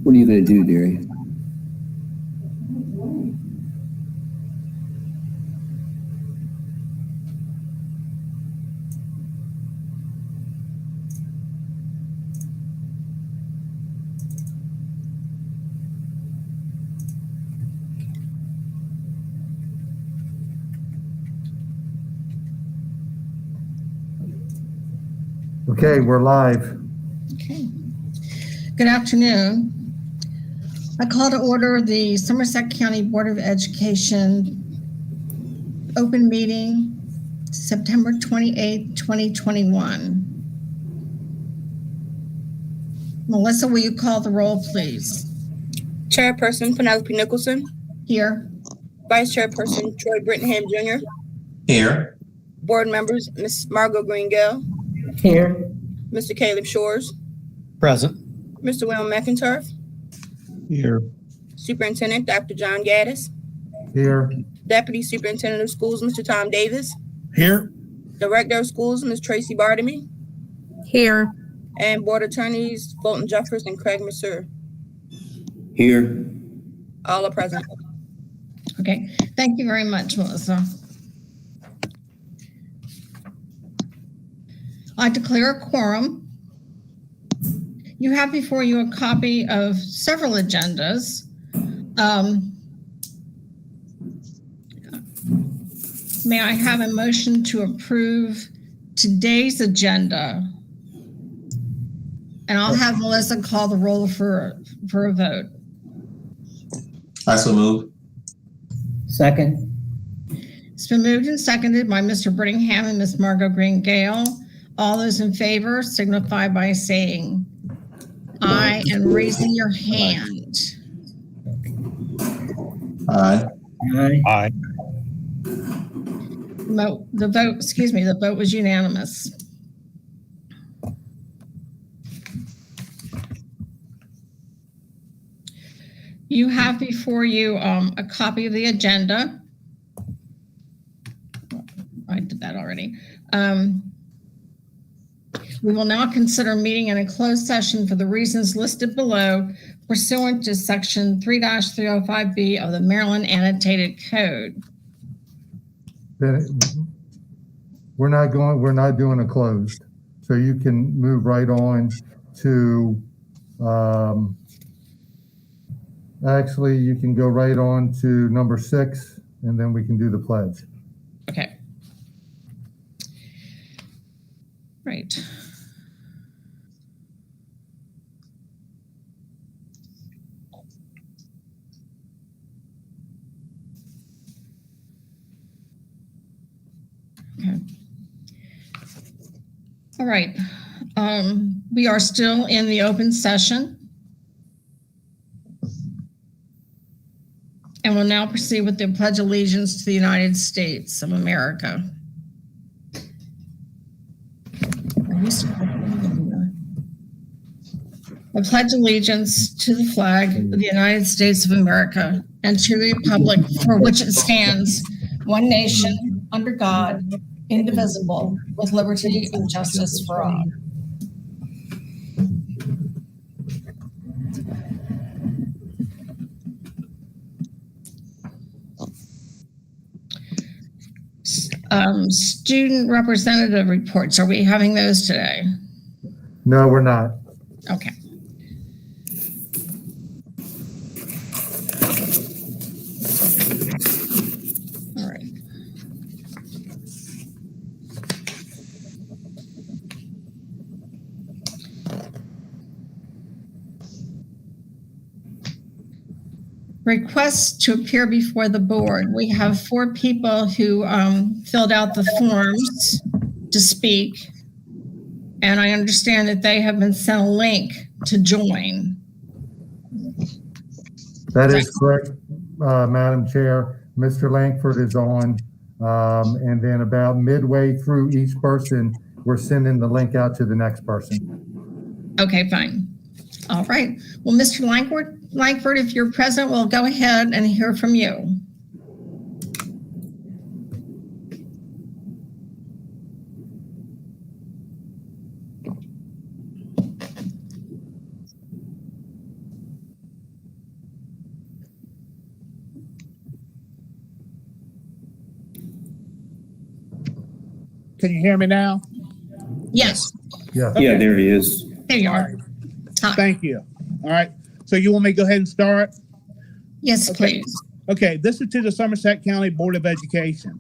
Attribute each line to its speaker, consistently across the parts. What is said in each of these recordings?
Speaker 1: What are you going to do, Derry?
Speaker 2: Okay, we're live.
Speaker 3: Okay. Good afternoon. I call to order the Somerset County Board of Education open meeting September 28, 2021. Melissa, will you call the roll, please?
Speaker 4: Chairperson Penelope Nicholson.
Speaker 3: Here.
Speaker 4: Vice Chairperson Troy Brittenham Jr.
Speaker 5: Here.
Speaker 4: Board members Ms. Margot Greengale.
Speaker 6: Here.
Speaker 4: Mr. Caleb Shores.
Speaker 5: Present.
Speaker 4: Mr. Will McInturf.
Speaker 5: Here.
Speaker 4: Superintendent Dr. John Gaddis.
Speaker 2: Here.
Speaker 4: Deputy Superintendent of Schools Mr. Tom Davis.
Speaker 5: Here.
Speaker 4: Director of Schools Ms. Tracy Bartamy.
Speaker 6: Here.
Speaker 4: And Board Attorneys Fulton Jeffers and Craig Mercer.
Speaker 1: Here.
Speaker 4: All are present.
Speaker 3: Okay. Thank you very much, Melissa. I declare a quorum. You have before you a copy of several agendas. May I have a motion to approve today's agenda? And I'll have Melissa call the roll for a vote.
Speaker 5: I so move.
Speaker 6: Second.
Speaker 3: It's been moved and seconded by Mr. Brittingham and Ms. Margot Greengale. All those in favor signify by saying aye and raising your hand.
Speaker 5: Aye.
Speaker 6: Aye.
Speaker 5: Aye.
Speaker 3: The vote was unanimous. You have before you a copy of the agenda. I did that already. We will now consider meeting in a closed session for the reasons listed below pursuant to section 3-305B of the Maryland Annotated Code.
Speaker 2: We're not doing a closed. So you can move right on to, actually you can go right on to number 6 and then we can do the pledge.
Speaker 3: Okay. Right. Okay. All right. We are still in the open session. And we'll now proceed with the Pledge of Allegiance to the United States of America. I pledge allegiance to the flag of the United States of America and to the republic for which it stands, one nation, under God, indivisible, with liberty and justice for all. Student representative reports. Are we having those today?
Speaker 2: No, we're not.
Speaker 3: Okay. All right. Requests to appear before the board. We have 4 people who filled out the forms to speak. And I understand that they have been sent a link to join.
Speaker 2: That is correct, Madam Chair. Mr. Langford is on. And then about midway through each person, we're sending the link out to the next person.
Speaker 3: Okay, fine. All right. Well, Mr. Langford, if you're present, we'll go ahead and hear from you.
Speaker 7: Can you hear me now?
Speaker 3: Yes,
Speaker 2: Yeah.
Speaker 1: Yeah, there he is.
Speaker 3: there you are. Hi.
Speaker 7: Thank you. All right. So you want me to go ahead and start?
Speaker 3: Yes,
Speaker 7: Okay.
Speaker 3: please.
Speaker 7: Okay, this is to the Somerset County Board of Education.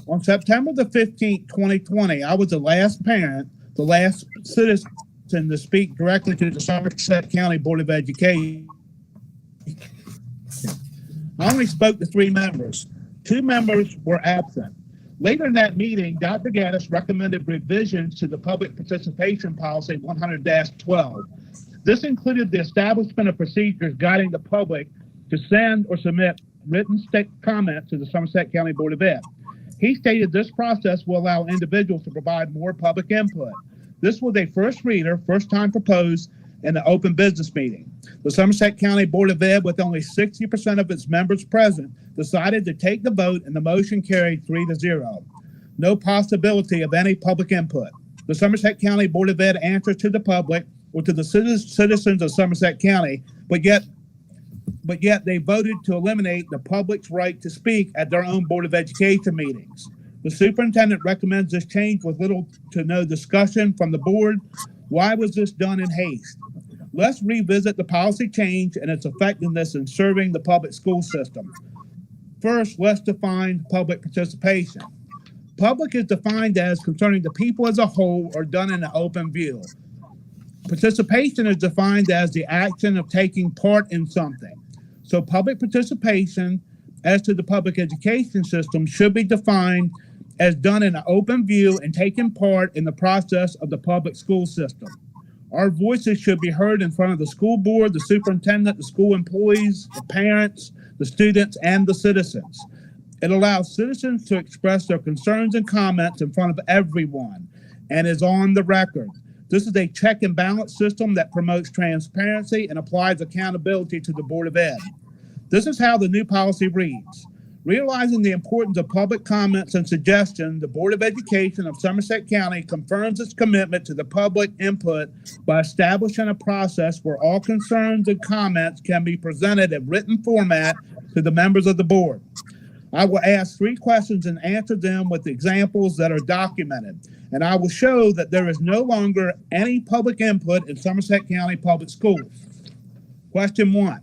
Speaker 7: On September the 15th, 2020, I was the last parent, the last citizen to speak directly to the Somerset County Board of Education. I only spoke to 3 members. 2 members were absent. Later in that meeting, Dr. Gaddis recommended revisions to the Public Participation Policy 100-12. This included the establishment of procedures guiding the public to send or submit written comments to the Somerset County Board of Ed. He stated this process will allow individuals to provide more public input. This was a first reader, first time proposed in the open business meeting. The Somerset County Board of Ed, with only 60% of its members present, decided to take the vote, and the motion carried 3-0. No possibility of any public input. The Somerset County Board of Ed answers to the public or to the citizens of Somerset County, but yet they voted to eliminate the public's right to speak at their own Board of Education meetings. The superintendent recommends this change with little to no discussion from the board. Why was this done in haste? Let's revisit the policy change and its effectiveness in serving the public school system. First, let's define public participation. Public is defined as concerning the people as a whole or done in an open view. Participation is defined as the action of taking part in something. So public participation as to the public education system should be defined as done in an open view and taking part in the process of the public school system. Our voices should be heard in front of the school board, the superintendent, the school employees, the parents, the students, and the citizens. It allows citizens to express their concerns and comments in front of everyone and is on the record. This is a check and balance system that promotes transparency and applies accountability to the Board of Ed. This is how the new policy reads. Realizing the importance of public comments and suggestions, the Board of Education of Somerset County confirms its commitment to the public input by establishing a process where all concerns and comments can be presented in written format to the members of the board. I will ask 3 questions and answer them with examples that are documented, and I will show that there is no longer any public input in Somerset County Public Schools. Question 1.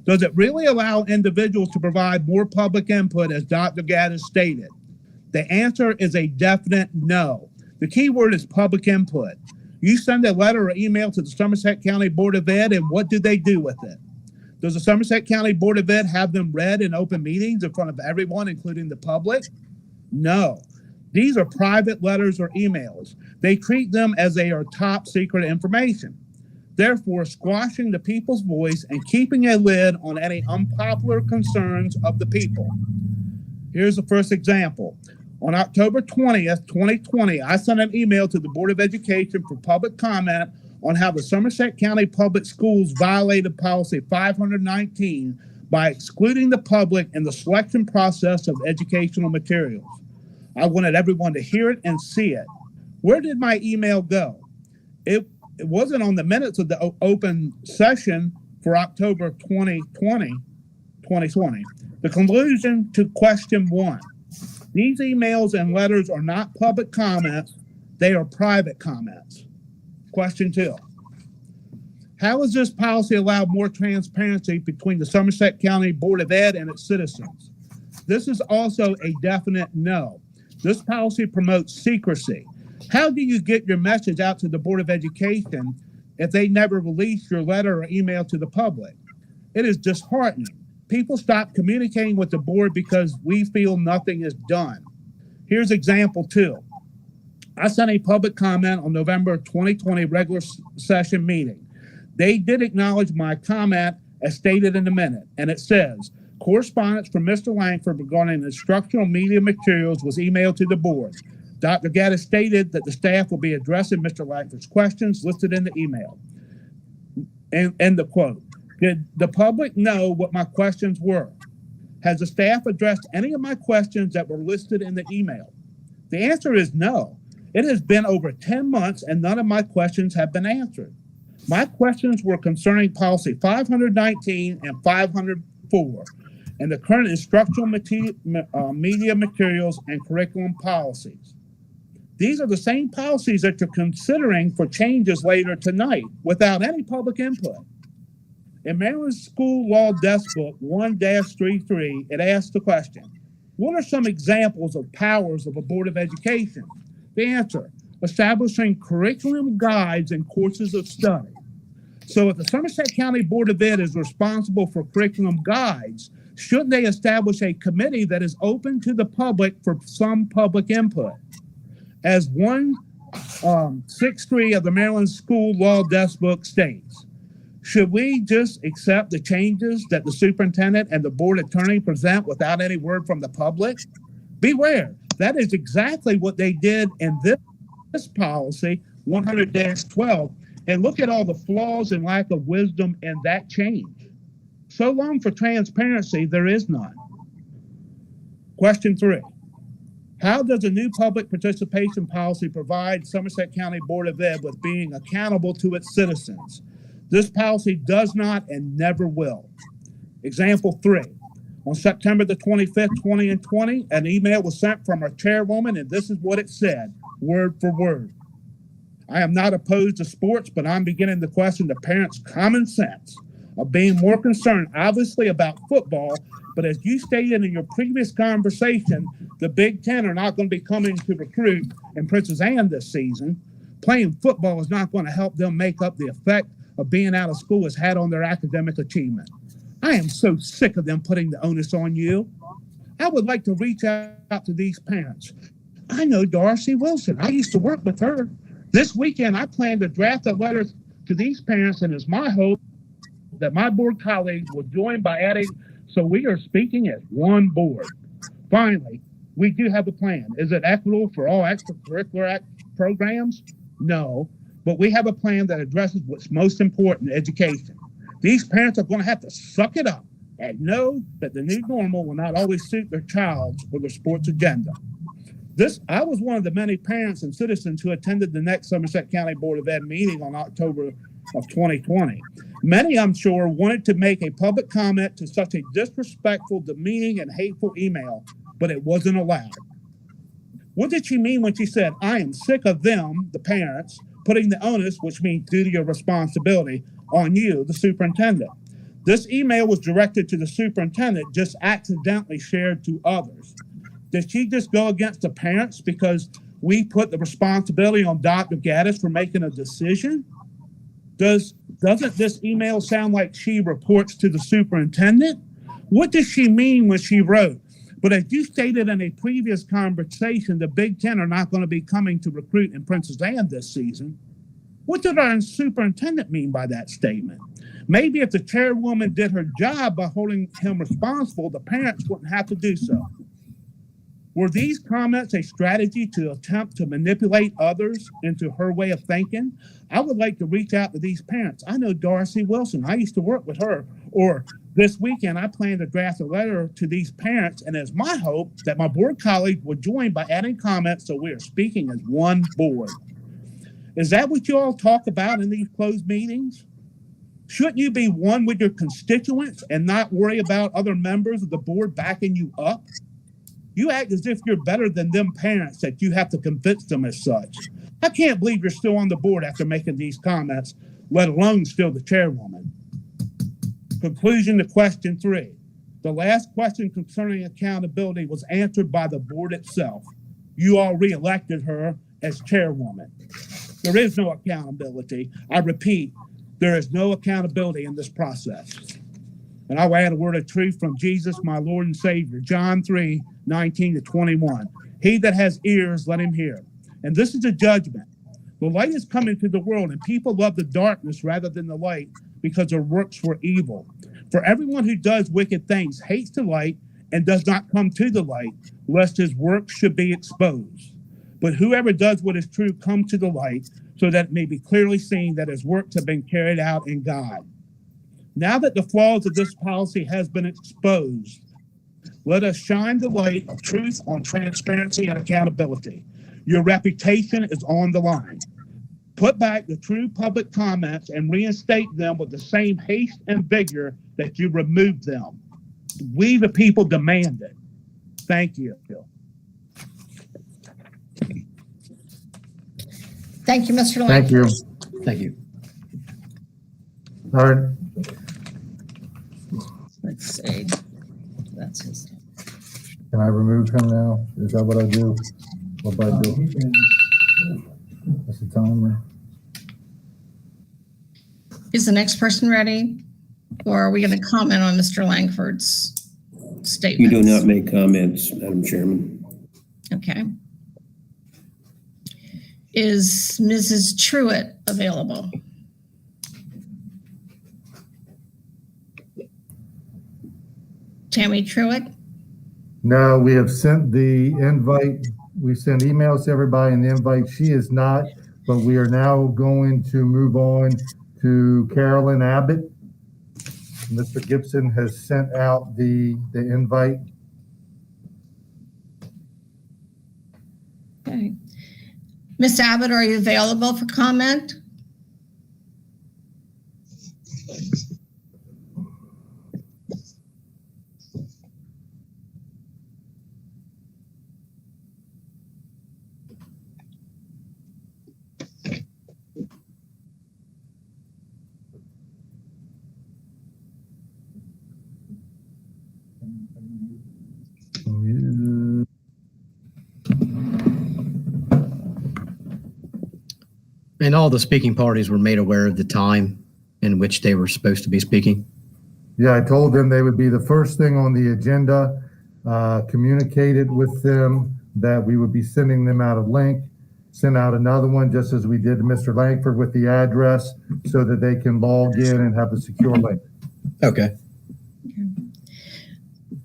Speaker 7: Does it really allow individuals to provide more public input, as Dr. Gaddis stated? The answer is a definite no. The key word is public input. You send a letter or email to the Somerset County Board of Ed, and what do they do with it? Does the Somerset County Board of Ed have them read in open meetings in front of everyone, including the public? No. These are private letters or emails. They treat them as they are top secret information, therefore squashing the people's voice and keeping a lid on any unpopular concerns of the people. Here's the first example. On October 20th, 2020, I sent an email to the Board of Education for public comment on how the Somerset County Public Schools violated Policy 519 by excluding the public in the selection process of educational materials. I wanted everyone to hear it and see it. Where did my email go? It wasn't on the minutes of the open session for October 2020. The conclusion to question 1. These emails and letters are not public comments, they are private comments. Question 2. How does this policy allow more transparency between the Somerset County Board of Ed and its citizens? This is also a definite no. This policy promotes secrecy. How do you get your message out to the Board of Education if they never release your letter or email to the public? It is disheartening. People stop communicating with the board because we feel nothing is done. Here's example 2. I sent a public comment on November 2020 regular session meeting. They did acknowledge my comment as stated in the minute, and it says, correspondence from Mr. Langford regarding instructional media materials was emailed to the board. Dr. Gaddis stated that the staff will be addressing Mr. Langford's questions listed in the email. End the quote. Did the public know what my questions were? Has the staff addressed any of my questions that were listed in the email? The answer is no. It has been over 10 months and none of my questions have been answered. My questions were concerning policy 519 and 504 and the current instructional media materials and curriculum policies. These are the same policies that you're considering for changes later tonight without any public input. In Maryland's School Law Desk Book 1-33, it asks the question, what are some examples of powers of a Board of Education? The answer, establishing curriculum guides and courses of study. So if the Somerset County Board of Ed is responsible for curriculum guides, shouldn't they establish a committee that is open to the public for some public input? As 163 of the Maryland School Law Desk Book states, should we just accept the changes that the superintendent and the board attorney present without any word from the public? Beware, that is exactly what they did in this policy, 100-12, and look at all the flaws and lack of wisdom in that change. So long for transparency, there is none. Question 3. How does a new public participation policy provide Somerset County Board of Ed with being accountable to its citizens? This policy does not and never will. Example 3. On September the 25th, 2020, an email was sent from our chairwoman, and this is what it said, word for word. I am not opposed to sports, but I'm beginning to question the parents' common sense of being more concerned, obviously, about football. But as you stated in your previous conversation, the Big Ten are not going to be coming to recruit in Princess Anne this season. Playing football is not going to help them make up the effect of being out of school has had on their academic achievement. I am so sick of them putting the onus on you. I would like to reach out to these parents. I know Darcy Wilson. I used to work with her. This weekend, I plan to draft a letter to these parents, and it's my hope that my board colleagues will join by adding, so we are speaking as one board. Finally, we do have a plan. Is it equitable for all extracurricular programs? No, but we have a plan that addresses what's most important, education. These parents are going to have to suck it up and know that the new normal will not always suit their child's or their sports agenda. I was one of the many parents and citizens who attended the next Somerset County Board of Ed meeting on October of 2020. Many, I'm sure, wanted to make a public comment to such a disrespectful, demeaning, and hateful email, but it wasn't allowed. What did she mean when she said, I am sick of them, the parents, putting the onus, which means duty or responsibility, on you, the superintendent? This email was directed to the superintendent, just accidentally shared to others. Did she just go against the parents because we put the responsibility on Dr. Gaddis for making a decision? Doesn't this email sound like she reports to the superintendent? What does she mean when she wrote, but as you stated in a previous conversation, the Big Ten are not going to be coming to recruit in Princess Anne this season? What did our superintendent mean by that statement? Maybe if the chairwoman did her job by holding him responsible, the parents wouldn't have to do so. Were these comments a strategy to attempt to manipulate others into her way of thinking? I would like to reach out to these parents. I know Darcy Wilson. I used to work with her. Or this weekend, I plan to draft a letter to these parents, and it's my hope that my board colleagues will join by adding comments so we are speaking as one board. Is that what you all talk about in these closed meetings? Shouldn't you be one with your constituents and not worry about other members of the board backing you up? You act as if you're better than them parents that you have to convince them as such. I can't believe you're still on the board after making these comments, let alone still the chairwoman. Conclusion to question 3. The last question concerning accountability was answered by the board itself. You all reelected her as chairwoman. There is no accountability. I repeat, there is no accountability in this process. And I will add a word of truth from Jesus, my Lord and Savior, John 3:19-21. He that has ears, let him hear. And this is a judgment. The light is coming to the world, and people love the darkness rather than the light because their works were evil. For everyone who does wicked things hates the light and does not come to the light, lest his works should be exposed. But whoever does what is true comes to the light, so that it may be clearly seen that his works have been carried out in God. Now that the flaws of this policy has been exposed, let us shine the light of truth on transparency and accountability. Your reputation is on the line. Put back the true public comments and reinstate them with the same haste and vigor that you removed them. We, the people, demand it. Thank you.
Speaker 3: Thank you, Mr.
Speaker 2: Thank you.
Speaker 3: Langford.
Speaker 5: Thank you.
Speaker 2: All right,
Speaker 3: Let's see. That's his.
Speaker 2: can I remove him now? Is that what I do? What do I do? That's the timer.
Speaker 3: Is the next person ready? Or are we going to comment on Mr. Langford's
Speaker 1: You
Speaker 3: statements?
Speaker 1: do not make comments, Madam Chairman.
Speaker 3: Okay. Is Mrs. Truitt available? Tammy Truitt?
Speaker 2: No, we have sent the invite. We sent emails to everybody in the invite. She is not, but we are now going to move on to Carolyn Abbott. Mr. Gibson has sent out the invite.
Speaker 3: Okay. Ms. Abbott, are you available for comment?
Speaker 8: And all the speaking parties were made aware of the time in which they were supposed to be speaking.
Speaker 2: Yeah, I told them they would be the first thing on the agenda, communicated with them that we would be sending them out a link, send out another one just as we did to Mr. Langford with the address so that they can log in and have a secure link.
Speaker 8: Okay.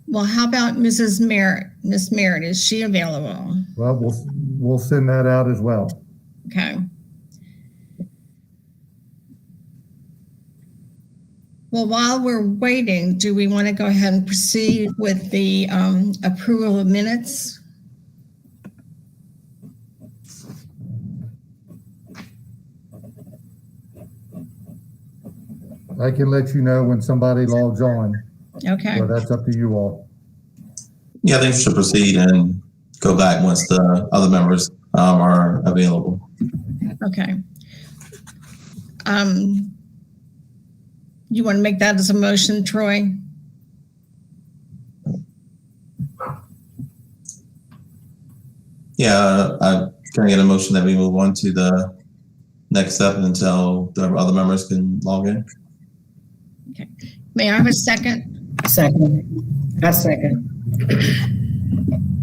Speaker 3: Well, how about Mrs. Merritt? Miss Merritt, is she available?
Speaker 2: Well, we'll send that out as well.
Speaker 3: Okay. Well, while we're waiting, do we want to go ahead and proceed with the approval of minutes?
Speaker 2: I can let you know when somebody logs on,
Speaker 3: Okay.
Speaker 2: so that's up to you all.
Speaker 5: Yeah, I think we should proceed and go back once the other members are available.
Speaker 3: Okay. You want to make that as a motion, Troy?
Speaker 5: Yeah, can I get a motion that we move on to the next step until the other members can log in?
Speaker 3: Okay. May I have a second?
Speaker 6: Second. I second.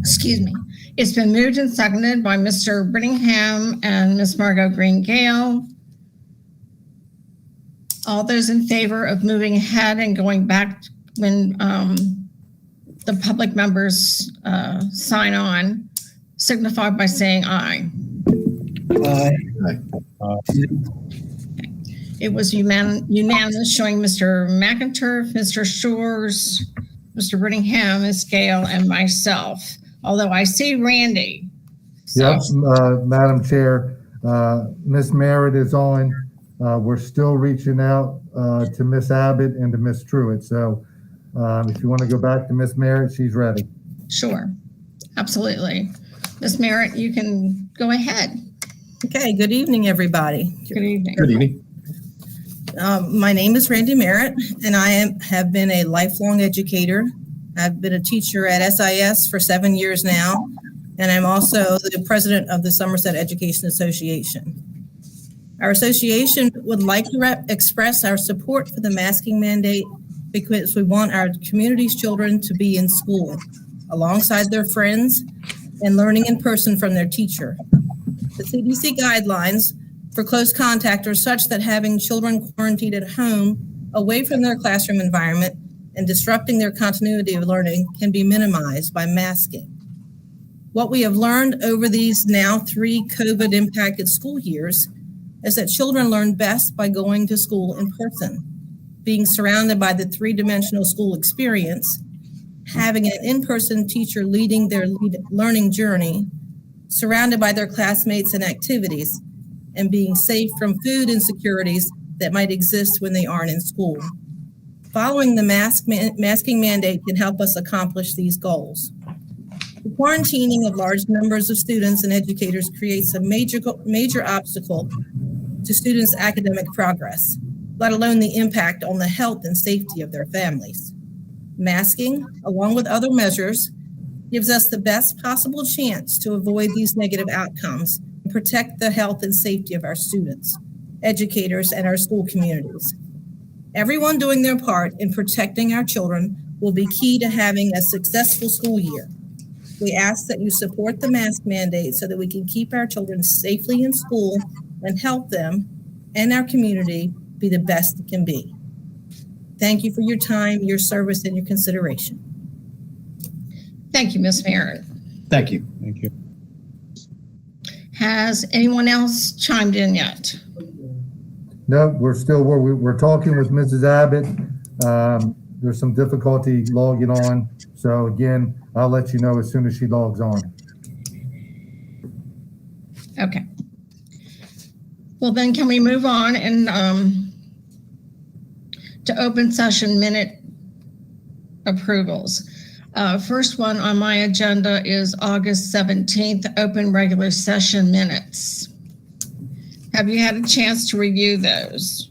Speaker 3: Excuse me. It's been moved and seconded by Mr. Brittingham and Miss Margot Green Gale. All those in favor of moving ahead and going back when the public members sign on, signify by saying aye.
Speaker 6: Aye.
Speaker 3: It was unanimous, showing Mr. McInturf, Mr. Shores, Mr. Brittingham, Ms. Gale, and myself. Although I see Randy. So,
Speaker 2: Yep, Madam Chair, Miss Merritt is on. We're still reaching out to Miss Abbott and to Miss Truitt. So if you want to go back to Miss Merritt, she's ready.
Speaker 3: sure, absolutely. Ms. Merritt, you can go ahead.
Speaker 9: Okay, good evening, everybody.
Speaker 3: Good evening.
Speaker 8: Good evening.
Speaker 9: My name is Randy Merritt, and I have been a lifelong educator. I've been a teacher at SIS for 7 years now, and I'm also the president of the Somerset Education Association. Our association would like to express our support for the masking mandate because we want our community's children to be in school alongside their friends and learning in person from their teacher. The CDC guidelines for close contact are such that having children quarantined at home away from their classroom environment and disrupting their continuity of learning can be minimized by masking. What we have learned over these now 3 COVID-impacted school years is that children learn best by going to school in person, being surrounded by the 3-dimensional school experience, having an in-person teacher leading their learning journey, surrounded by their classmates and activities, and being safe from food insecurities that might exist when they aren't in school. Following the masking mandate can help us accomplish these goals. The quarantining of large numbers of students and educators creates a major obstacle to students' academic progress, let alone the impact on the health and safety of their families. Masking, along with other measures, gives us the best possible chance to avoid these negative outcomes and protect the health and safety of our students, educators, and our school communities. Everyone doing their part in protecting our children will be key to having a successful school year. We ask that you support the mask mandate so that we can keep our children safely in school and help them and our community be the best it can be. Thank you for your time, your service, and your consideration.
Speaker 3: Thank you, Ms. Merritt.
Speaker 8: Thank you.
Speaker 7: Thank you.
Speaker 3: Has anyone else chimed in yet?
Speaker 2: No, we're talking with Mrs. Abbott. There's some difficulty logging on. So again, I'll let you know as soon as she logs on.
Speaker 3: Okay. Well, then can we move on and to open session minute approvals? First one on my agenda is August 17th, open regular session minutes. Have you had a chance to review those?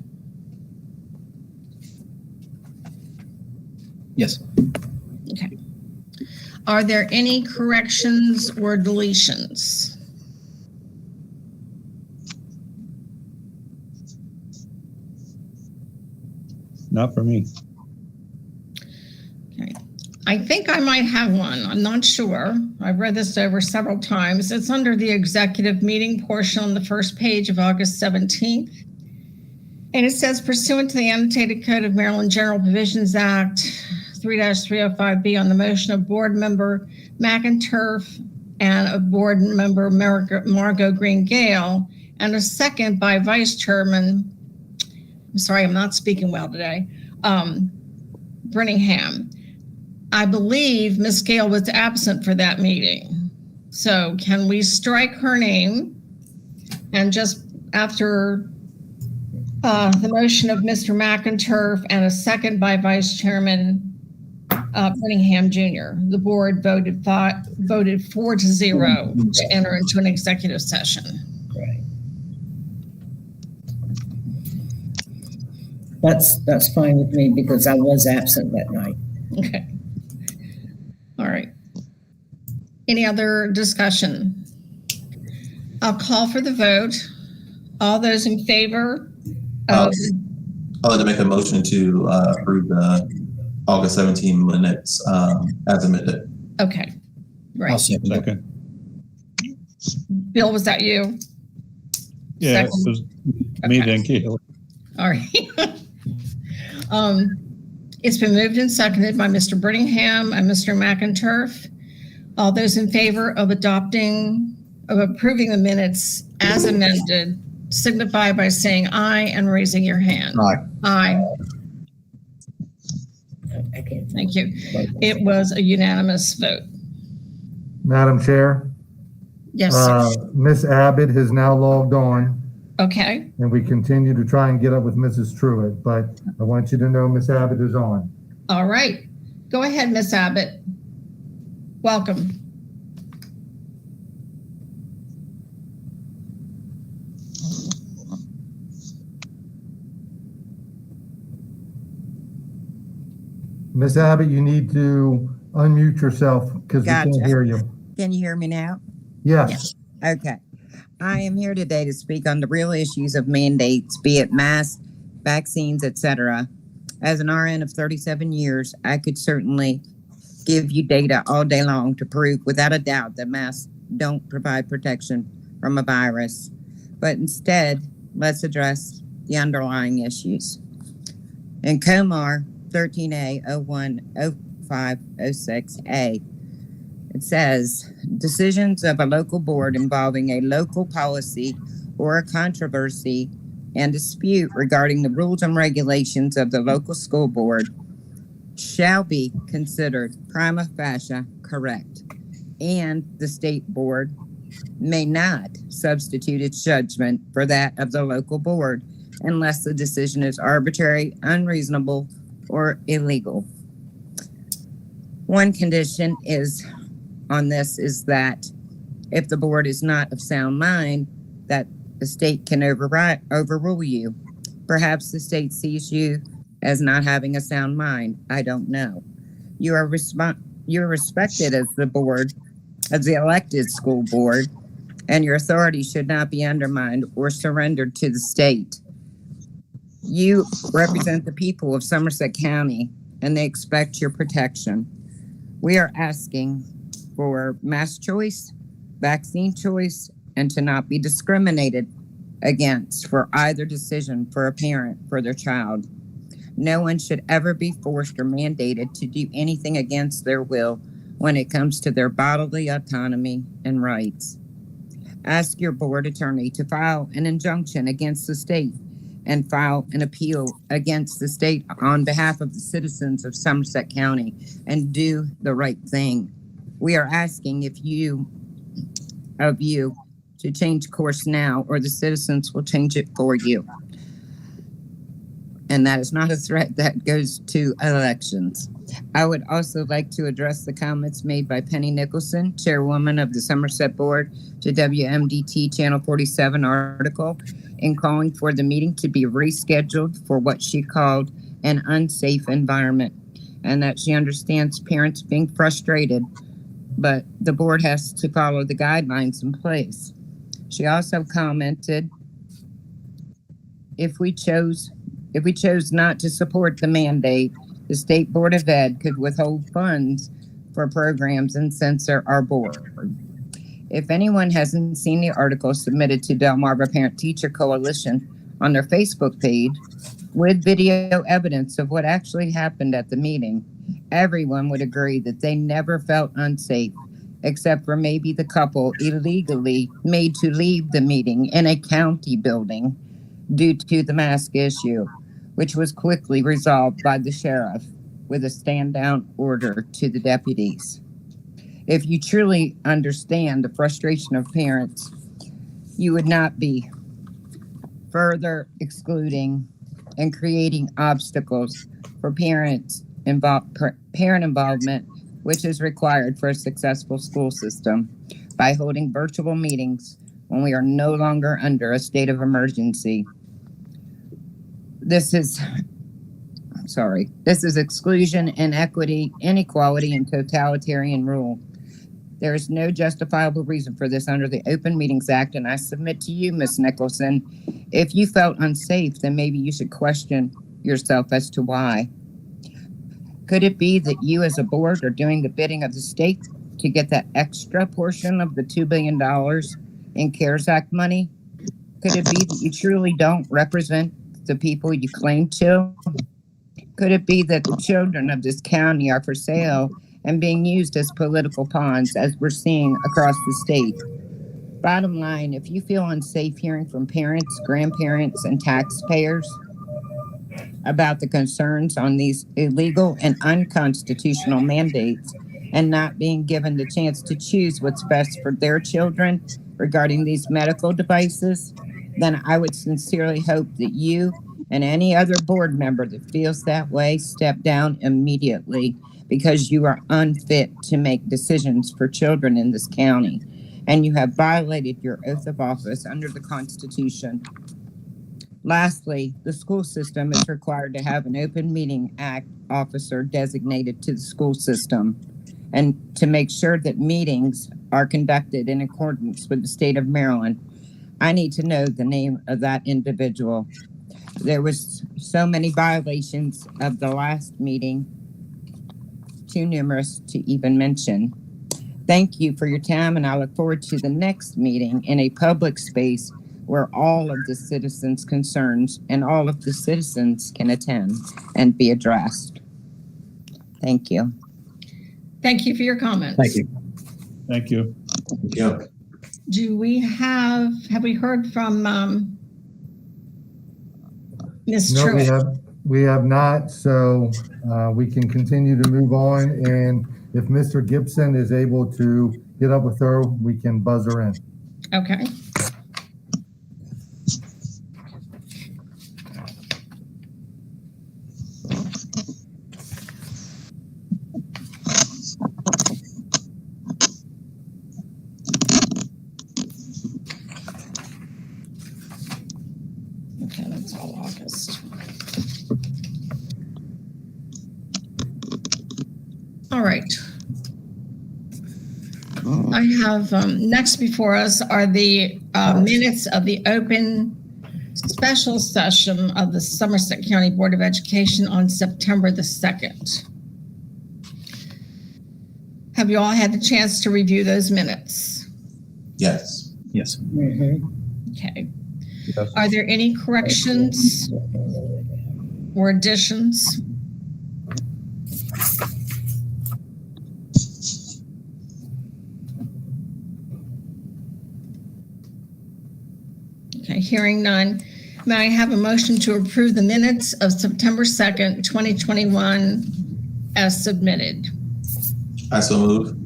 Speaker 8: Yes.
Speaker 3: Okay. Are there any corrections or deletions?
Speaker 7: Not for me.
Speaker 3: Okay. I think I might have one. I'm not sure. I've read this over several times. It's under the executive meeting portion on the first page of August 17th. And it says, pursuant to the Annotated Code of Maryland General Provisions Act 3-305B, on the motion of board member McInturf and of board member Margot Green Gale, and a second by vice chairman, I'm sorry, I'm not speaking well today, Brinningham. I believe Ms. Gale was absent for that meeting. So can we strike her name and just after the motion of Mr. McInturf and a second by Vice Chairman Brinningham Jr., the board voted 4-0 to enter into an executive session.
Speaker 6: Right. That's fine with me because I was absent that night.
Speaker 3: Okay. All right. Any other discussion? I'll call for the vote. All those in favor of...
Speaker 5: I'd like to make a motion to approve the August 17 minutes as amended.
Speaker 3: Okay. Right.
Speaker 8: I'll second that.
Speaker 7: Second.
Speaker 3: Bill, was that you?
Speaker 7: Yeah, it
Speaker 3: Second.
Speaker 7: was me,
Speaker 3: Okay.
Speaker 7: then Keith.
Speaker 3: All right. It's been moved and seconded by Mr. Brinningham and Mr. McInturf. All those in favor of approving the minutes as amended, signify by saying aye and raising your hand.
Speaker 8: Aye.
Speaker 3: Aye.
Speaker 6: I can't.
Speaker 3: Thank you. It was a unanimous vote.
Speaker 2: Madam Chair,
Speaker 3: Yes, sir.
Speaker 2: Ms. Abbott has now logged on,
Speaker 3: Okay.
Speaker 2: and we continue to try and get up with Mrs. Truitt, but I want you to know Ms. Abbott is on.
Speaker 3: All right. Go ahead, Miss Abbott. Welcome.
Speaker 2: Ms. Abbott, you need to unmute yourself because we can't
Speaker 10: Gotcha.
Speaker 2: hear you.
Speaker 10: Can you hear me now?
Speaker 2: Yes.
Speaker 10: Okay. I am here today to speak on the real issues of mandates, be it masks, vaccines, etc. As an RN of 37 years, I could certainly give you data all day long to prove without a doubt that masks don't provide protection from a virus. But instead, let's address the underlying issues. In COMAR 13A 010506A, it says decisions of a local board involving a local policy or a controversy and dispute regarding the rules and regulations of the local school board shall be considered prima facie correct, and the state board may not substitute its judgment for that of the local board unless the decision is arbitrary, unreasonable, or illegal. One condition is on this is that if the board is not of sound mind, that the state can overrule you. Perhaps the state sees you as not having a sound mind. I don't know. You are respected as the board, as the elected school board, and your authority should not be undermined or surrendered to the state. You represent the people of Somerset County, and they expect your protection. We are asking for mask choice, vaccine choice, and to not be discriminated against for either decision for a parent for their child. No one should ever be forced or mandated to do anything against their will when it comes to their bodily autonomy and rights. Ask your board attorney to file an injunction against the state and file an appeal against the state on behalf of the citizens of Somerset County and do the right thing. We are asking of you to change course now, or the citizens will change it for you. And that is not a threat that goes to elections. I would also like to address the comments made by Penny Nicholson, chairwoman of the Somerset Board, to WMDT Channel 47 article in calling for the meeting to be rescheduled for what she called an unsafe environment, and that she understands parents being frustrated, but the board has to follow the guidelines in place. She also commented, if we chose not to support the mandate, the State Board of Ed could withhold funds for programs and censor our board. If anyone hasn't seen the article submitted to Delmarva Parent Teacher Coalition on their Facebook page with video evidence of what actually happened at the meeting, everyone would agree that they never felt unsafe, except for maybe the couple illegally made to leave the meeting in a county building due to the mask issue, which was quickly resolved by the sheriff with a stand-down order to the deputies. If you truly understand the frustration of parents, you would not be further excluding and creating obstacles for parent involvement, which is required for a successful school system, by holding virtual meetings when we are no longer under a state of emergency. This is exclusion, inequity, inequality, and totalitarian rule. There is no justifiable reason for this under the Open Meetings Act, and I submit to you, Ms. Nicholson, if you felt unsafe, then maybe you should question yourself as to why. Could it be that you as a board are doing the bidding of the state to get that extra portion of the $2 billion in CARES Act money? Could it be that you truly don't represent the people you claim to? Could it be that the children of this county are for sale and being used as political pawns, as we're seeing across the state? Bottom line, if you feel unsafe hearing from parents, grandparents, and taxpayers about the concerns on these illegal and unconstitutional mandates and not being given the chance to choose what's best for their children regarding these medical devices, then I would sincerely hope that you and any other board member that feels that way step down immediately, because you are unfit to make decisions for children in this county, and you have violated your oath of office under the Constitution. Lastly, the school system is required to have an Open Meeting Act officer designated to the school system, and to make sure that meetings are conducted in accordance with the state of Maryland. I need to know the name of that individual. There was so many violations of the last meeting, too numerous to even mention. Thank you for your time, and I look forward to the next meeting in a public space where all of the citizens' concerns and all of the citizens can attend and be addressed. Thank you.
Speaker 3: Thank you for your comments.
Speaker 8: Thank you.
Speaker 11: Thank you.
Speaker 5: Yeah.
Speaker 3: Do we have we heard from Ms.
Speaker 2: No,
Speaker 3: Truitt?
Speaker 2: we have not, so we can continue to move on, and if Mr. Gibson is able to get up with her, we can buzz her in.
Speaker 3: Okay. All right. I have, next before us are the minutes of the open special session of the Somerset County Board of Education on September the 2nd. Have you all had the chance to review those minutes?
Speaker 5: Yes.
Speaker 8: Yes.
Speaker 3: Okay.
Speaker 2: Yes.
Speaker 3: Are there any corrections or additions? Okay, hearing none. May I have a motion to approve the minutes of September 2nd, 2021 as submitted?
Speaker 5: I so move.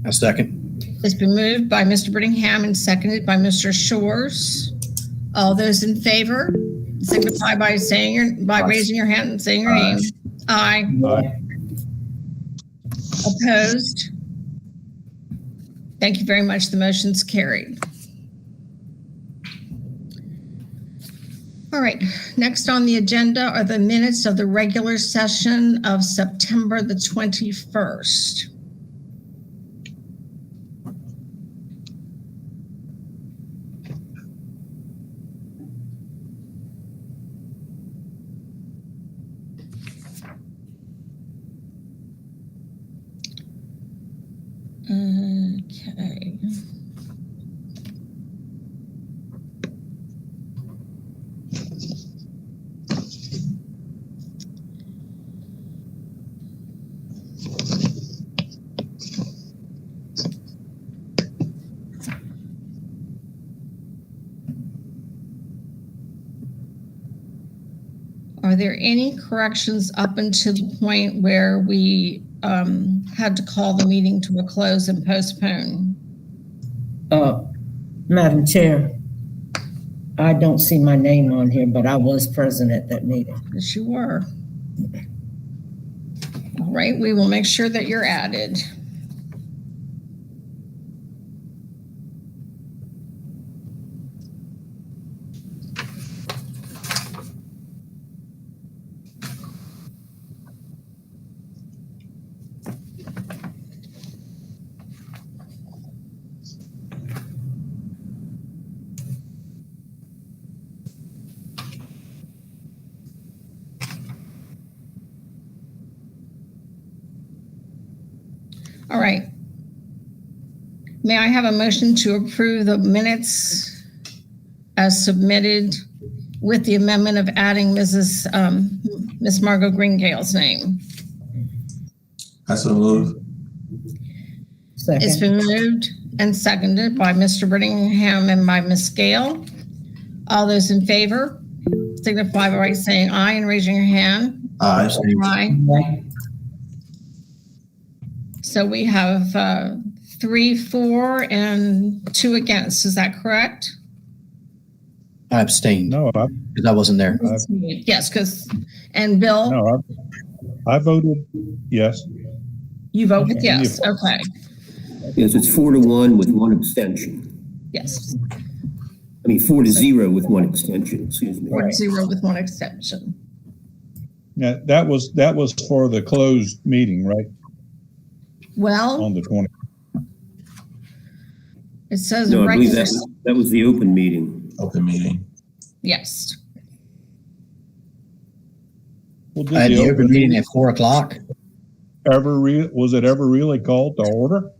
Speaker 8: A second.
Speaker 3: It's been moved by Mr. Brittingham and seconded by Mr. Shores. All those in favor, signify by raising your hand and saying your name. Aye.
Speaker 2: Aye.
Speaker 3: Opposed? Thank you very much. The motion's carried. All right, next on the agenda are the minutes of the regular session of September the 21st. Okay. Are there any corrections up until the point where we had to call the meeting to a close and postpone?
Speaker 6: Madam Chair, I don't see my name on here, but I was present at that meeting.
Speaker 3: Yes, you were. All right, we will make sure that you're added. All right. May I have a motion to approve the minutes as submitted with the amendment of adding Miss Margot Greengale's name?
Speaker 5: I so move.
Speaker 3: It's
Speaker 6: Second.
Speaker 3: been moved and seconded by Mr. Brittingham and by Ms. Gale. All those in favor signify by saying aye and raising your hand.
Speaker 5: Aye.
Speaker 3: Aye. So we have 3 for and 2 against. Is that correct?
Speaker 8: I abstained
Speaker 11: No,
Speaker 8: because I wasn't there.
Speaker 3: Yes, and Bill,
Speaker 11: no, I voted yes.
Speaker 3: you vote with yes. Okay.
Speaker 1: Yes, it's 4-1 with 1 abstention.
Speaker 3: Yes.
Speaker 1: I mean, 4-0 with 1 abstention, excuse me.
Speaker 3: 4-0 with 1 exception.
Speaker 11: Yeah, that was for the closed meeting, right?
Speaker 3: Well,
Speaker 11: On the 20th.
Speaker 3: it says
Speaker 1: No, I believe
Speaker 3: regular.
Speaker 1: that was the open meeting.
Speaker 5: Open meeting.
Speaker 3: Yes.
Speaker 11: Well,
Speaker 8: I had the open meeting at 4:00.
Speaker 11: Was it ever really called to order?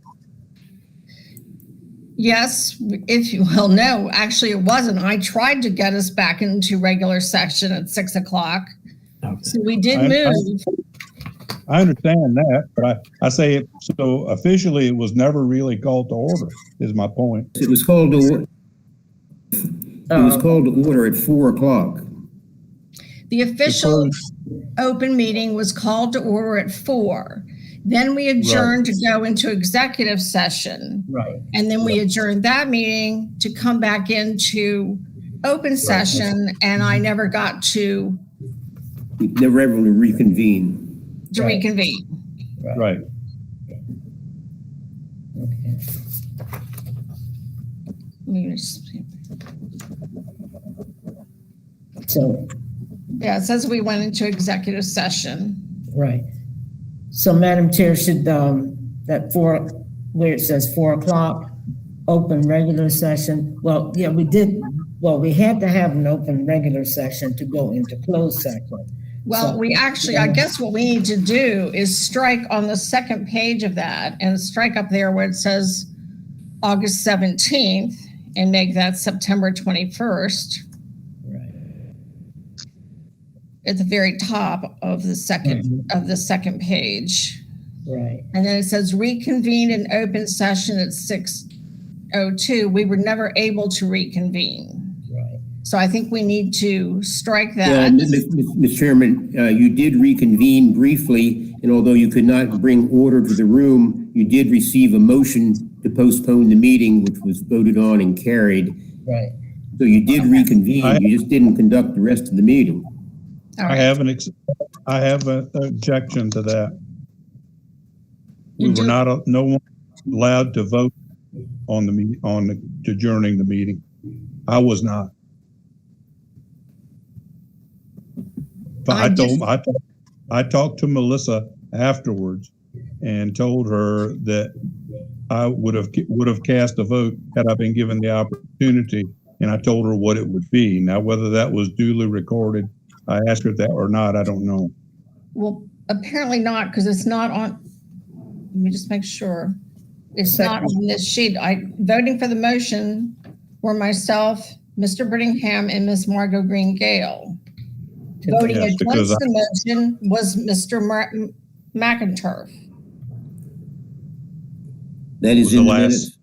Speaker 3: Yes, if you will. No, actually, it wasn't. I tried to get us back into regular session at 6 o'clock. So we did move.
Speaker 11: I understand that, but I say it, so officially it was never really called to order, is my point.
Speaker 1: It was called to, order at 4 o'clock.
Speaker 3: The official open meeting was called to order at 4. Then we adjourned to go into executive session.
Speaker 6: Right.
Speaker 3: And then we adjourned that meeting to come back into open session, and I never got to
Speaker 1: We never ever reconvened.
Speaker 3: reconvene.
Speaker 11: Right.
Speaker 6: Okay. So,
Speaker 3: Yeah, it says we went into executive session.
Speaker 6: right. So Madam Chair, should, that where it says 4:00, open regular session, well, yeah, we had to have an open regular session to go into closed session.
Speaker 3: Well, we actually, I guess what we need to do is strike on the second page of that and strike up there where it says August 17th and make that September 21st.
Speaker 6: Right.
Speaker 3: At the very top of the second page.
Speaker 6: Right.
Speaker 3: And then it says reconvene in open session at 6:02. We were never able to reconvene.
Speaker 6: Right.
Speaker 3: So I think we need to strike
Speaker 1: Well,
Speaker 3: that.
Speaker 1: Mr. Chairman, you did reconvene briefly, and although you could not bring order to the room, you did receive a motion to postpone the meeting, which was voted on and carried.
Speaker 6: Right.
Speaker 1: So you did reconvene, you just didn't conduct the rest of the meeting.
Speaker 3: All
Speaker 11: I
Speaker 3: right.
Speaker 11: have an objection to that. We were not, no one allowed to vote on adjourning the meeting. I was not. But I talked to Melissa afterwards and told her that I would have cast a vote had I been given the opportunity, and I told her what it would be. Now, whether that was duly recorded, I asked her that or not, I don't know.
Speaker 3: Well, apparently not, because it's not on. Let me just make sure. It's not on this sheet. Voting for the motion were myself, Mr. Brittingham, and Ms. Margot Green Gale. Voting
Speaker 11: Yes,
Speaker 3: against the motion was Mr. McInturf.
Speaker 1: That is in the minutes.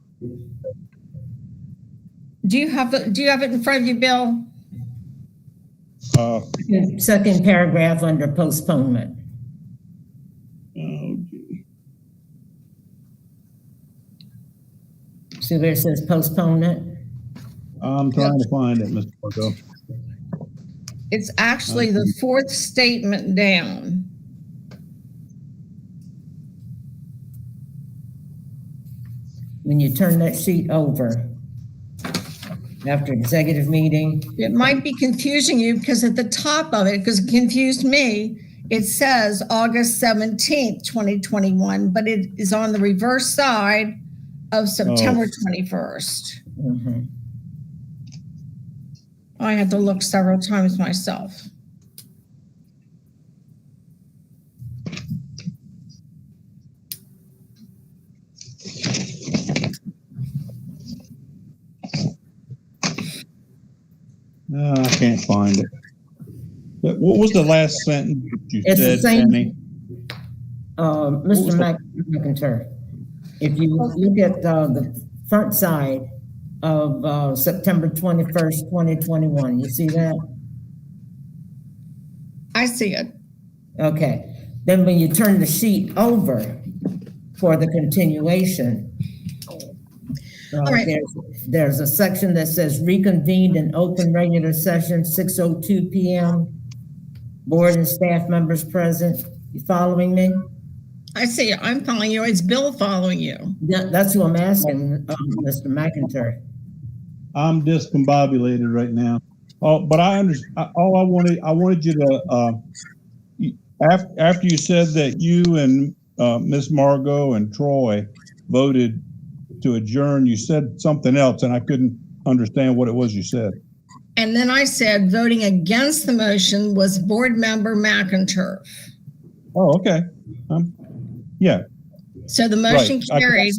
Speaker 3: Do you have it in front of you, Bill?
Speaker 6: Second paragraph under postponement. See where it says postponement?
Speaker 11: I'm trying to find it, Mr. Marco.
Speaker 3: It's actually the fourth statement down.
Speaker 6: When you turn that sheet over after executive meeting.
Speaker 3: It might be confusing you because at the top of it, because it confused me, it says August 17th, 2021, but it is on the reverse side of September 21st.
Speaker 6: Mm-hmm.
Speaker 3: I had to look several times myself.
Speaker 11: No, I can't find it. But what was the last sentence you
Speaker 6: It's the
Speaker 11: said,
Speaker 6: same.
Speaker 11: Penny?
Speaker 6: Mr. McIntyre, if you look at the front side of September 21st, 2021, you see that?
Speaker 3: I see it.
Speaker 6: Okay. Then when you turn the sheet over for the continuation,
Speaker 3: All right.
Speaker 6: there's a section that says reconvened in open regular session, 6:02 p.m. Board and staff members present. You following me?
Speaker 3: I see it. I'm following you. It's Bill following you.
Speaker 6: Yeah, that's who I'm asking, Mr. McIntyre.
Speaker 11: I'm discombobulated right now. Oh, but I understand. All I wanted you to, after you said that you and Miss Margot and Troy voted to adjourn, you said something else, and I couldn't understand what it was you said.
Speaker 3: And then I said voting against the motion was board member McInturf.
Speaker 11: Oh, okay. Yeah.
Speaker 3: So the motion
Speaker 11: Right.
Speaker 3: carried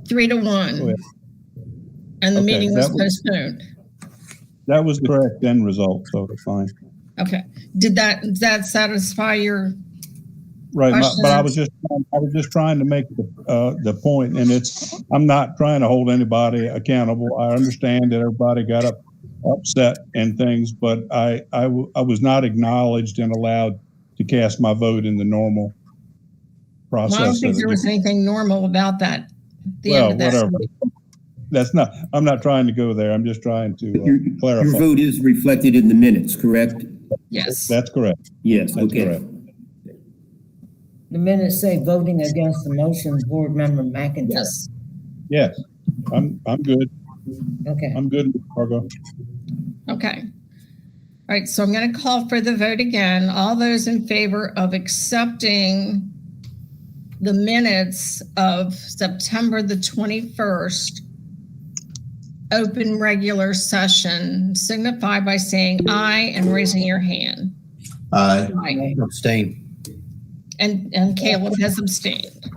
Speaker 3: 3-1.
Speaker 11: Go ahead.
Speaker 3: And the
Speaker 11: Okay,
Speaker 3: meeting was
Speaker 11: that was-
Speaker 3: postponed.
Speaker 11: That was the correct end result, so it's fine.
Speaker 3: Okay. Did that satisfy your?
Speaker 11: Right,
Speaker 3: Questions?
Speaker 11: but I was just trying to make the point, and I'm not trying to hold anybody accountable. I understand that everybody got upset and things, but I was not acknowledged and allowed to cast my vote in the normal process.
Speaker 3: Well, I don't think there was anything normal about that. At the end of that.
Speaker 11: Whatever. I'm not trying to go there. I'm just trying to clarify.
Speaker 1: Your vote is reflected in the minutes, correct?
Speaker 3: Yes.
Speaker 11: That's correct.
Speaker 1: Yes,
Speaker 11: That's
Speaker 1: okay.
Speaker 11: correct.
Speaker 6: The minutes say voting against the motion, board member McIntyre.
Speaker 3: Yes.
Speaker 11: Yes, I'm good.
Speaker 6: Okay.
Speaker 11: I'm good, Margo.
Speaker 3: Okay. All right. So I'm going to call for the vote again. All those in favor of accepting the minutes of September the 21st, open regular session, signify by saying aye and raising your hand.
Speaker 5: Aye.
Speaker 3: Aye.
Speaker 8: Abstain.
Speaker 3: And Caleb has abstained.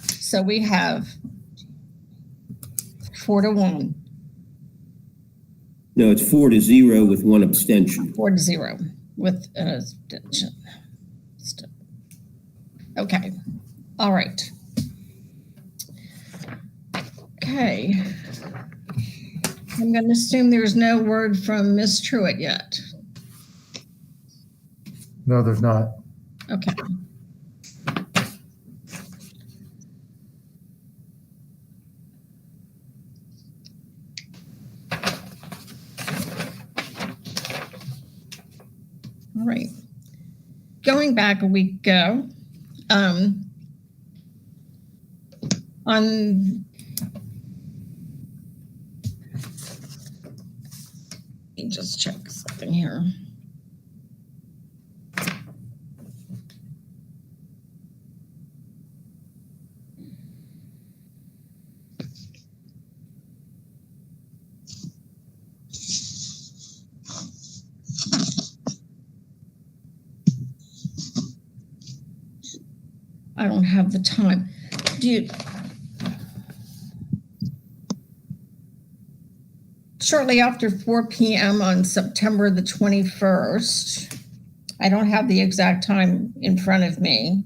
Speaker 3: So we have 4-1.
Speaker 1: No, it's 4-0 with one abstention.
Speaker 3: 4-0 with an abstention. Okay. All right. Okay. I'm going to assume there's no word from Ms. Truitt yet.
Speaker 2: No, there's not.
Speaker 3: Okay. All right. Going back a week ago, on let me just check something here. I don't have the time. Shortly after 4 p.m. on September the 21st, I don't have the exact time in front of me.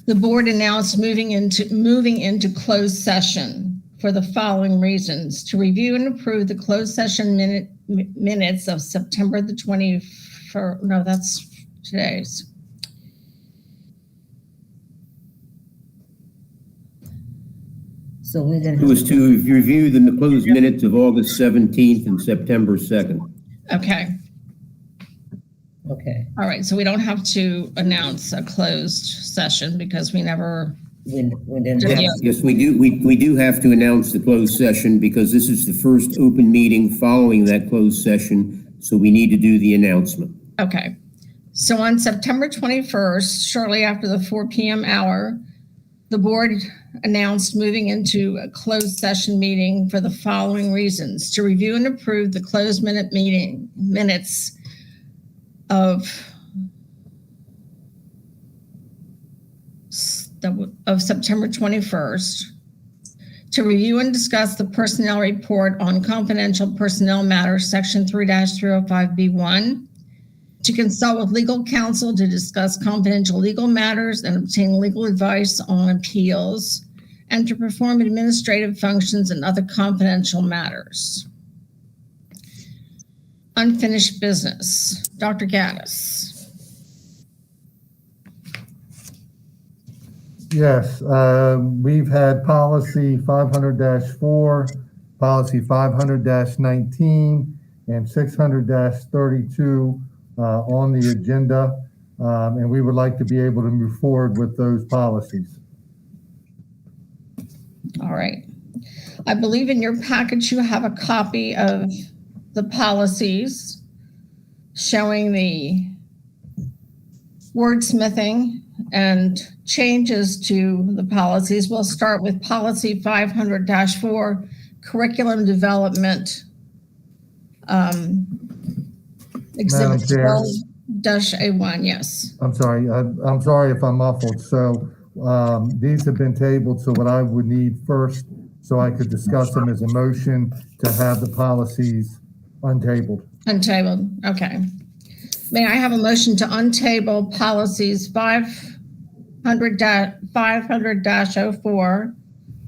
Speaker 3: The board announced moving into closed session for the following reasons: to review and approve the closed session minutes of September the 21st. No, that's today's.
Speaker 6: So we didn't.
Speaker 1: It was to review the closed minutes of August 17th and September 2nd.
Speaker 3: Okay.
Speaker 6: Okay.
Speaker 3: All right. So we don't have to announce a closed session because we never.
Speaker 6: We didn't.
Speaker 3: Yeah.
Speaker 1: Yes, we do. We do have to announce the closed session because this is the first open meeting following that closed session. So we need to do the announcement.
Speaker 3: Okay. So on September 21st, shortly after the 4 p.m. hour, the board announced moving into a closed session meeting for the following reasons: to review and approve the closed minutes of September 21st, to review and discuss the personnel report on confidential personnel matters, section 3-305B1, to consult with legal counsel to discuss confidential legal matters and obtain legal advice on appeals, and to perform administrative functions and other confidential matters. Unfinished business. Dr. Gaddis.
Speaker 2: Yes, we've had policy 500-4, policy 500-19, and 600-32 on the agenda, and we would like to be able to move forward with those policies.
Speaker 3: All right. I believe in your package you have a copy of the policies showing the wordsmithing and changes to the policies. We'll start with policy 500-4, curriculum development, exhibit 12-A1. Yes.
Speaker 2: I'm sorry. I'm sorry if I'm muffled. So these have been tabled. So what I would need first, so I could discuss them, as a motion to have the policies untabled.
Speaker 3: Untabled. Okay. May I have a motion to untable policies 500-04,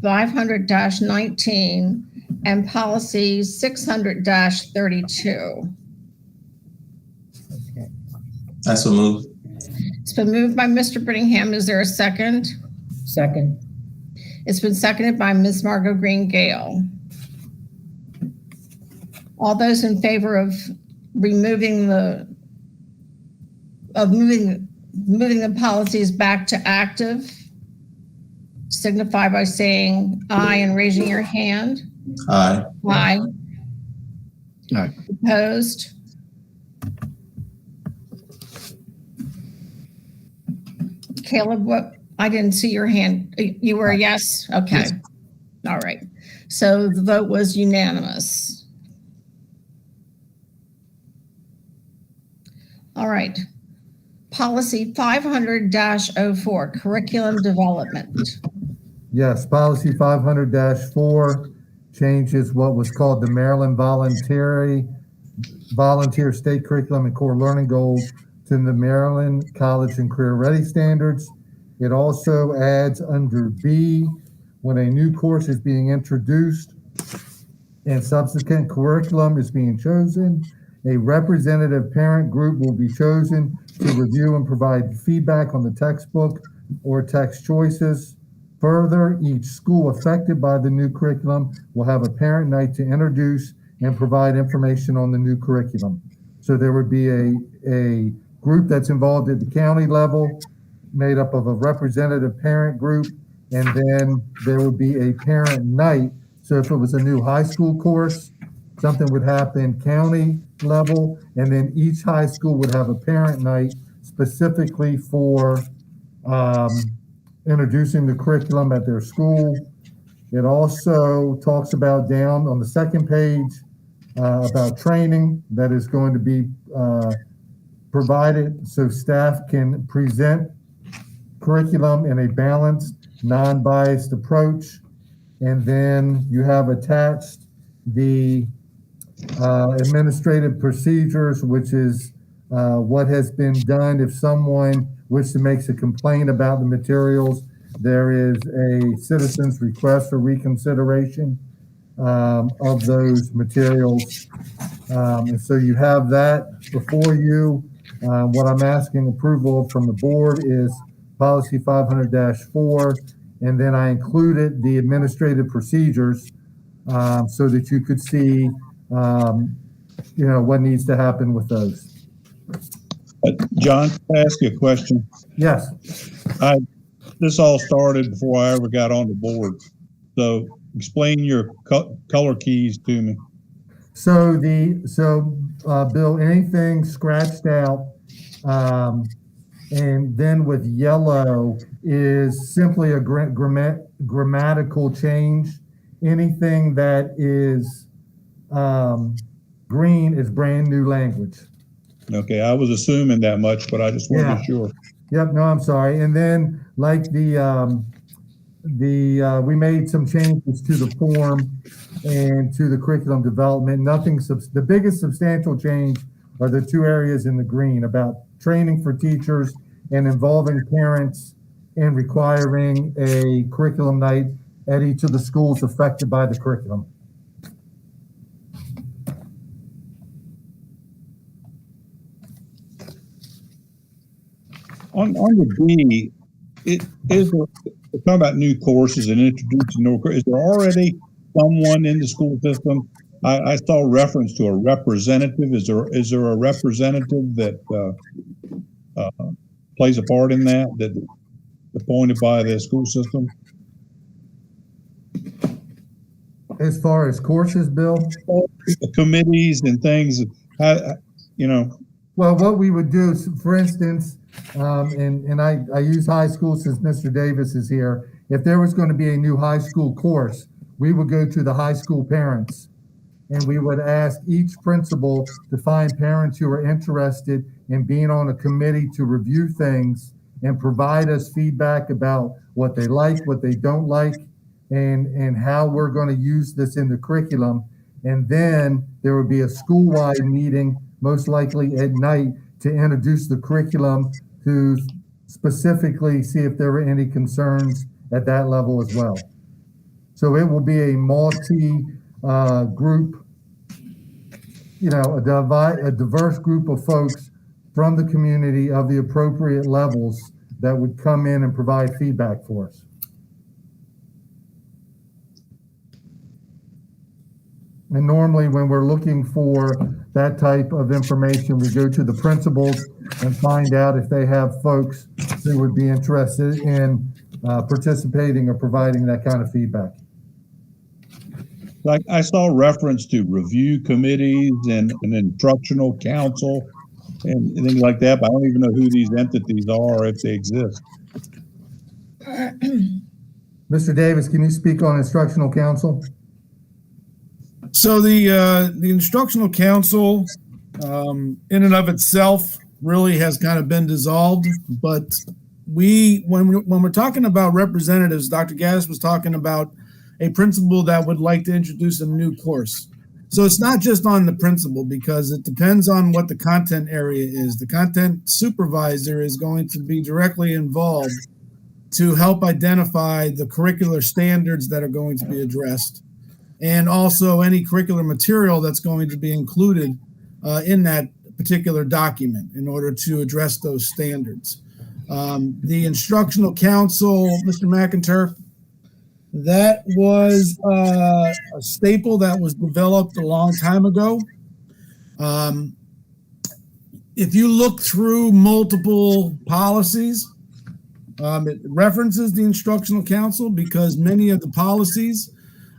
Speaker 3: 500-19, and policy 600-32?
Speaker 6: Okay.
Speaker 5: That's a move.
Speaker 3: It's been moved by Mr. Brittingham. Is there a second?
Speaker 6: Second.
Speaker 3: It's been seconded by Ms. Margot Green Gale. All those in favor of moving the policies back to active, signify by saying aye and raising your hand.
Speaker 5: Aye.
Speaker 3: Aye.
Speaker 8: Aye.
Speaker 3: Opposed? Caleb, what? I didn't see your hand. You were a yes? Okay.
Speaker 8: Yes.
Speaker 3: All right. So the vote was unanimous. All right. Policy 500-04, curriculum development.
Speaker 2: Yes, policy 500-4 changes what was called the Maryland Volunteer State Curriculum and Core Learning Goals to the Maryland College and Career Ready Standards. It also adds under B, when a new course is being introduced and subsequent curriculum is being chosen, a representative parent group will be chosen to review and provide feedback on the textbook or text choices. Further, each school affected by the new curriculum will have a parent night to introduce and provide information on the new curriculum. So there would be a group that's involved at the county level, made up of a representative parent group, and then there would be a parent night. So if it was a new high school course, something would happen county level, and then each high school would have a parent night specifically for introducing the curriculum at their school. It also talks about down on the second page about training that is going to be provided so staff can present curriculum in a balanced, non-biased approach. And then you have attached the administrative procedures, which is what has been done if someone wishes to make a complaint about the materials. There is a citizen's request for reconsideration of those materials. And so you have that before you. What I'm asking approval from the board is policy 500-4, and then I included the administrative procedures so that you could see, what needs to happen with those.
Speaker 11: John, can I ask you a question?
Speaker 2: Yes.
Speaker 11: This all started before I ever got on the board. So explain your color keys to me.
Speaker 2: So Bill, anything scratched out, and then with yellow is simply a grammatical change. Anything that is green is brand new language.
Speaker 11: Okay, I was assuming that much, but I just wanted to be sure.
Speaker 2: Yep, no, I'm sorry. And then like we made some changes to the form and to the curriculum development. The biggest substantial change are the two areas in the green about training for teachers and involving parents and requiring a curriculum night at each of the schools affected by the curriculum.
Speaker 11: On the B, we're talking about new courses and introducing new courses. Is there already someone in the school system? I saw reference to a representative. Is there a representative that plays a part in that appointed by the school system?
Speaker 2: As far as courses, Bill?
Speaker 11: Committees and things,
Speaker 2: Well, what we would do is, for instance, and I use high school since Mr. Davis is here. If there was going to be a new high school course, we would go to the high school parents and we would ask each principal to find parents who are interested in being on a committee to review things and provide us feedback about what they like, what they don't like, and how we're going to use this in the curriculum. And then there would be a school-wide meeting, most likely at night, to introduce the curriculum, to specifically see if there were any concerns at that level as well. So it will be a multi-group, a diverse group of folks from the community of the appropriate levels that would come in and provide feedback for us. And normally when we're looking for that type of information, we go to the principals and find out if they have folks who would be interested in participating or providing that kind of feedback.
Speaker 11: like I saw reference to review committees and an instructional council and things like that, but I don't even know who these entities are or if they exist.
Speaker 2: Mr. Davis, can you speak on instructional council?
Speaker 12: So the instructional council, in and of itself, really has kind of been dissolved. But when we're talking about representatives, Dr. Gaddis was talking about a principal that would like to introduce a new course. So it's not just on the principal, because it depends on what the content area is. The content supervisor is going to be directly involved to help identify the curricular standards that are going to be addressed, and also any curricular material that's going to be included in that particular document in order to address those standards. The instructional council, Mr. McIntyre, that was a staple that was developed a long time ago. If you look through multiple policies, it references the instructional council, because many of the policies,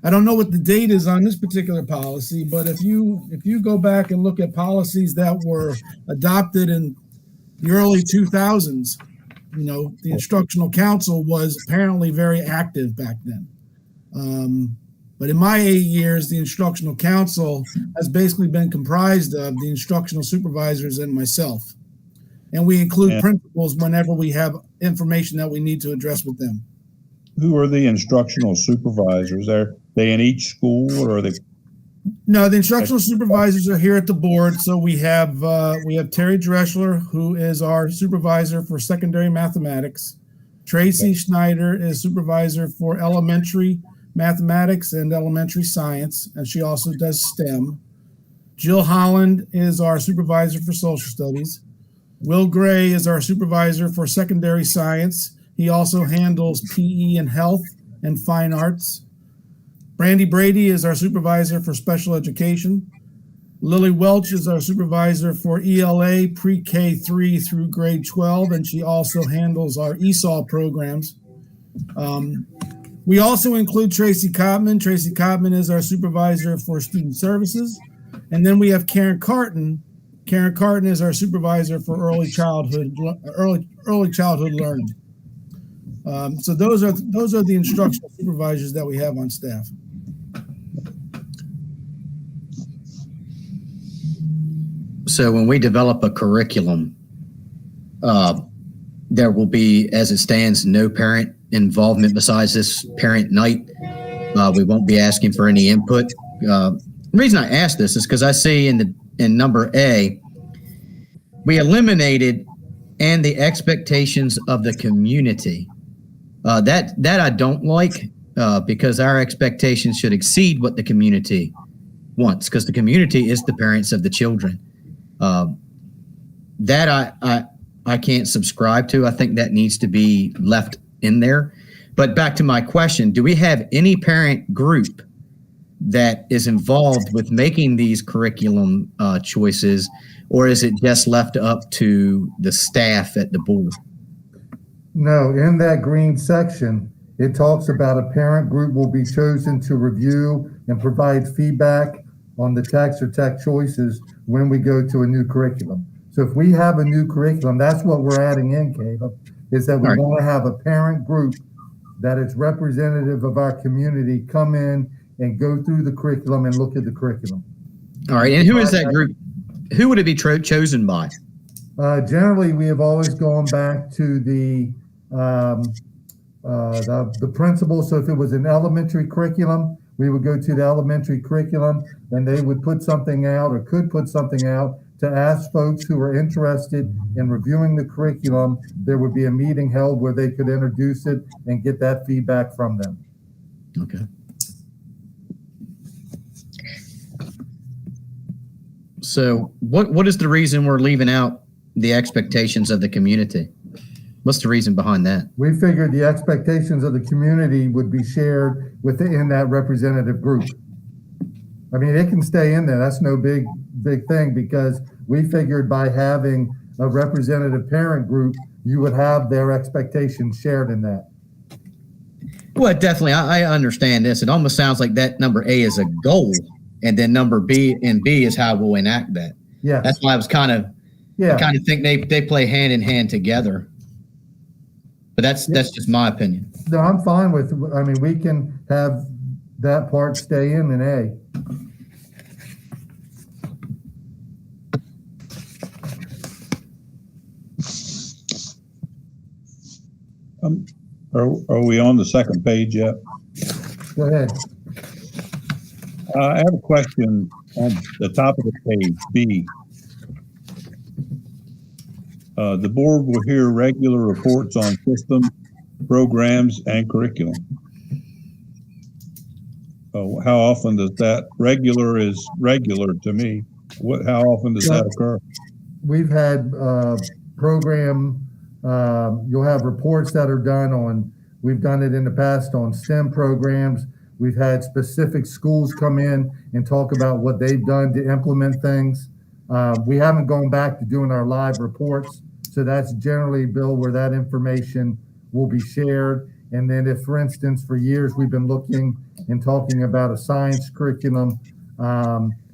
Speaker 12: I don't know what the date is on this particular policy, but if you go back and look at policies that were adopted in the early 2000s, the instructional council was apparently very active back then. But in my 8 years, the instructional council has basically been comprised of the instructional supervisors and myself. And we include principals whenever we have information that we need to address with them.
Speaker 11: Who are the instructional supervisors? Are they in each school, or are they?
Speaker 12: No, the instructional supervisors are here at the board. So we have Terry Dreschler, who is our supervisor for secondary mathematics. Tracy Schneider is supervisor for elementary mathematics and elementary science, and she also does STEM. Jill Holland is our supervisor for social studies. Will Gray is our supervisor for secondary science. He also handles PE and health and fine arts. Brandy Brady is our supervisor for special education. Lily Welch is our supervisor for ELA pre-K 3 through grade 12, and she also handles our ESOL programs. We also include Tracy Cotman. Tracy Cotman is our supervisor for student services. And then we have Karen Carton. Karen Carton is our supervisor for early childhood learning. So those are the instructional supervisors that we have on staff.
Speaker 8: So when we develop a curriculum, there will be, as it stands, no parent involvement besides this parent night. We won't be asking for any input. The reason I ask this is because I see in number A, we eliminated "and the expectations of the community." That I don't like, because our expectations should exceed what the community wants, because the community is the parents of the children. That I can't subscribe to. I think that needs to be left in there. But back to my question, do we have any parent group that is involved with making these curriculum choices, or is it just left up to the staff at the board?
Speaker 2: No, in that green section, it talks about a parent group will be chosen to review and provide feedback on the text or tech choices when we go to a new curriculum. So if we have a new curriculum, that's what we're adding in, Caleb, is that we want to have a parent group that is representative of our community come in and go through the curriculum and look at the curriculum.
Speaker 8: All right, and who is that group? Who would it be chosen by?
Speaker 2: Generally, we have always gone back to the principal. So if it was an elementary curriculum, we would go to the elementary curriculum, and they would put something out, or could put something out, to ask folks who are interested in reviewing the curriculum. There would be a meeting held where they could introduce it and get that feedback from them.
Speaker 8: Okay. So what is the reason we're leaving out the expectations of the community? What's the reason behind that?
Speaker 2: We figured the expectations of the community would be shared within that representative group. I mean, it can stay in there. That's no big thing, because we figured by having a representative parent group, you would have their expectations shared in that.
Speaker 8: Well, definitely. I understand this. It almost sounds like that number A is a goal, and then number B and B is how we'll enact that.
Speaker 2: Yeah.
Speaker 8: That's why I was I kind of think they play hand in hand together. But that's just my opinion.
Speaker 2: No, I'm fine with, I mean, we can have that part stay in A.
Speaker 11: Are we on the second page yet?
Speaker 2: Go ahead.
Speaker 11: I have a question on the top of the page, B. The board will hear regular reports on systems, programs, and curriculum. How often does that, regular is regular to me. How often does that occur?
Speaker 2: We've had program, you'll have reports that are done on, we've done it in the past on STEM programs. We've had specific schools come in and talk about what they've done to implement things. We haven't gone back to doing our live reports. So that's generally, Bill, where that information will be shared. And then if, for instance, for years, we've been looking and talking about a science curriculum,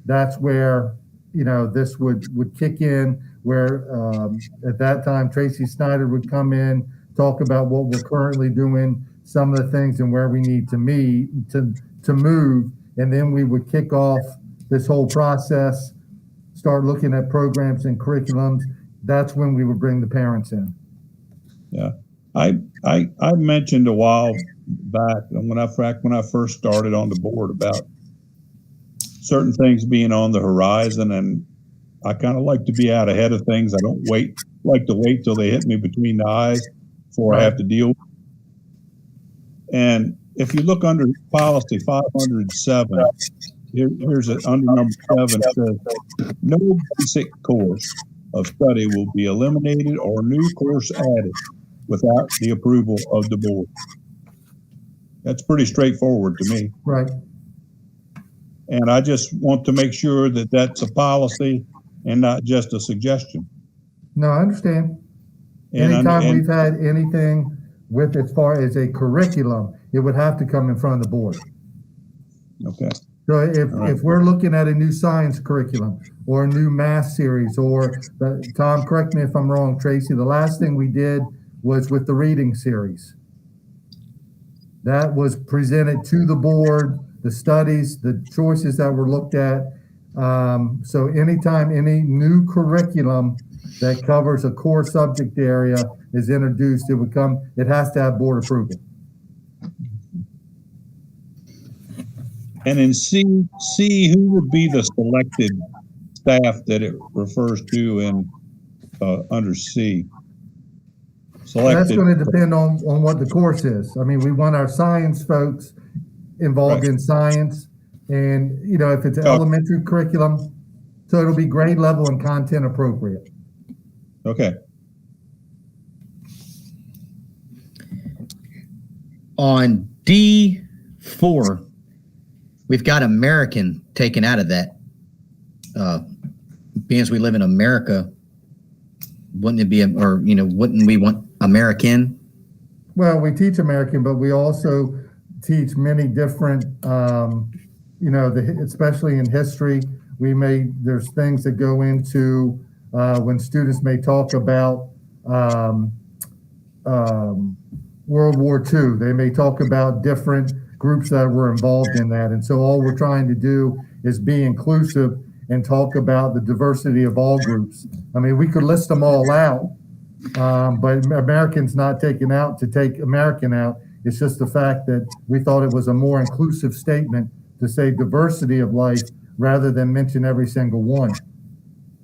Speaker 2: that's where, this would kick in, where at that time, Tracy Schneider would come in, talk about what we're currently doing, some of the things and where we need to move. And then we would kick off this whole process, start looking at programs and curriculums. That's when we would bring the parents in.
Speaker 11: Yeah, I mentioned a while back when I first started on the board about certain things being on the horizon, and I kind of like to be out ahead of things. I don't like to wait till they hit me between the eyes before I have to deal with it. And if you look under policy 507, here's under number 7, it says no basic course of study will be eliminated or new course added without the approval of the board. That's pretty straightforward to me.
Speaker 2: Right.
Speaker 11: And I just want to make sure that that's a policy and not just a suggestion.
Speaker 2: No, I understand. Anytime we've had anything with as far as a curriculum, it would have to come in front of the board.
Speaker 11: Okay.
Speaker 2: So if we're looking at a new science curriculum or a new math series, or Tom, correct me if I'm wrong, Tracy, the last thing we did was with the reading series. That was presented to the board, the studies, the choices that were looked at. So anytime any new curriculum that covers a core subject area is introduced, it has to have board approval.
Speaker 11: And in C, who would be the selected staff that it refers to in under C? Selected.
Speaker 2: That's going to depend on what the course is. I mean, we want our science folks involved in science, and if it's an elementary curriculum, so it'll be grade level and content appropriate.
Speaker 11: Okay.
Speaker 8: On D4, we've got American taken out of that. Being as we live in America, wouldn't we want American?
Speaker 2: Well, we teach American, but we also teach many different, especially in history, there's things that go into when students may talk about World War II. They may talk about different groups that were involved in that. And so all we're trying to do is be inclusive and talk about the diversity of all groups. I mean, we could list them all out, but American's not taken out to take American out. It's just the fact that we thought it was a more inclusive statement to say diversity of life rather than mention every single one.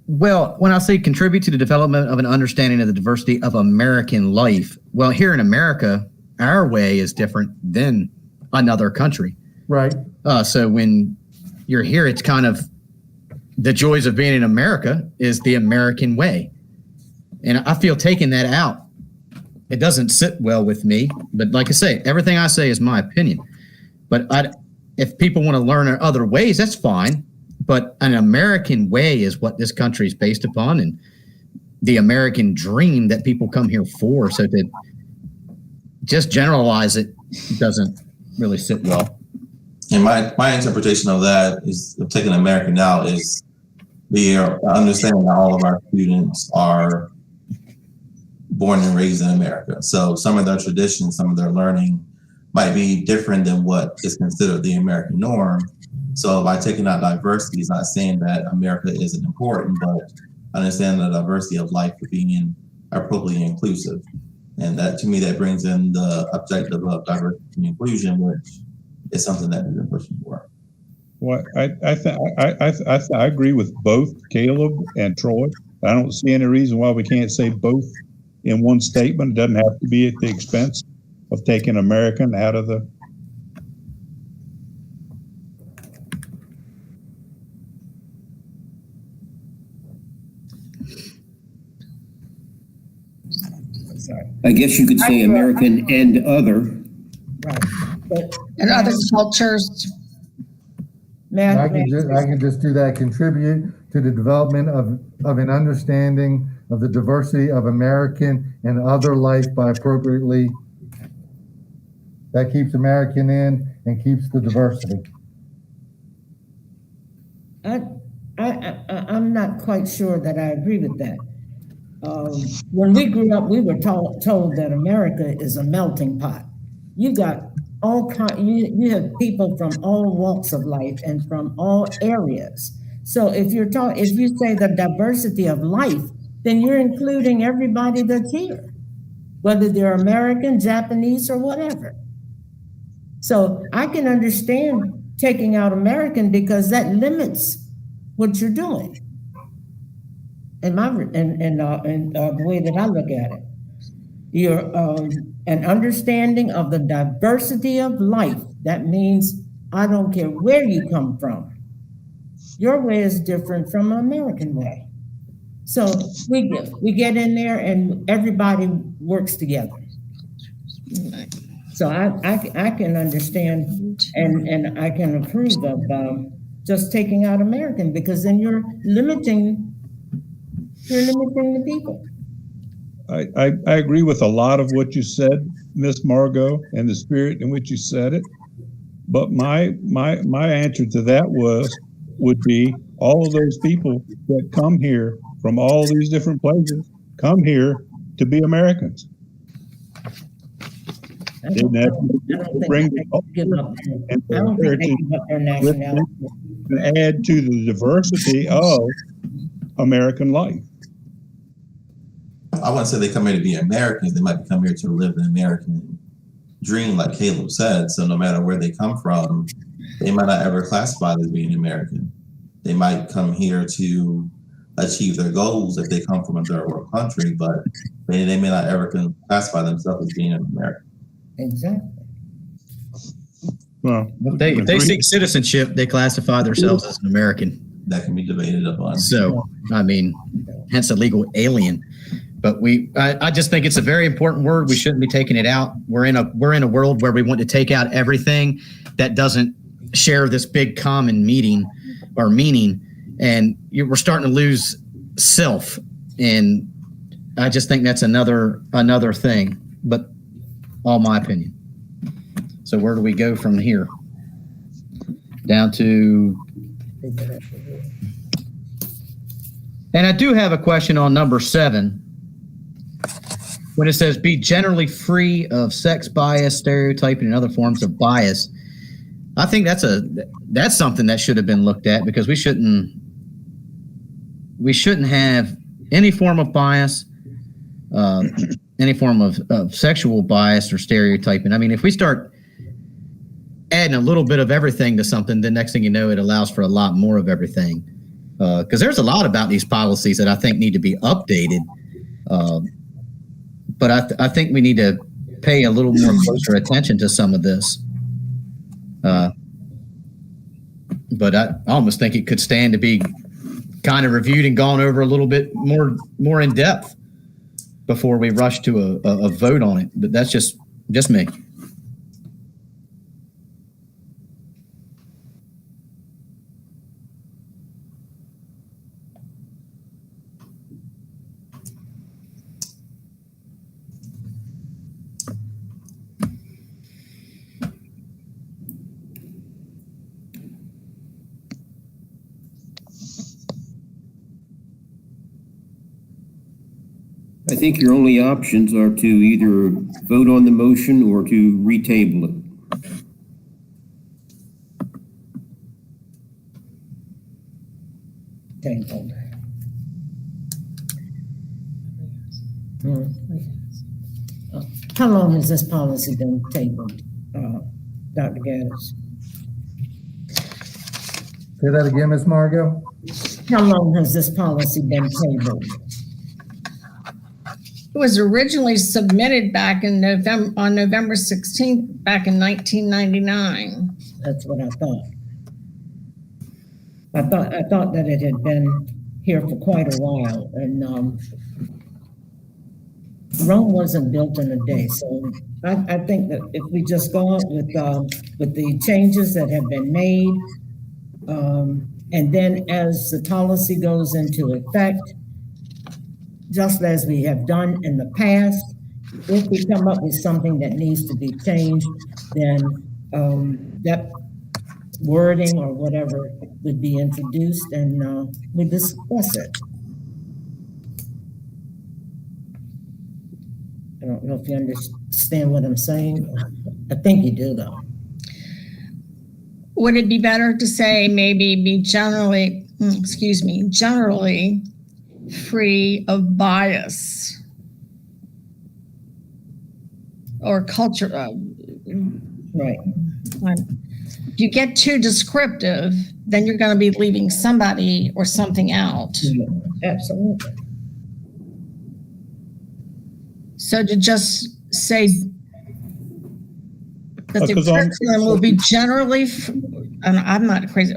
Speaker 8: Well, when I say contribute to the development of an understanding of the diversity of American life, well, here in America, our way is different than another country.
Speaker 2: Right.
Speaker 8: So when you're here, it's kind of the joys of being in America is the American way. And I feel taking that out, it doesn't sit well with me. But like I say, everything I say is my opinion. But if people want to learn other ways, that's fine. But an American way is what this country is based upon, and the American dream that people come here for. So to just generalize it doesn't really sit well.
Speaker 5: And my interpretation of that is, of taking American out, is we are understanding that all of our students are born and raised in America. So some of their traditions, some of their learning might be different than what is considered the American norm. So by taking out diversity, it's not saying that America isn't important, but understand the diversity of life for being appropriately inclusive. And that, to me, that brings in the objective of diversity and inclusion, which is something that we've been pushing for.
Speaker 11: Well, I agree with both Caleb and Troy. I don't see any reason why we can't say both in one statement. It doesn't have to be at the expense of taking American out of the.
Speaker 1: I guess you could say American and other.
Speaker 6: Right. But
Speaker 3: And other cultures.
Speaker 2: I can just do that, contribute to the development of an understanding of the diversity of American and other life by appropriately, that keeps American in and keeps the diversity.
Speaker 6: I'm not quite sure that I agree with that. When we grew up, we were told that America is a melting pot. You got all you have people from all walks of life and from all areas. So if you say the diversity of life, then you're including everybody that's here, whether they're American, Japanese, or whatever. So I can understand taking out American because that limits what you're doing. In the way that I look at it, you're an understanding of the diversity of life. That means I don't care where you come from. Your way is different from an American way. So we get in there and everybody works together. So I can understand and I can approve of just taking out American, because then you're limiting the people.
Speaker 11: I agree with a lot of what you said, Miss Margot, and the spirit in which you said it. But my answer to that would be all of those people that come here from all these different places come here to be Americans.
Speaker 6: I don't think they give up their nationality.
Speaker 11: And add to the diversity of American life.
Speaker 5: I wouldn't say they come here to be Americans. They might come here to live an American dream, like Caleb said. So no matter where they come from, they might not ever classify as being American. They might come here to achieve their goals if they come from a third world country, but they may not ever classify themselves as being an American.
Speaker 6: Exactly.
Speaker 11: Well,
Speaker 8: if they seek citizenship, they classify themselves as an American.
Speaker 5: That can be debated upon.
Speaker 8: So, I mean, hence a legal alien. But I just think it's a very important word. We shouldn't be taking it out. We're in a world where we want to take out everything that doesn't share this big common meaning, and we're starting to lose self. And I just think that's another thing. But all my opinion. So where do we go from here? Down to, and I do have a question on number 7. When it says be generally free of sex bias, stereotyping, and other forms of bias, I think that's something that should have been looked at, because we shouldn't have any form of bias, any form of sexual bias or stereotyping. I mean, if we start adding a little bit of everything to something, the next thing you know, it allows for a lot more of everything. Because there's a lot about these policies that I think need to be updated. But I think we need to pay a little more closer attention to some of this. But I almost think it could stand to be kind of reviewed and gone over a little bit more in depth before we rush to a vote on it. But that's just me.
Speaker 1: I think your only options are to either vote on the motion or to retable it.
Speaker 6: Tabled. How long has this policy been tabled, Dr. Gaddis?
Speaker 2: Say that again, Ms. Margot?
Speaker 6: How long has this policy been tabled?
Speaker 3: It was originally submitted back in November, on November 16th, back in 1999.
Speaker 6: That's what I thought. I thought that it had been here for quite a while, and Rome wasn't built in a day. So I think that if we just go out with the changes that have been made, and then as the policy goes into effect, just as we have done in the past, if we come up with something that needs to be changed, then that wording or whatever would be introduced, and we discuss it. I don't know if you understand what I'm saying. I think you do, though.
Speaker 3: Would it be better to say maybe be generally free of bias or culture?
Speaker 6: Right.
Speaker 3: If you get too descriptive, then you're going to be leaving somebody or something out.
Speaker 6: Yeah, absolutely.
Speaker 3: So to just say that the
Speaker 11: Because
Speaker 3: curriculum will be generally, and I'm not crazy,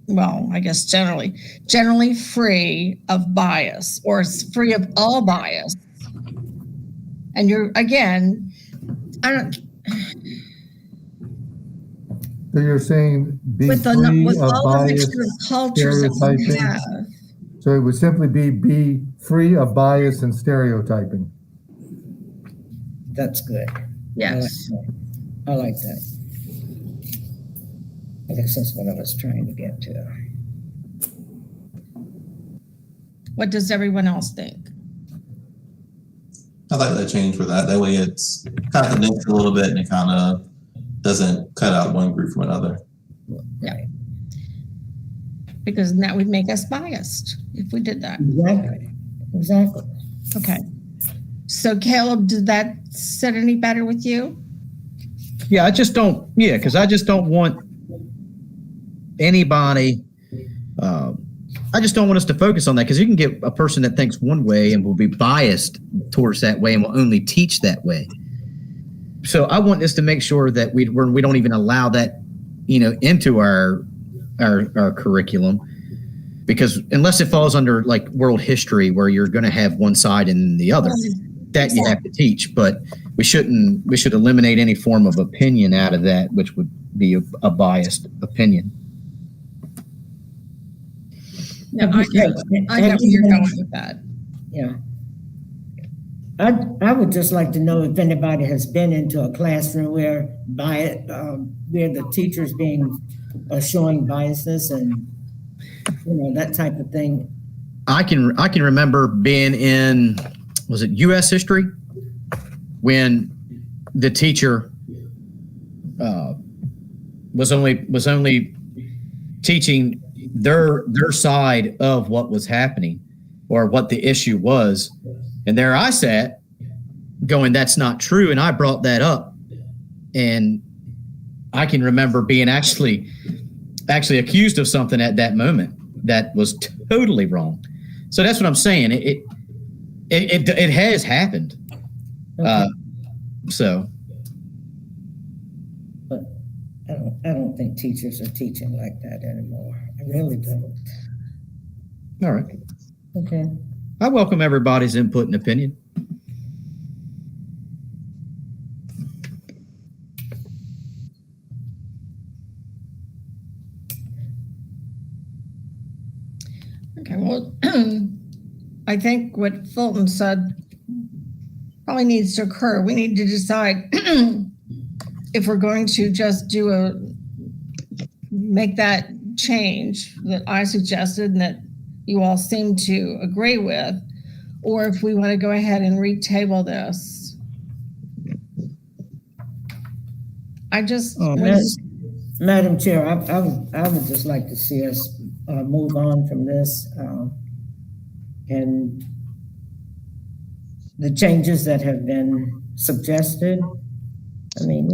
Speaker 3: well, I guess generally free of bias, or free of all bias. And you're, again,
Speaker 2: So you're saying be
Speaker 3: with
Speaker 2: free
Speaker 3: with
Speaker 2: of
Speaker 3: all the
Speaker 2: bias,
Speaker 3: mixture of cultures that we
Speaker 2: stereotyping?
Speaker 3: have.
Speaker 2: So it would simply be free of bias and stereotyping.
Speaker 6: That's good.
Speaker 3: Yes.
Speaker 6: I like that. I guess that's what I was trying to get to.
Speaker 3: What does everyone else think?
Speaker 5: I like that change for that. That way it's kind of condensed a little bit and it kind of doesn't cut out one group from another.
Speaker 3: Yeah. Because that would make us biased if we did that.
Speaker 6: Exactly.
Speaker 3: Okay. So Caleb, did that sit any better with you?
Speaker 8: Yeah, because I just don't want anybody, I just don't want us to focus on that, because you can get a person that thinks one way and will be biased towards that way and will only teach that way. So I want us to make sure that we don't even allow that, into our curriculum, because unless it falls under like world history where you're going to have one side and the other, that you have to teach. But we should eliminate any form of opinion out of that, which would be a biased opinion.
Speaker 3: No, I get where you're going with that.
Speaker 6: Yeah. I would just like to know if anybody has been into a classroom where the teachers showing biases and that type of thing.
Speaker 8: I can remember being in, was it U.S. history, when the teacher was only teaching their side of what was happening or what the issue was, and there I sat going, "That's not true," and I brought that up, and I can remember being actually accused of something at that moment that was totally wrong. So that's what I'm saying. It has happened.
Speaker 6: Okay.
Speaker 8: So.
Speaker 6: But I don't think teachers are teaching like that anymore. I really don't.
Speaker 8: All right.
Speaker 6: Okay.
Speaker 8: I welcome everybody's input and opinion.
Speaker 3: Okay, well, I think what Fulton said probably needs to occur. We need to decide if we're going to just make that change that I suggested and that you all seem to agree with, or if we want to go ahead and retable this. I just,
Speaker 6: Madam Chair, I would just like to see us move on from this and the changes that have been suggested. I mean,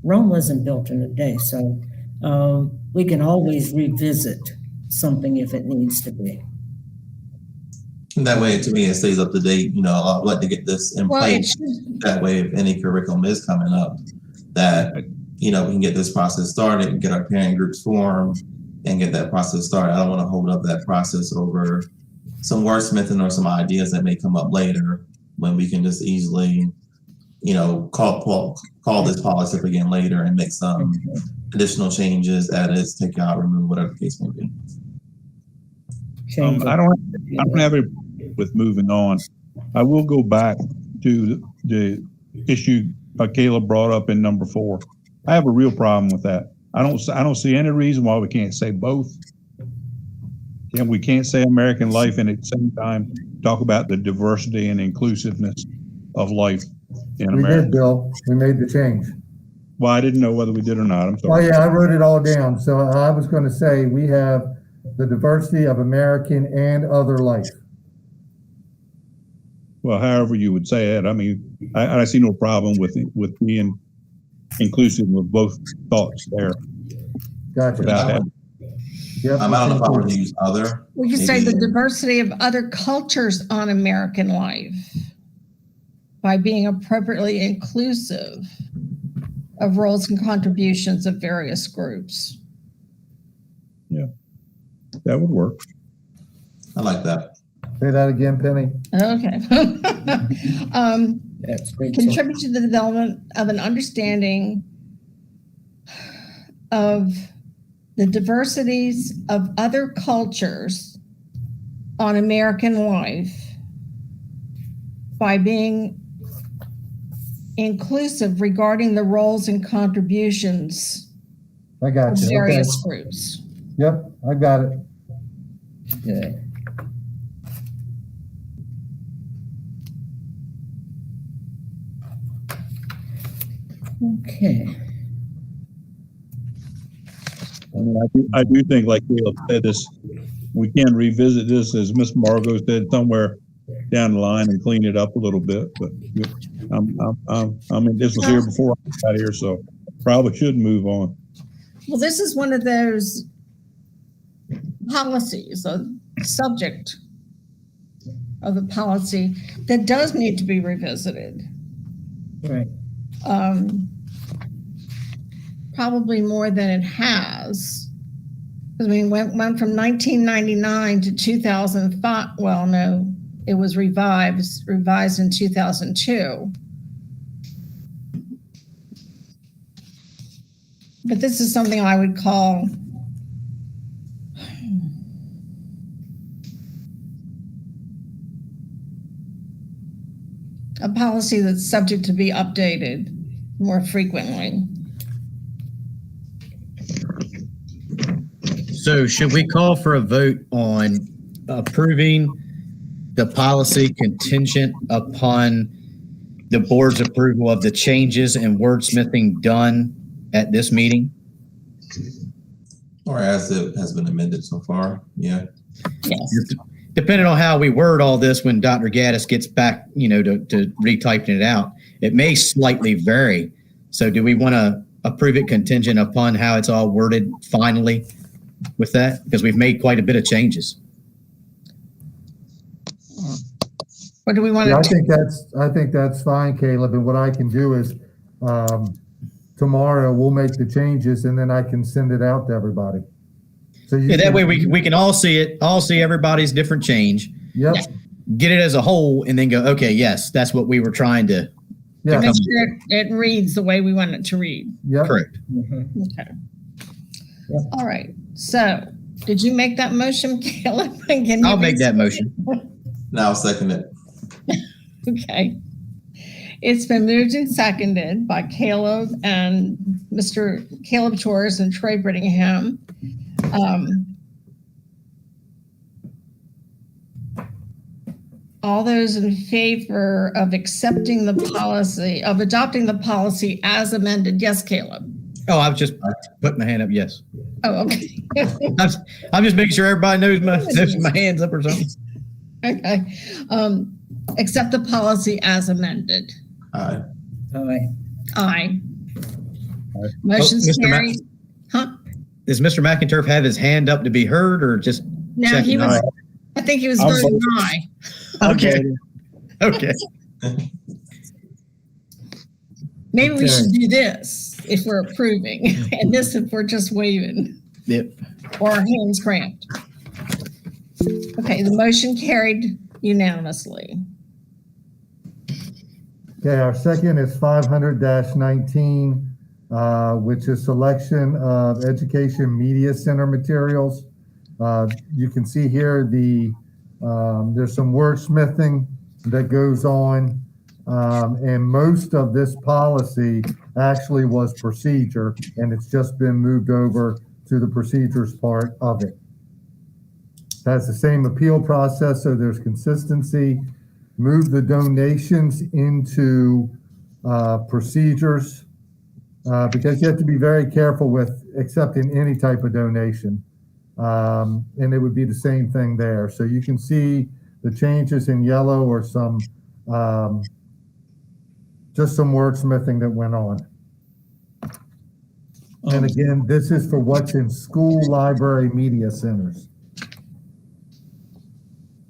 Speaker 6: Rome wasn't built in a day, so we can always revisit something if it needs to be.
Speaker 5: That way, to me, it stays up to date. I'd like to get this in place. That way, if any curriculum is coming up, that, we can get this process started and get our parent groups formed and get that process started. I don't want to hold up that process over some wordsmithing or some ideas that may come up later when we can just easily, call this policy up again later and make some additional changes, edits, take out, remove, whatever the case may be.
Speaker 11: I don't have it with moving on. I will go back to the issue Caleb brought up in number 4. I have a real problem with that. I don't see any reason why we can't say both. And we can't say American life and at the same time talk about the diversity and inclusiveness of life in America.
Speaker 2: We did, Bill. We made the change.
Speaker 11: Well, I didn't know whether we did or not. I'm sorry.
Speaker 2: Oh, yeah, I wrote it all down. So I was going to say we have the diversity of American and other life.
Speaker 11: Well, however you would say it. I mean, I see no problem with being inclusive of both thoughts there.
Speaker 2: Gotcha.
Speaker 5: I don't know if I would use other.
Speaker 3: we can say the diversity of other cultures on American life by being appropriately inclusive of roles and contributions of various groups.
Speaker 11: Yeah, that would work.
Speaker 5: I like that.
Speaker 2: Say that again, Penny.
Speaker 3: Okay.
Speaker 6: That's great.
Speaker 3: Contribute to the development of an understanding of the diversities of other cultures on American life by being inclusive regarding the roles and contributions
Speaker 2: I got
Speaker 3: of
Speaker 2: you.
Speaker 3: various
Speaker 2: Okay.
Speaker 3: groups.
Speaker 2: Yep, I got it.
Speaker 6: Yeah. Okay.
Speaker 11: I mean, I do think, like Caleb said, we can revisit this, as Miss Margot said, somewhere down the line and clean it up a little bit. But I mean, this was here before I got here, so probably should move on.
Speaker 3: Well, this is one of those policies, a subject of the policy that does need to be revisited.
Speaker 6: Right.
Speaker 3: Probably more than it has. Because we went from 1999 to 2005. Well, no, it was revised in 2002. But this is something I would call a policy that's subject to be updated more frequently.
Speaker 8: So should we call for a vote on approving the policy contingent upon the board's approval of the changes and wordsmithing done at this meeting?
Speaker 5: Or as it has been amended so far, yeah.
Speaker 3: Yes.
Speaker 8: Depending on how we word all this when Dr. Gaddis gets back, to retyping it out, it may slightly vary. So do we want to approve it contingent upon how it's all worded finally with that? Because we've made quite a bit of changes.
Speaker 3: Or do we want
Speaker 2: Yeah,
Speaker 3: to?
Speaker 2: I think that's fine, Caleb. And what I can do is tomorrow we'll make the changes and then I can send it out to everybody. So
Speaker 8: That way we can all see it, all see everybody's different change.
Speaker 2: Yep.
Speaker 8: Get it as a whole and then go, okay, yes, that's what we were trying to.
Speaker 2: Yeah.
Speaker 3: Make sure it reads the way we want it to read.
Speaker 2: Yep.
Speaker 8: Correct.
Speaker 6: Mm-hmm.
Speaker 3: Okay. All right. So did you make that motion, Caleb?
Speaker 8: I'll make that motion.
Speaker 5: Now I'll second it.
Speaker 3: Okay. It's been moved and seconded by Caleb and Mr. Caleb Torres and Trey Brittingham. All those in favor of accepting the policy, of adopting the policy as amended? Yes, Caleb.
Speaker 8: Oh, I was just putting my hand up. Yes.
Speaker 3: Oh, okay.
Speaker 8: I'm just making sure everybody knows my hands up or something.
Speaker 3: Okay. Accept the policy as amended.
Speaker 5: Aye.
Speaker 6: Aye.
Speaker 3: Aye. Motion's
Speaker 8: Mr.
Speaker 3: carried. Huh?
Speaker 8: Does Mr. McInturf have his hand up to be heard or just?
Speaker 3: No, he
Speaker 8: checking?
Speaker 3: was, I think he was voting aye.
Speaker 8: Okay. Okay.
Speaker 3: Maybe we
Speaker 2: Okay.
Speaker 3: should do this if we're approving and this if we're just waving
Speaker 8: Yep.
Speaker 3: or our hands cramped. Okay, the motion carried unanimously.
Speaker 2: Okay, our second is 500-19, which is selection of education media center materials. You can see here there's some wordsmithing that goes on, and most of this policy actually was procedure, and it's just been moved over to the procedures part of it. It has the same appeal process, so there's consistency. Move the donations into procedures, because you have to be very careful with accepting any type of donation. And it would be the same thing there. So you can see the changes in yellow or some, just some wordsmithing that went on. And again, this is for what's in school library media centers.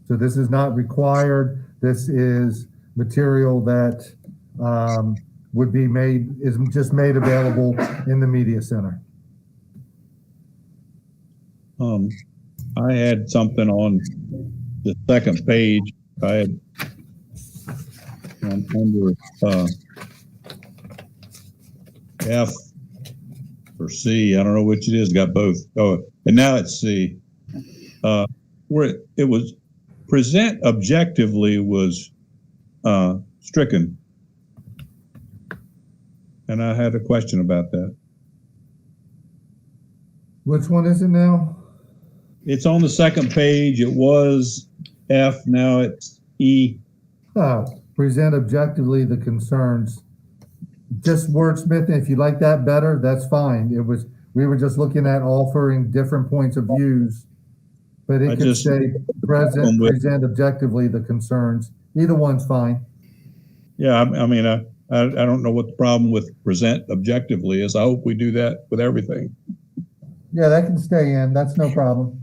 Speaker 2: So this is not required. This is material that would be is just made available in the media center.
Speaker 11: I had something on the second page. I had under F or C. I don't know which it is. Got both. Oh, and now it's C. Where it was present objectively was stricken, and I had a question about that.
Speaker 2: Which one is it now?
Speaker 11: It's on the second page. It was F, now it's E.
Speaker 2: Present objectively the concerns. Just wordsmithing, if you like that better, that's fine. We were just looking at offering different points of views, but it could say present objectively the concerns. Either one's fine.
Speaker 11: Yeah, I mean, I don't know what the problem with present objectively is. I hope we do that with everything.
Speaker 2: Yeah, that can stay in. That's no problem.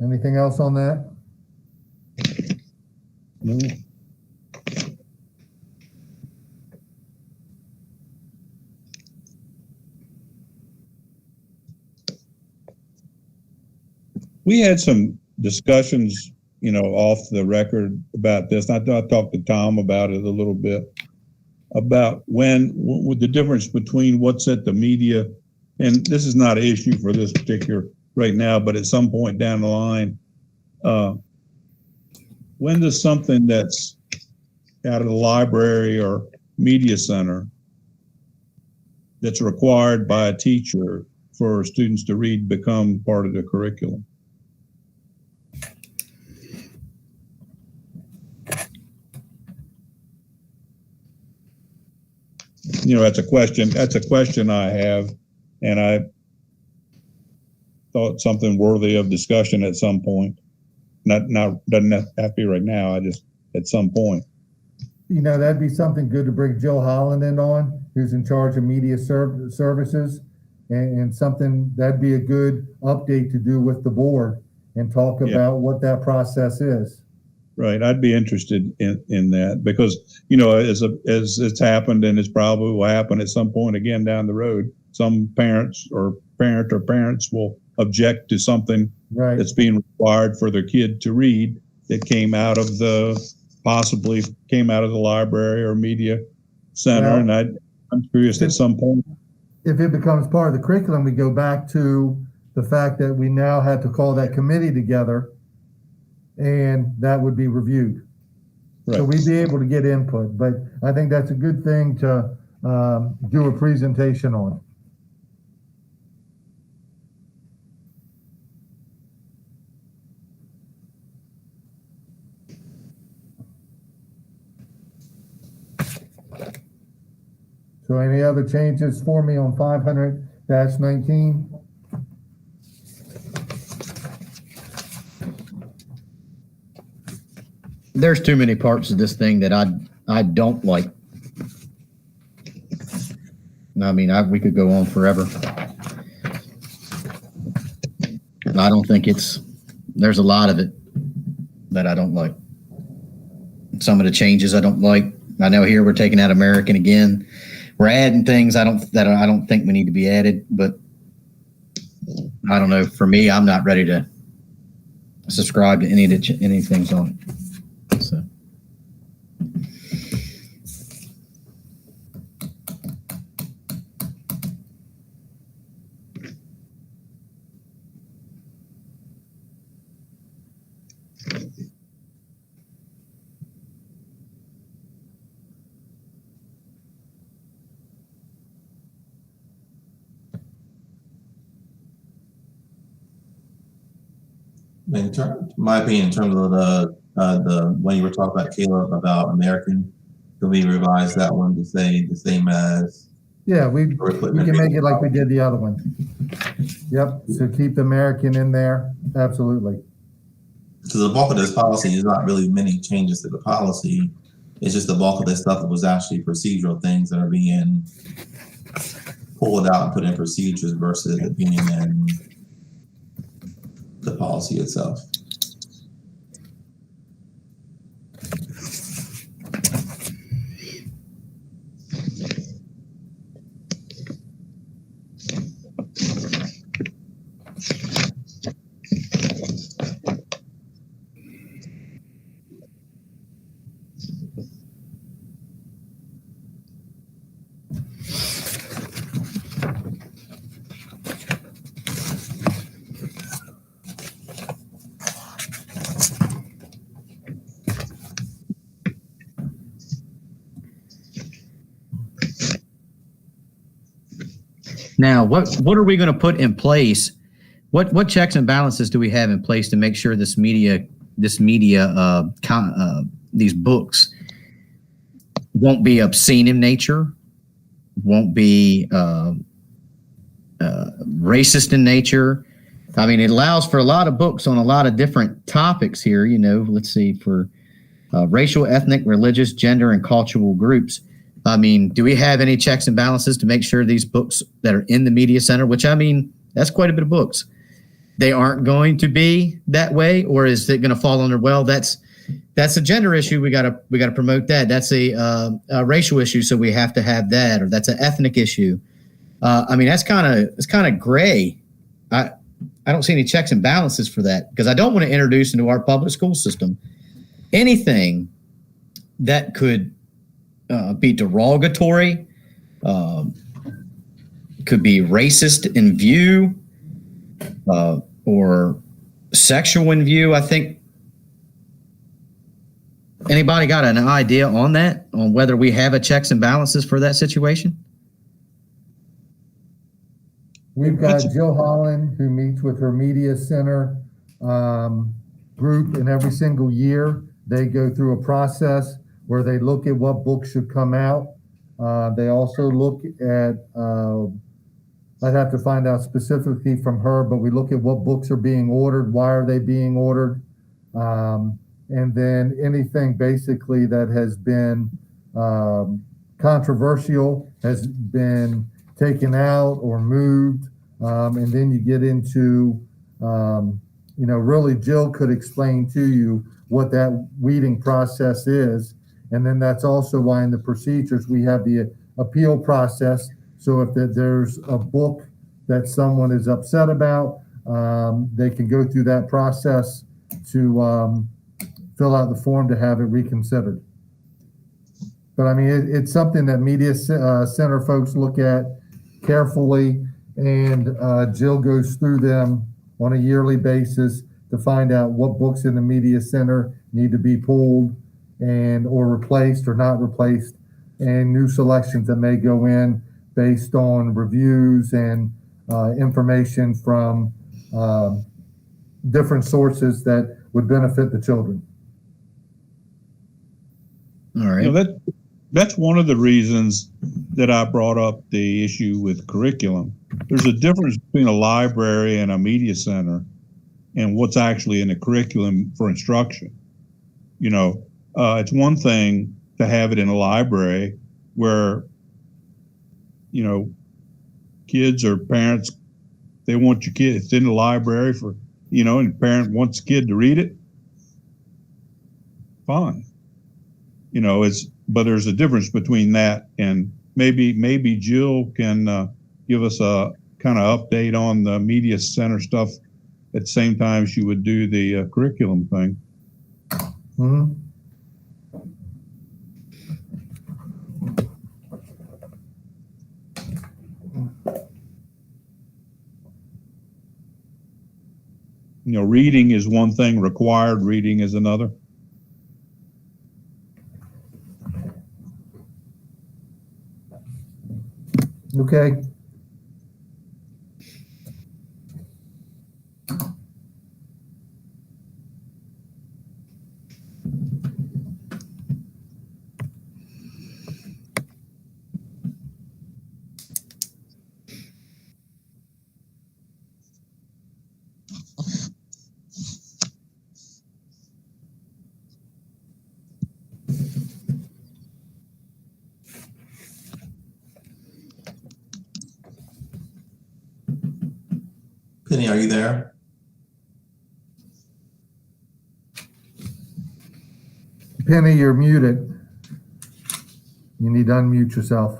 Speaker 2: Anything else on that?
Speaker 11: No. We had some discussions, off the record about this. I talked to Tom about it a little bit, about with the difference between what's at the media, and this is not an issue for this particular right now, but at some point down the line, when does something that's out of the library or media center that's required by a teacher for students to read become part of the curriculum? That's a question I have, and I thought something worthy of discussion at some point. Doesn't have to be right now. I just at some point.
Speaker 2: That'd be something good to bring Jill Holland in on, who's in charge of media services, and something that'd be a good update to do with the board and talk about what that process is.
Speaker 11: Right, I'd be interested in that because as it's happened, and it's probably will happen at some point again down the road. Some parents will object to something that's being required for their kid to read that possibly came out of the library or media center, and I'm curious at some point.
Speaker 2: If it becomes part of the curriculum, we go back to the fact that we now had to call that committee together, and that would be reviewed. So we'd be able to get input, but I think that's a good thing to do a presentation on. So any other changes for me on 500-19?
Speaker 8: There's too many parts of this thing that I don't like. I mean, we could go on forever. I don't think there's a lot of it that I don't like. Some of the changes I don't like. I know here we're taking out American again. We're adding things I don't think we need to be added, but I don't know. For me, I'm not ready to subscribe to any things on it. So.
Speaker 5: My opinion, in terms of the when you were talking about Caleb about American, can we revise that one to say the same as?
Speaker 2: Yeah, we can make it like we did the other one. Yep. So keep the American in there. Absolutely.
Speaker 5: So the bulk of this policy is not really many changes to the policy. It's just the bulk of this stuff that was actually procedural things that are being pulled out and put in procedures versus it being in the policy itself.
Speaker 8: Now, what are we going to put in place? What checks and balances do we have in place to make sure these books won't be obscene in nature, won't be racist in nature? I mean, it allows for a lot of books on a lot of different topics here. You know, let's see, for racial, ethnic, religious, gender, and cultural groups. I mean, do we have any checks and balances to make sure these books that are in the media center, which I mean, that's quite a bit of books, they aren't going to be that way? Or is it going to fall under, well, that's a gender issue, we got to promote that. That's a racial issue, so we have to have that. Or that's an ethnic issue. I mean, it's kind of gray. I don't see any checks and balances for that, because I don't want to introduce into our public school system anything that could be derogatory, could be racist in view, or sexual in view. I think, anybody got an idea on that, on whether we have a checks and balances for that situation?
Speaker 2: We've got Jill Holland, who meets with her media center group, and every single year they go through a process where they look at what books should come out. They also look at, I'd have to find out specifically from her, but we look at what books are being ordered, why are they being ordered, and then anything basically that has been controversial has been taken out or moved, and then you get into, really Jill could explain to you what that weeding process is. And then that's also why in the procedures we have the appeal process. So if there's a book that someone is upset about, they can go through that process to fill out the form to have it reconsidered. But I mean, it's something that media center folks look at carefully, and Jill goes through them on a yearly basis to find out what books in the media center need to be pulled. or replaced or not replaced, and new selections that may go in based on reviews and information from different sources that would benefit the children.
Speaker 8: All right.
Speaker 11: You know, that's one of the reasons that I brought up the issue with curriculum. There's a difference between a library and a media center and what's actually in the curriculum for instruction. You know, it's one thing to have it in a library where, you know, kids or parents, they want your kid, it's in the library for, you know, and the parent wants the kid to read it. Fine. You know, but there's a difference between that, and maybe Jill can give us a kind of update on the media center stuff at the same time she would do the curriculum thing.
Speaker 2: Mm-hmm.
Speaker 11: You know, reading is one thing, required reading is another.
Speaker 2: Okay.
Speaker 5: Penny, are you there?
Speaker 2: Penny, you're muted. You need to unmute yourself.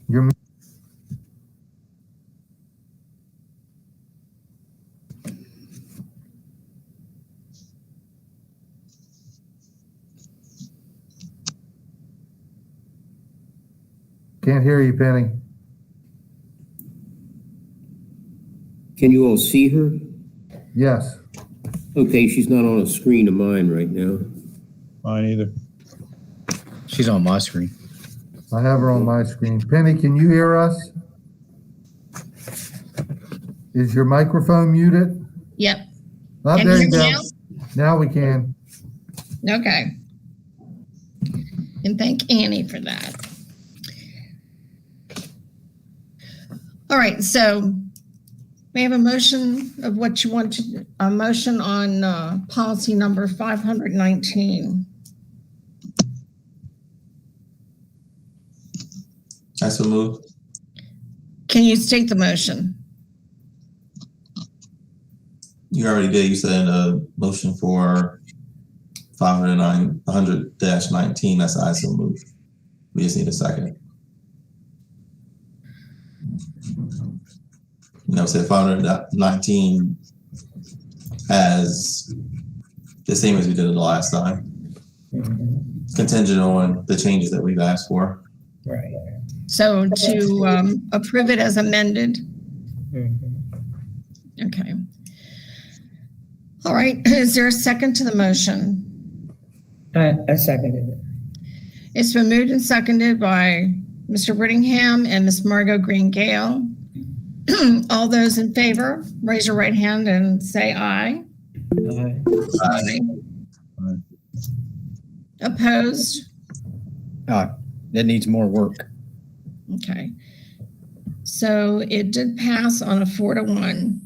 Speaker 2: You're Can't hear you, Penny.
Speaker 1: Can you all see her?
Speaker 2: Yes.
Speaker 1: Okay, she's not on a screen of mine right now.
Speaker 11: Mine either.
Speaker 8: She's on my screen.
Speaker 2: I have her on my screen. Penny, can you hear us? Is your microphone muted?
Speaker 3: Yep.
Speaker 2: Oh,
Speaker 3: Can
Speaker 2: there
Speaker 3: you
Speaker 2: you
Speaker 3: hear
Speaker 2: go.
Speaker 3: me
Speaker 2: Now we can.
Speaker 3: Okay. And thank Annie for that. All right, so we have a motion of what you want to, a motion on policy number 519.
Speaker 5: I so move.
Speaker 3: Can you state the motion?
Speaker 5: You already did. You said a motion for 500-19. That's I so move. We just need a second. You know, said 519 as the same as we did it the last time. Contingent on the changes that we've asked for.
Speaker 6: Right.
Speaker 3: So to approve it as amended? Okay. All right, is there a second to the motion?
Speaker 6: I seconded it.
Speaker 3: It's been moved and seconded by Mr. Whittingham and Ms. Margot Green Gale. All those in favor, raise your right hand and say aye.
Speaker 6: Aye.
Speaker 3: Aye. Opposed?
Speaker 8: That needs more work.
Speaker 3: Okay. So it did pass on a 4-1.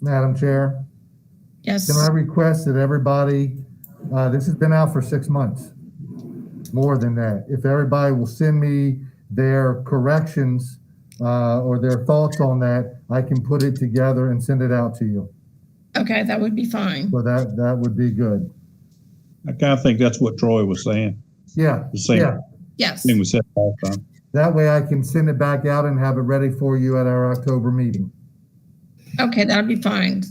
Speaker 2: Madam Chair,
Speaker 3: Yes.
Speaker 2: can I request that everybody, this has been out for 6 months, more than that. If everybody will send me their corrections or their thoughts on that, I can put it together and send it out to you.
Speaker 3: Okay, that would be fine.
Speaker 2: So that would be good.
Speaker 11: I kind of think that's what Troy was saying.
Speaker 2: Yeah,
Speaker 11: The same
Speaker 2: yeah.
Speaker 3: Yes.
Speaker 11: thing we said last time.
Speaker 2: That way I can send it back out and have it ready for you at our October meeting.
Speaker 3: Okay, that would be fine.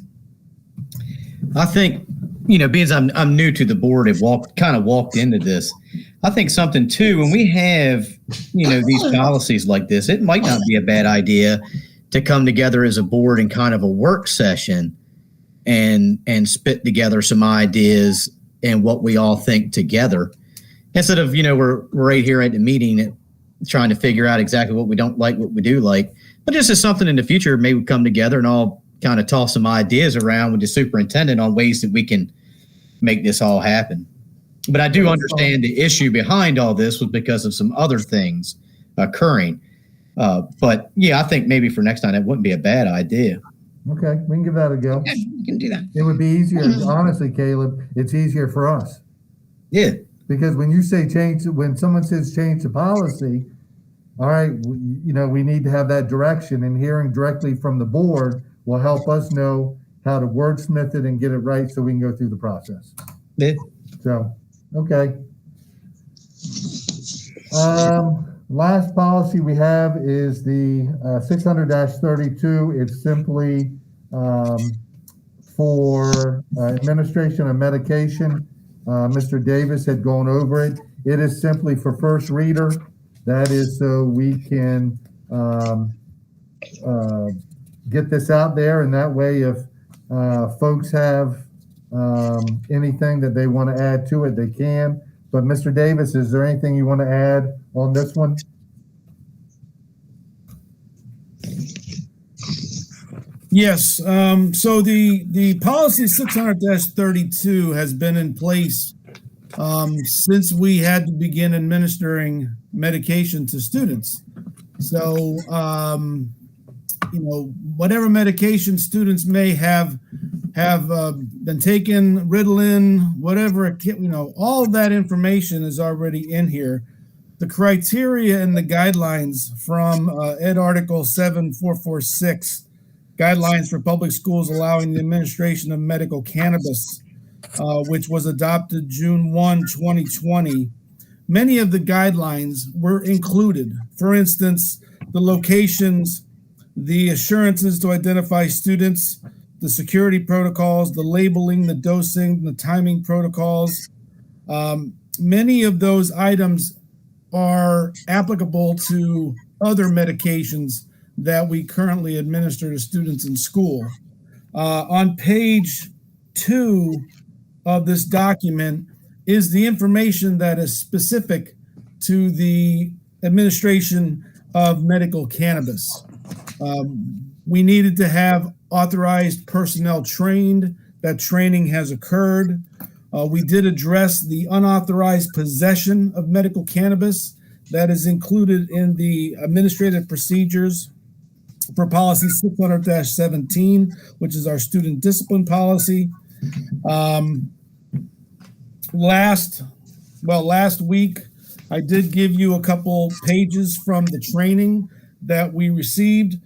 Speaker 8: I think, you know, being I'm new to the board and walked into this, I think something too, when we have, you know, these policies like this, it might not be a bad idea to come together as a board in kind of a work session and spit together some ideas and what we all think together, instead of, we're right here at the meeting trying to figure out exactly what we don't like, what we do like. But just as something in the future, maybe we come together and all kind of toss some ideas around with the superintendent on ways that we can make this all happen. But I do understand the issue behind all this was because of some other things occurring. But yeah, I think maybe for next time, that wouldn't be a bad idea.
Speaker 2: Okay, we can give that a go.
Speaker 3: Okay, we can do that.
Speaker 2: It would be easier, honestly, Caleb, it's easier for us.
Speaker 8: Yeah.
Speaker 2: Because when you say when someone says change the policy, all right, we need to have that direction, and hearing directly from the board will help us know how to wordsmith it and get it right so we can go through the process.
Speaker 8: Yeah.
Speaker 2: So, okay. Last policy we have is the 600-32. It's simply for administration of medication. Mr. Davis had gone over it. It is simply for first reader. That is so we can get this out there, and that way if folks have anything that they want to add to it, they can. But Mr. Davis, is there anything you want to add on this one?
Speaker 12: Yes. So the policy 600-32 has been in place since we had to begin administering medication to students. So, whatever medication students may have been taken, Ritalin, whatever, all of that information is already in here. The criteria and the guidelines from Ed Article 7446, Guidelines for Public Schools Allowing the Administration of Medical Cannabis, which was adopted June 1, 2020. Many of the guidelines were included. For instance, the locations, the assurances to identify students, the security protocols, the labeling, the dosing, the timing protocols. Many of those items are applicable to other medications that we currently administer to students in school. On page 2 of this document is the information that is specific to the administration of medical cannabis. We needed to have authorized personnel trained. That training has occurred. We did address the unauthorized possession of medical cannabis. That is included in the administrative procedures for policy 600-17, which is our student discipline policy. Last week, I did give you a couple pages from the training that we received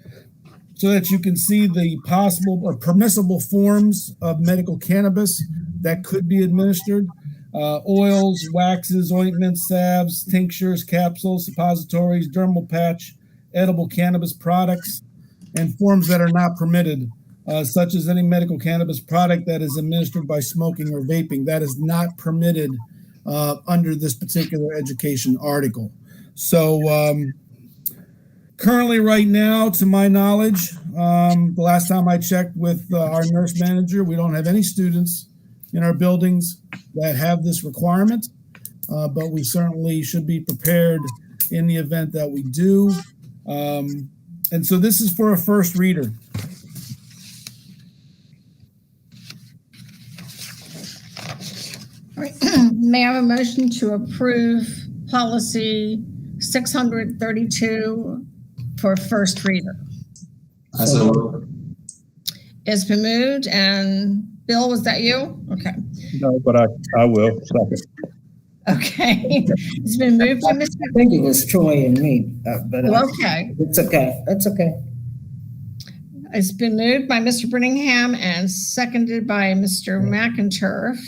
Speaker 12: so that you can see the possible or permissible forms of medical cannabis that could be administered. Oils, waxes, ointments, salves, tinctures, capsules, suppositories, dermal patch, edible cannabis products, and forms that are not permitted, such as any medical cannabis product that is administered by smoking or vaping. That is not permitted under this particular education article. So currently right now, to my knowledge, the last time I checked with our nurse manager, we don't have any students in our buildings that have this requirement, but we certainly should be prepared in the event that we do. And so this is for a first reader.
Speaker 3: All right. May I have a motion to approve policy 632 for first reader?
Speaker 5: So
Speaker 3: It's been moved, and Bill, was that you? Okay.
Speaker 11: No, but I will second.
Speaker 3: Okay. It's been moved by Mr.
Speaker 6: I think it was Troy and me, but
Speaker 3: Okay.
Speaker 6: it's okay. That's okay.
Speaker 3: It's been moved by Mr. Brittingham and seconded by Mr. McInturf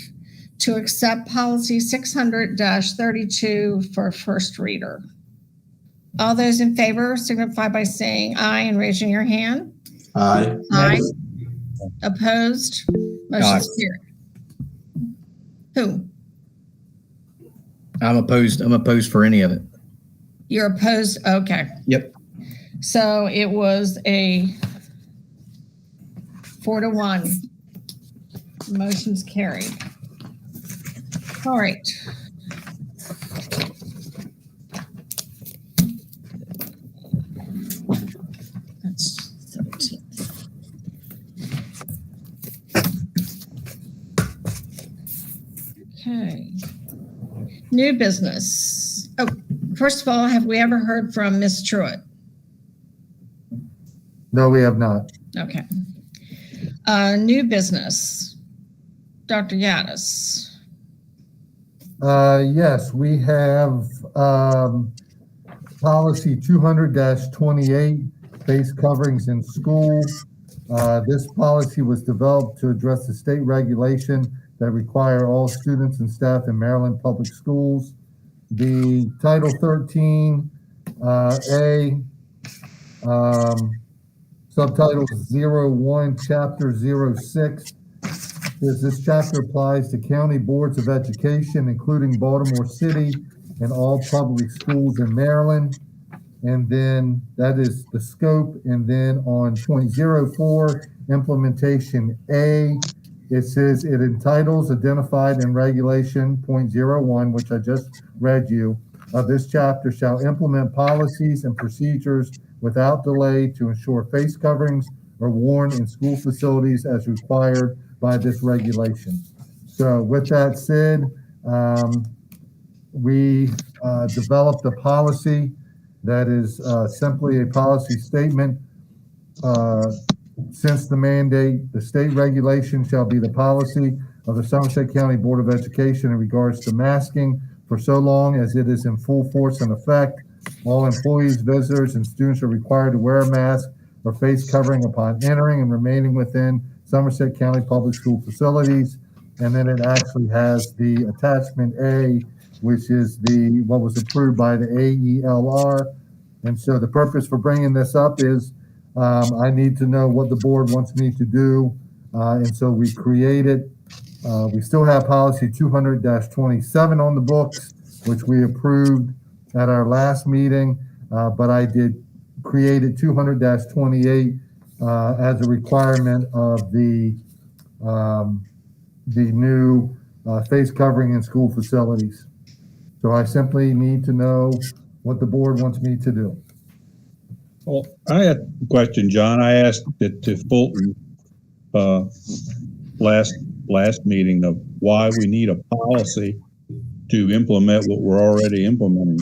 Speaker 3: to accept policy 600-32 for first reader. All those in favor signify by saying aye and raising your hand.
Speaker 5: aye.
Speaker 3: Aye. Opposed? Motion's carried. Who?
Speaker 8: I'm opposed for any of it.
Speaker 3: You're opposed? Okay.
Speaker 8: Yep.
Speaker 3: So it was a 4-1. Motion's carried. All right. That's 17. Okay. New business. Oh, first of all, have we ever heard from Ms. Truitt?
Speaker 2: No, we have not.
Speaker 3: Okay. New business. Dr. Gaddis.
Speaker 2: Yes, we have policy 200-28, face coverings in school. This policy was developed to address the state regulation that require all students and staff in Maryland public schools. The Title 13 A, subtitle 01, Chapter 06. This chapter applies to county boards of education, including Baltimore City and all public schools in Maryland. And then that is the scope. And then on .04, implementation A, it says it entitles identified in regulation .01, which I just read you, of this chapter shall implement policies and procedures without delay to ensure face coverings are worn in school facilities as required by this regulation. So with that said, we developed a policy that is simply a policy statement. Since the mandate, the state regulation shall be the policy of the Somerset County Board of Education in regards to masking for so long as it is in full force and effect. All employees, visitors, and students are required to wear a mask or face covering upon entering and remaining within Somerset County public school facilities. And then it actually has the attachment A, which is what was approved by the AELR. And so the purpose for bringing this up is I need to know what the board wants me to do. And so we created, we still have policy 200-27 on the books, which we approved at our last meeting, but I did create it 200-28 as a requirement of the new face covering in school facilities. So I simply need to know what the board wants me to do.
Speaker 11: Well, I had a question, John. I asked it to Fulton last meeting of why we need a policy to implement what we're already implementing.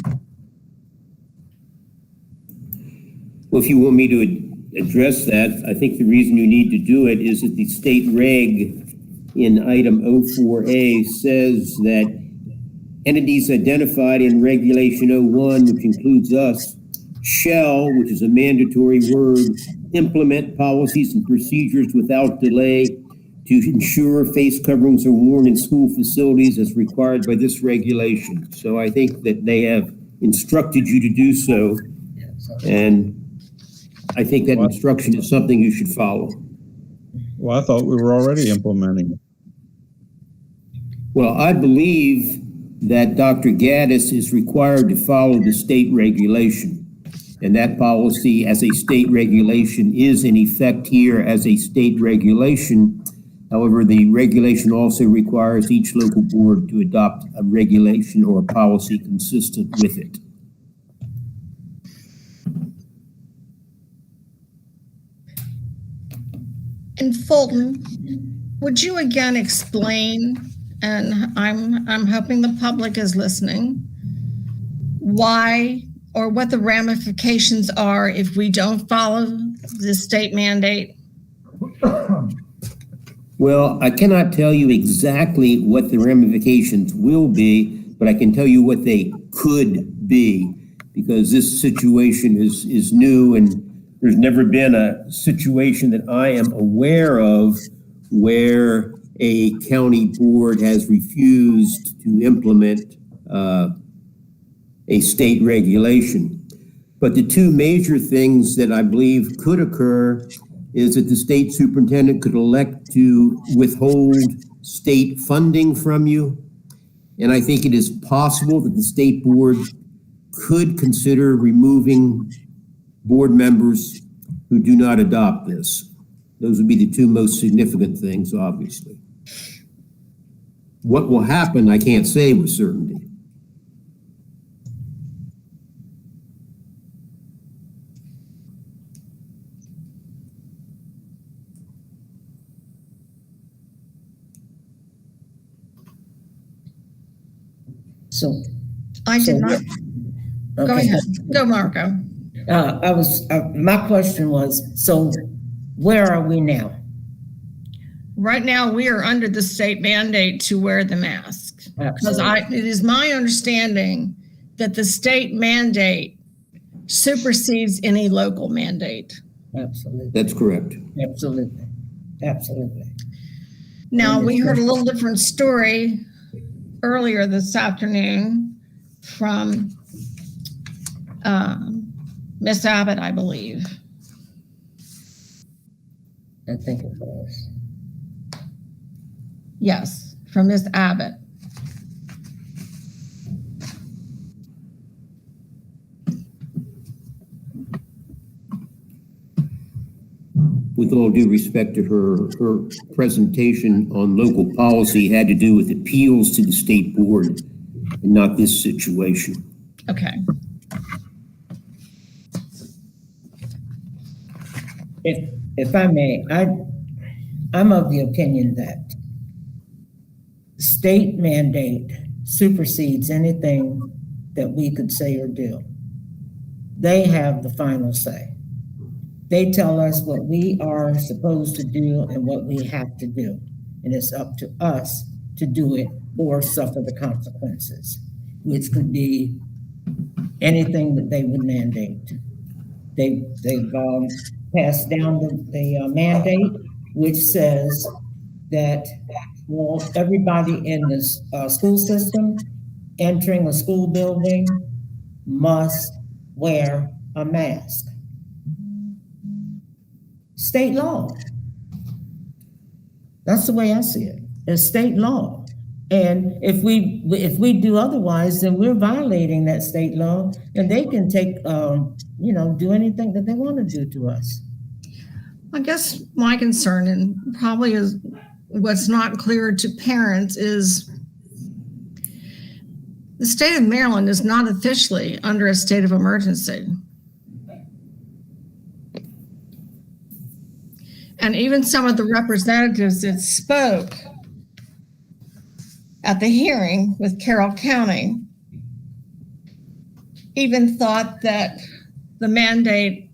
Speaker 1: Well, if you want me to address that, I think the reason you need to do it is that the state reg in item 04A says that entities identified in regulation 01, which includes us, shall, which is a mandatory word, implement policies and procedures without delay to ensure face coverings are worn in school facilities as required by this regulation. So I think that they have instructed you to do so. And I think that instruction is something you should follow.
Speaker 11: Well, I thought we were already implementing it.
Speaker 1: Well, I believe that Dr. Gaddis is required to follow the state regulation. And that policy as a state regulation is in effect here as a state regulation. However, the regulation also requires each local board to adopt a regulation or a policy consistent with it.
Speaker 3: And Fulton, would you again explain, and I'm hoping the public is listening, why or what the ramifications are if we don't follow the state mandate?
Speaker 1: Well, I cannot tell you exactly what the ramifications will be, but I can tell you what they could be, because this situation is new and there's never been a situation that I am aware of where a county board has refused to implement a state regulation. But the two major things that I believe could occur is that the state superintendent could elect to withhold state funding from you. And I think it is possible that the state board could consider removing board members who do not adopt this. Those would be the two most significant things, obviously. What will happen, I can't say with certainty.
Speaker 6: So,
Speaker 3: I did not. Go
Speaker 6: okay.
Speaker 3: ahead. Go, Marco.
Speaker 6: My question was, so where are we now?
Speaker 3: Right now, we are under the state mandate to wear the mask. Because it is my understanding that the state mandate supersedes any local mandate.
Speaker 6: Absolutely.
Speaker 1: That's correct.
Speaker 6: Absolutely. Absolutely.
Speaker 3: Now, we heard a little different story earlier this afternoon from Miss Abbott, I believe.
Speaker 6: I think it was.
Speaker 3: Yes, from Miss Abbott.
Speaker 1: With all due respect to her presentation on local policy had to do with appeals to the state board and not this situation.
Speaker 3: Okay.
Speaker 6: If I may, I'm of the opinion that state mandate supersedes anything that we could say or do. They have the final say. They tell us what we are supposed to do and what we have to do. And it's up to us to do it or suffer the consequences, which could be anything that they would mandate. They've passed down the mandate, which says that everybody in this school system entering a school building must wear a mask. State law. That's the way I see it. It's state law. And if we do otherwise, then we're violating that state law, and they can take, do anything that they want to do to us.
Speaker 3: I guess my concern, and probably is what's not clear to parents, is the state of Maryland is not officially under a state of emergency. And even some of the representatives that spoke at the hearing with Carroll County even thought that the mandate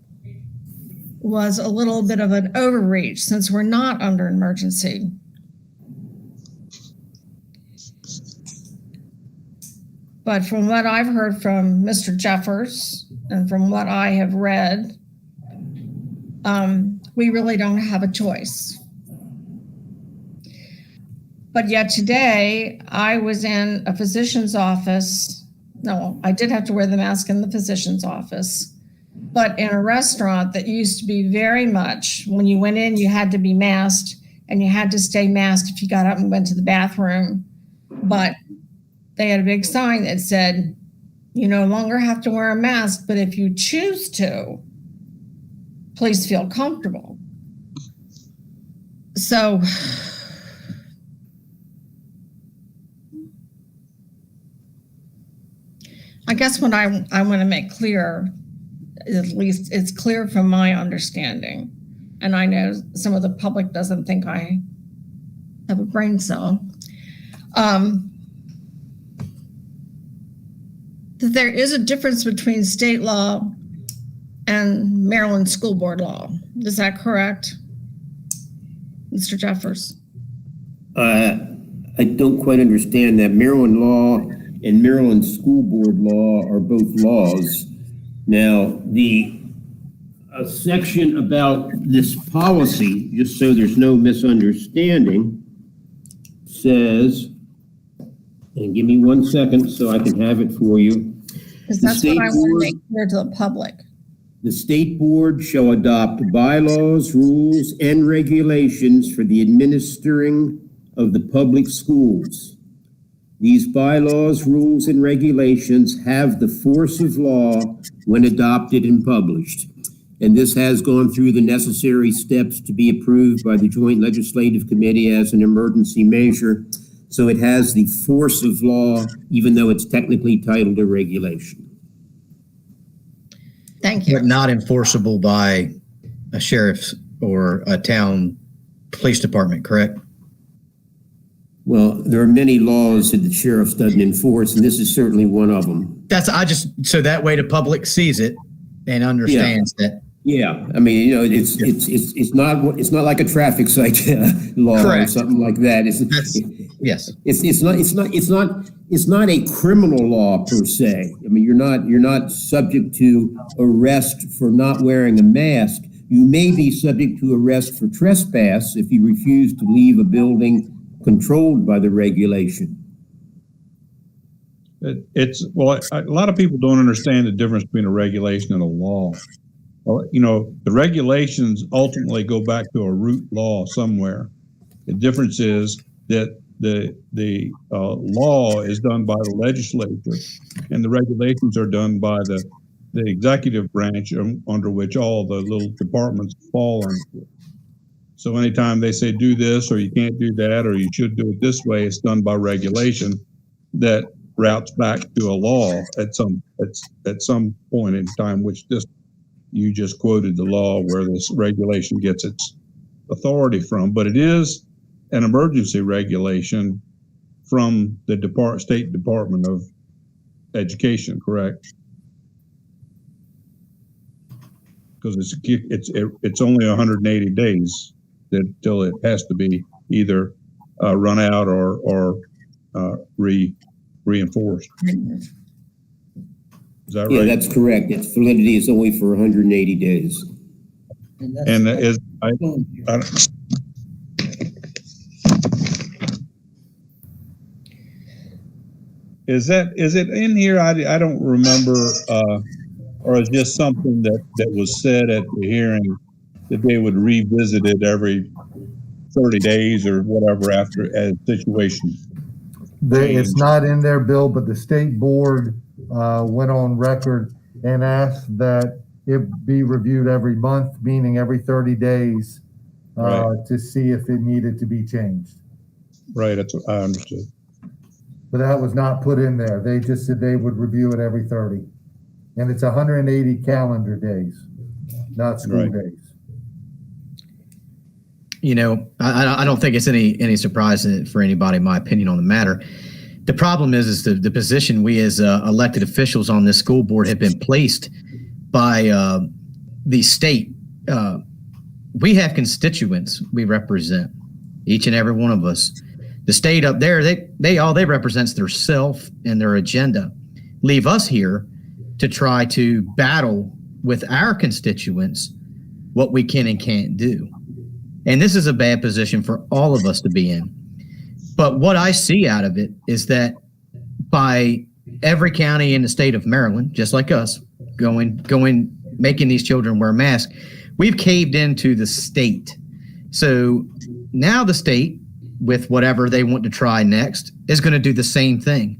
Speaker 3: was a little bit of an overreach since we're not under emergency. But from what I've heard from Mr. Jeffers and from what I have read, we really don't have a choice. But yet today, I was in a physician's office. No, I did have to wear the mask in the physician's office, but in a restaurant that used to be very much, when you went in, you had to be masked and you had to stay masked if you got up and went to the bathroom. But they had a big sign that said, you no longer have to wear a mask, but if you choose to, please feel comfortable. So I guess what I want to make clear, at least it's clear from my understanding, and I know some of the public doesn't think I have a brain cell, that there is a difference between state law and Maryland school board law. Is that correct, Mr. Jeffers?
Speaker 1: I don't quite understand that. Maryland law and Maryland school board law are both laws. Now, the section about this policy, just so there's no misunderstanding, says, and give me 1 second so I can have it for you.
Speaker 3: Because that's what I want to make clear to the public.
Speaker 1: The state board shall adopt bylaws, rules, and regulations for the administering of the public schools. These bylaws, rules, and regulations have the force of law when adopted and published. And this has gone through the necessary steps to be approved by the Joint Legislative Committee as an emergency measure. So it has the force of law, even though it's technically titled a regulation.
Speaker 3: Thank you.
Speaker 8: But not enforceable by a sheriff's or a town police department, correct?
Speaker 1: Well, there are many laws that the sheriff doesn't enforce, and this is certainly one of them.
Speaker 8: So that way the public sees it and understands that.
Speaker 1: Yeah, I mean, it's not like a traffic cite law
Speaker 8: Correct.
Speaker 1: or something like that.
Speaker 8: Yes.
Speaker 1: It's not a criminal law per se. I mean, you're not subject to arrest for not wearing a mask. You may be subject to arrest for trespass if you refuse to leave a building controlled by the regulation.
Speaker 11: A lot of people don't understand the difference between a regulation and a law. Well, the regulations ultimately go back to a root law somewhere. The difference is that the law is done by the legislature, and the regulations are done by the executive branch under which all the little departments fall under. So anytime they say do this, or you can't do that, or you should do it this way, it's done by regulation that routes back to a law at some point in time, which you just quoted the law where this regulation gets its authority from. But it is an emergency regulation from the State Department of Education, correct? Because it's only 180 days until it has to be either run out or reinforced. Is that right?
Speaker 1: Yeah, that's correct. Its validity is only for 180 days.
Speaker 11: And is it in here? I don't remember, or is just something that was said at the hearing that they would revisit it every 30 days or whatever after as situations.
Speaker 2: It's not in their bill, but the state board went on record and asked that it be reviewed every month, meaning every 30 days,
Speaker 11: Right.
Speaker 2: to see if it needed to be changed.
Speaker 11: Right, that's what I understood.
Speaker 2: But that was not put in there. They just said they would review it every 30. And it's 180 calendar days, not school
Speaker 11: Right.
Speaker 2: days.
Speaker 8: I don't think it's any surprise for anybody, in my opinion on the matter. The problem is the position we as elected officials on this school board have been placed by the state. We have constituents we represent, each and every one of us. The state up there, they represents their self and their agenda. Leave us here to try to battle with our constituents what we can and can't do. And this is a bad position for all of us to be in. But what I see out of it is that by every county in the state of Maryland, just like us, making these children wear masks, we've caved into the state. So now the state, with whatever they want to try next, is going to do the same thing.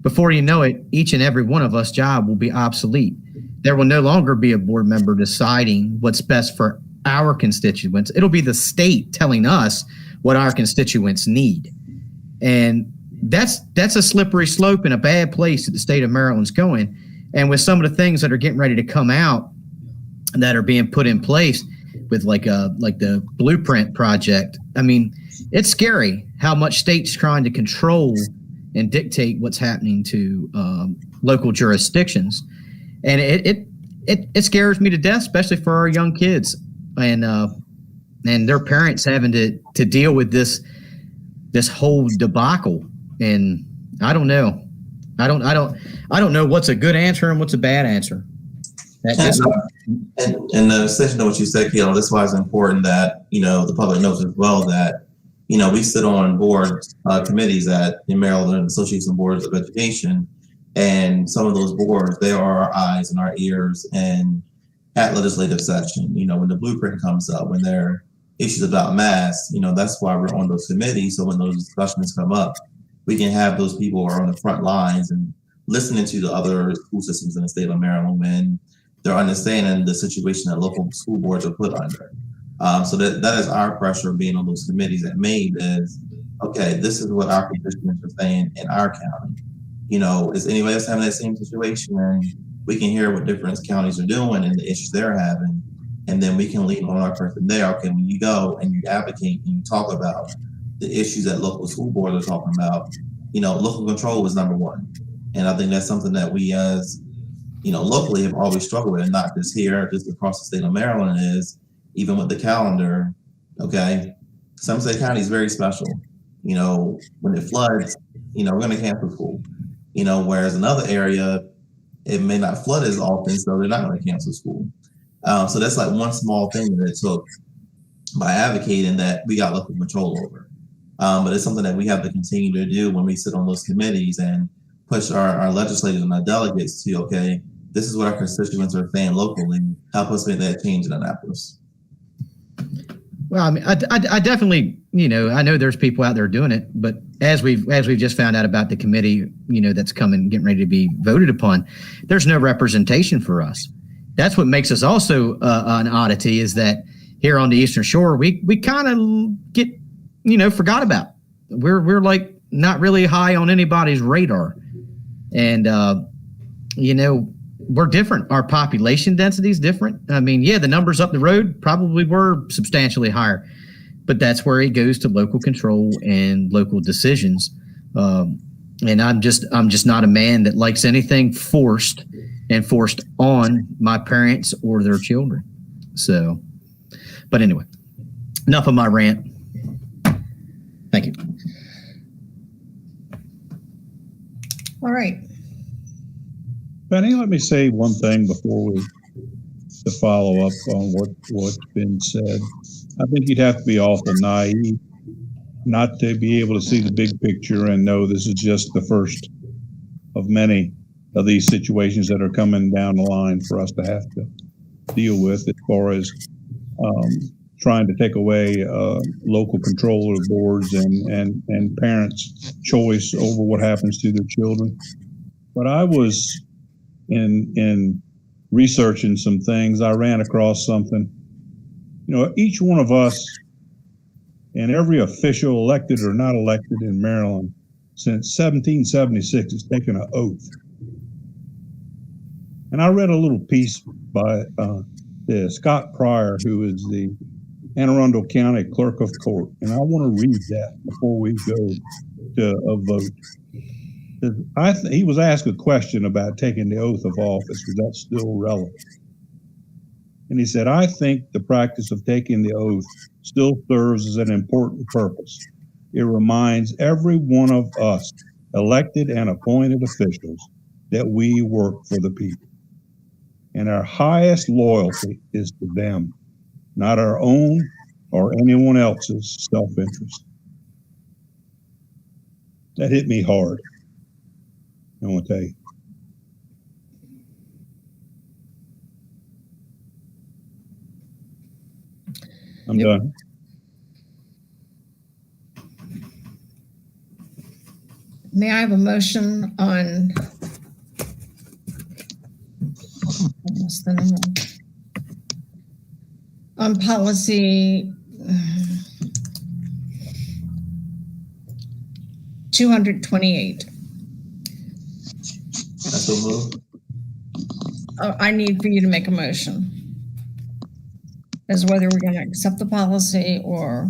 Speaker 8: Before you know it, each and every one of us job will be obsolete. There will no longer be a board member deciding what's best for our constituents. It'll be the state telling us what our constituents need. And that's a slippery slope and a bad place that the state of Maryland's going. And with some of the things that are getting ready to come out that are being put in place with like the blueprint project, I mean, it's scary how much state's trying to control and dictate what's happening to local jurisdictions. And it scares me to death, especially for our young kids and their parents having to deal with this whole debacle. And I don't know. I don't know what's a good answer and what's a bad answer.
Speaker 5: And the extension of what you said, Kayla, that's why it's important that, the public knows as well that, we sit on boards, committees in Maryland Association of Boards of Education, and some of those boards, they are our eyes and our ears and at legislative session, when the blueprint comes up, when there are issues about masks, that's why we're on those committees. So when those discussions come up, we can have those people who are on the front lines and listening to the other school systems in the state of Maryland when they're understanding the situation that local school boards are put under. So that is our pressure being on those committees at MAVE is, okay, this is what our constituents are saying in our county. You know, is anybody else having that same situation? And we can hear what different counties are doing and the issues they're having. And then we can lean on our person there. Okay, when you go and you advocate and you talk about the issues that local school boards are talking about, you know, local control is number one. And I think that's something that we as, you know, locally have always struggled with, and not just here, just across the state of Maryland is, even with the calendar, okay, Somerset County is very special. You know, when it floods, you know, we're going to cancel school. You know, whereas another area, it may not flood as often, so they're not going to cancel school. So that's like one small thing that it took by advocating that we got local control over. But it's something that we have to continue to do when we sit on those committees and push our legislators and our delegates to, okay, this is what our constituents are saying locally. Help us make that change in Annapolis.
Speaker 8: Well, I mean, I definitely, you know, I know there's people out there doing it, but as we've just found out about the committee, you know, that's coming, getting ready to be voted upon, there's no representation for us. That's what makes us also an oddity, is that here on the Eastern Shore, we kind of get, you know, forgot about. We're like not really high on anybody's radar, and you know, we're different. Our population density is different. I mean, yeah, the numbers up the road probably were substantially higher, but that's where it goes to local control and local decisions. And I'm just not a man that likes anything forced on my parents or their children. So, but anyway, enough of my rant. Thank you.
Speaker 3: All right.
Speaker 11: Benny, let me say one thing before we to follow up on what's been said. I think you'd have to be awful naive not to be able to see the big picture and know this is just the first of many of these situations that are coming down the line for us to have to deal with, as far as trying to take away local control of boards and parents' choice over what happens to their children. But I was in researching some things, I ran across something. You know, each one of us and every official, elected or not elected in Maryland since 1776 has taken an oath. And I read a little piece by Scott Pryor, who is the Anne Arundel County Clerk of Court. And I want to read that before we go to a vote. He was asked a question about taking the oath of office. Was that still relevant? And he said, I think the practice of taking the oath still serves as an important purpose. It reminds every one of us, elected and appointed officials, that we work for the people. And our highest loyalty is to them, not our own or anyone else's self-interest. That hit me hard. I want to tell you. I'm done.
Speaker 3: May I have a motion on what's the number? On policy 228.
Speaker 5: That's a move.
Speaker 3: I need for you to make a motion as whether we're going to accept the policy or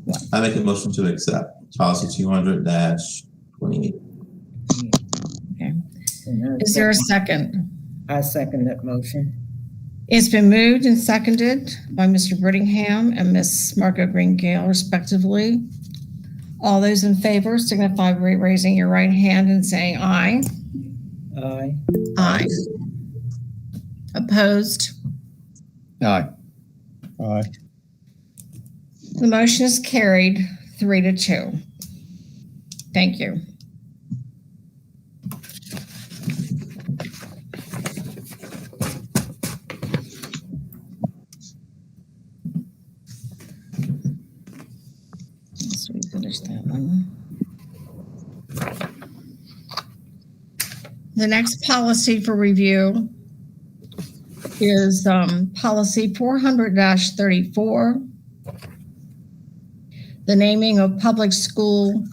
Speaker 3: what.
Speaker 5: I make a motion to accept policy 200-28.
Speaker 3: Okay. Is there a second?
Speaker 6: I second that motion.
Speaker 3: It's been moved and seconded by Mr. Brittingham and Ms. Margo Green-Gale, respectively. All those in favor signify by raising your right hand and saying aye.
Speaker 6: Aye.
Speaker 3: Aye. Opposed?
Speaker 8: Aye.
Speaker 11: Aye.
Speaker 3: The motion is carried 3-2. Thank you. So we finished that one. The next policy for review is policy 400-34, the naming of public school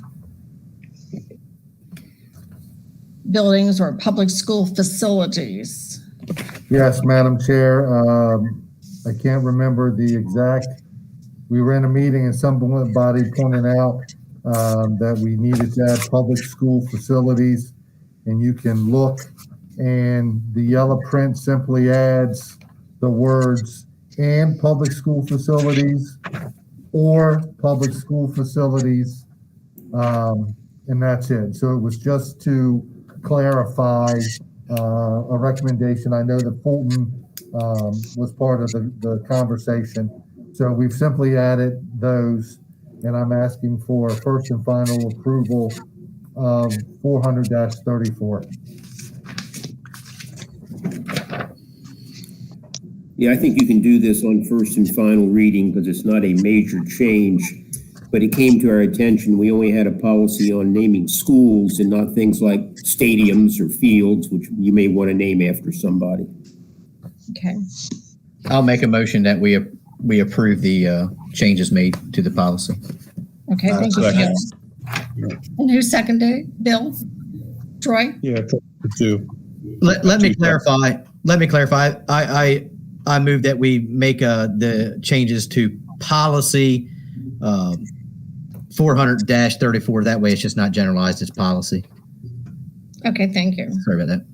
Speaker 3: buildings or public school facilities.
Speaker 2: Yes, Madam Chair. I can't remember the exact, we were in a meeting and somebody pointed out that we needed to add public school facilities, and you can look, and the yellow print simply adds the words "and public school facilities" or "public school facilities," and that's it. So it was just to clarify a recommendation. I know that Fulton was part of the conversation. So we've simply added those, and I'm asking for first and final approval of 400-34.
Speaker 1: Yeah, I think you can do this on first and final reading because it's not a major change, but it came to our attention. We only had a policy on naming schools and not things like stadiums or fields, which you may want to name after somebody.
Speaker 3: Okay.
Speaker 8: I'll make a motion that we approve the changes made to the policy.
Speaker 3: Okay, thank you,
Speaker 11: Second.
Speaker 3: Bill. And who seconded? Bill? Troy?
Speaker 11: Yeah, two.
Speaker 8: Let me clarify. I move that we make the changes to policy 400-34. That way it's just not generalized, it's policy.
Speaker 3: Okay, thank you.
Speaker 8: Sorry about that.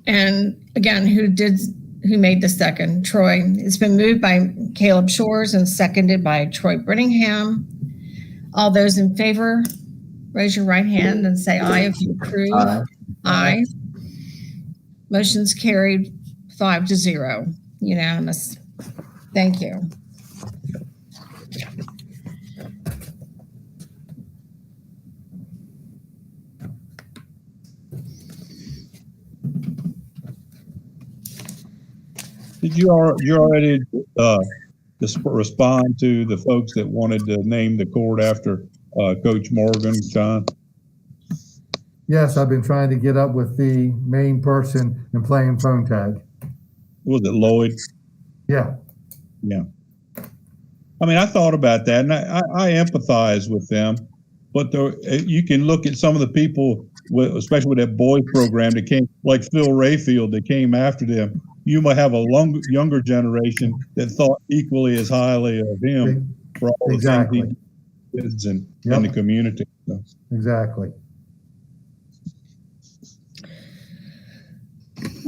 Speaker 3: And again, who made the second? Troy. It's been moved by Caleb Shores and seconded by Troy Brittingham. All those in favor, raise your right hand and say aye if you approve.
Speaker 8: Aye.
Speaker 3: Aye. Motion's carried 5-0, unanimous. Thank you.
Speaker 11: Did you already respond to the folks that wanted to name the court after Coach Morgan, John?
Speaker 2: Yes, I've been trying to get up with the main person and playing phone tag.
Speaker 11: Was it Lloyd?
Speaker 2: Yeah.
Speaker 11: Yeah. I mean, I thought about that, and I empathize with them. But you can look at some of the people, especially with that boys program that came, like Phil Rayfield, that came after them. You might have a younger generation that thought equally as highly of him for all
Speaker 2: Exactly.
Speaker 11: the things he did in
Speaker 2: Yep.
Speaker 11: the community. So.
Speaker 2: Exactly.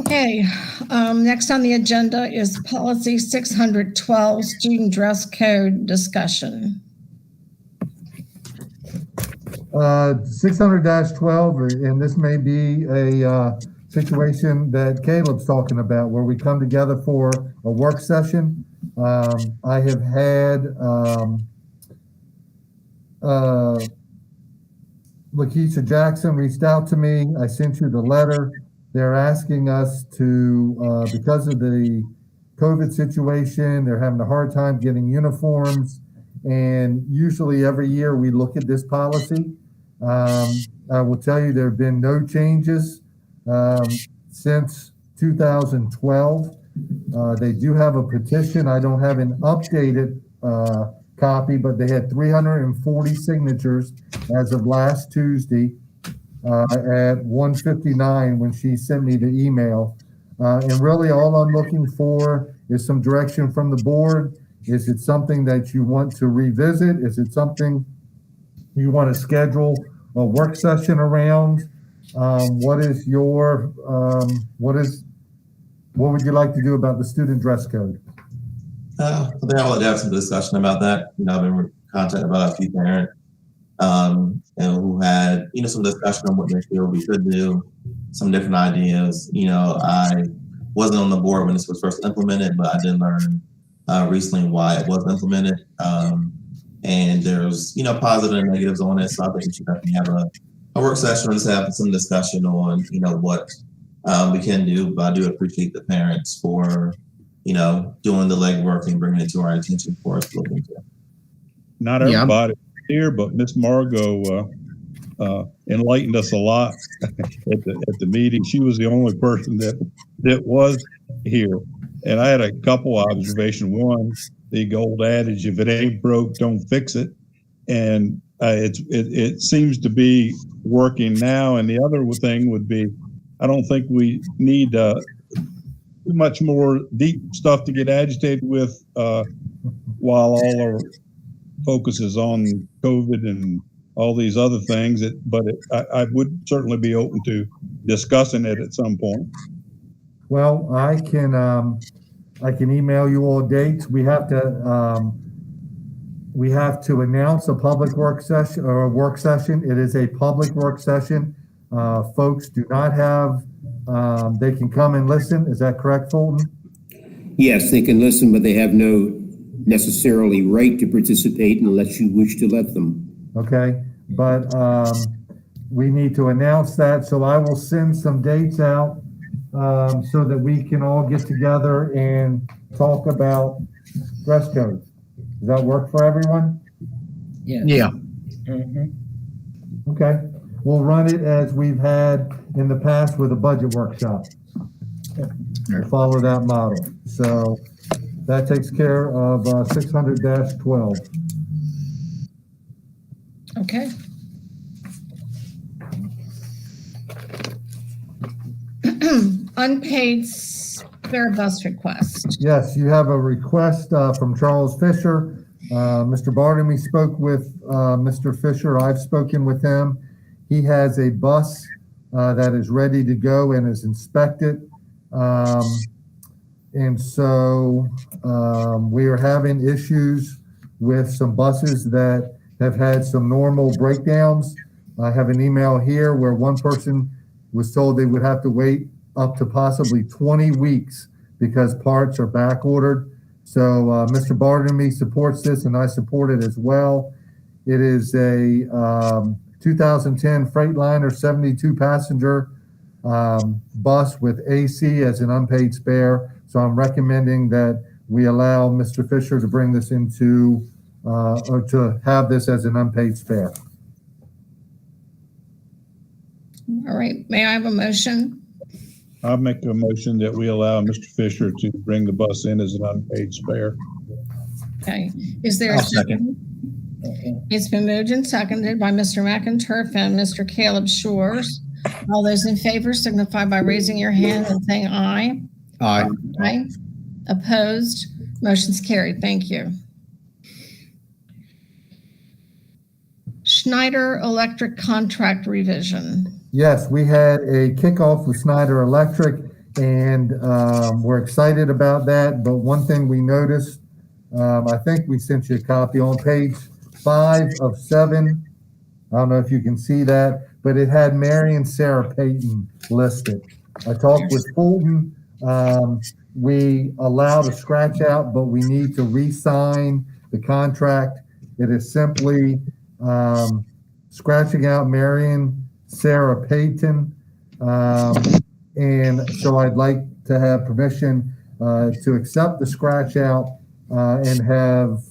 Speaker 3: Okay, next on the agenda is policy 612, student dress code discussion.
Speaker 2: 600-12, and this may be a situation that Caleb's talking about, where we come together for a work session. I have had Lakeisha Jackson reached out to me. I sent you the letter. They're asking us to, because of the COVID situation, they're having a hard time getting uniforms. And usually every year we look at this policy. I will tell you there have been no changes since 2012. They do have a petition. I don't have an updated copy, but they had 340 signatures as of last Tuesday at 1:59 when she sent me the email. And really all I'm looking for is some direction from the board. Is it something that you want to revisit? Is it something you want to schedule a work session around? What would you like to do about the student dress code?
Speaker 5: I think I would have some discussion about that. I've been in contact about a few parents and who had, some discussion on what they feel we could do, some different ideas. I wasn't on the board when this was first implemented, but I did learn recently why it was implemented. And there's, positive and negatives on it. So I think we should definitely have a work session and just have some discussion on, what we can do. But I do appreciate the parents for, doing the legwork and bringing it to our attention for us to look into.
Speaker 11: Not everybody here, but Miss Margot enlightened us a lot at the meeting. She was the only person that was here. And I had a couple observations. One, the old adage, if it ain't broke, don't fix it. And it seems to be working now. And the other thing would be, I don't think we need too much more deep stuff to get agitated with while all our focus is on COVID and all these other things. But I would certainly be open to discussing it at some point.
Speaker 2: Well, I can email you all dates. We have to announce a public work session or a work session. It is a public work session. Folks do not have, they can come and listen. Is that correct, Fulton?
Speaker 1: Yes, they can listen, but they have no necessarily right to participate unless you wish to let them.
Speaker 2: Okay, but we need to announce that. So I will send some dates out so that we can all get together and talk about dress code. Does that work for everyone?
Speaker 8: Yeah.
Speaker 2: Okay, we'll run it as we've had in the past with a budget workshop. We'll follow that model. So that takes care of 600-12.
Speaker 3: Okay. Unpaid spare bus request.
Speaker 2: Yes, you have a request from Charles Fisher. Mr. Barnamy spoke with Mr. Fisher. I've spoken with him. He has a bus that is ready to go and is inspected. And so we are having issues with some buses that have had some normal breakdowns. I have an email here where one person was told they would have to wait up to possibly 20 weeks because parts are back ordered. So Mr. Barnamy supports this and I support it as well. It is a 2010 Freightliner 72 passenger bus with AC as an unpaid spare. So I'm recommending that we allow Mr. Fisher to bring this into or to have this as an unpaid spare.
Speaker 3: All right, may I have a motion?
Speaker 11: I'll make a motion that we allow Mr. Fisher to bring the bus in as an unpaid spare.
Speaker 3: Okay, is there a second? It's been moved and seconded by Mr. McInturf and Mr. Caleb Shores. All those in favor signify by raising your hand and saying aye.
Speaker 8: Aye.
Speaker 3: Aye. Opposed? Motion's carried. Thank you. Schneider Electric contract revision.
Speaker 2: Yes, we had a kickoff with Schneider Electric and we're excited about that. But one thing we noticed, I think we sent you a copy on page 5 of 7. I don't know if you can see that, but it had Mary and Sarah Payton listed. I talked with Fulton. We allowed a scratch out, but we need to re-sign the contract. It is simply scratching out Marion Sarah Payton. And so I'd like to have permission to accept the scratch out and have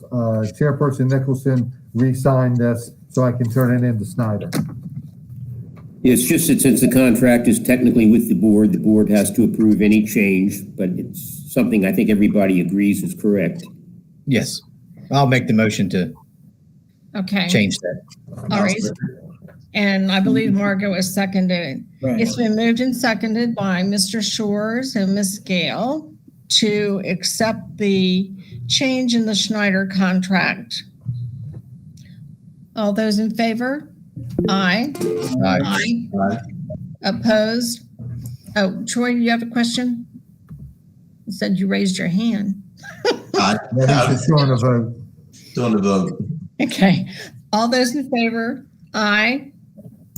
Speaker 2: Chairperson Nicholson re-sign this so I can turn it into Schneider.
Speaker 1: It's just that since the contract is technically with the board has to approve any change, but it's something I think everybody agrees is correct.
Speaker 8: Yes. I'll make the motion to
Speaker 3: Okay.
Speaker 8: change that.
Speaker 3: All right. And I believe Margot is seconded.
Speaker 6: Right.
Speaker 3: It's been moved and seconded by Mr. Shores and Ms. Gale to accept the change in the Schneider contract. All those in favor? Aye.
Speaker 8: Aye.
Speaker 3: Aye. Opposed? Oh, Troy, you have a question? You said you raised your hand.
Speaker 2: He's showing a vote.
Speaker 5: Doing the vote.
Speaker 3: Okay. All those in favor? Aye.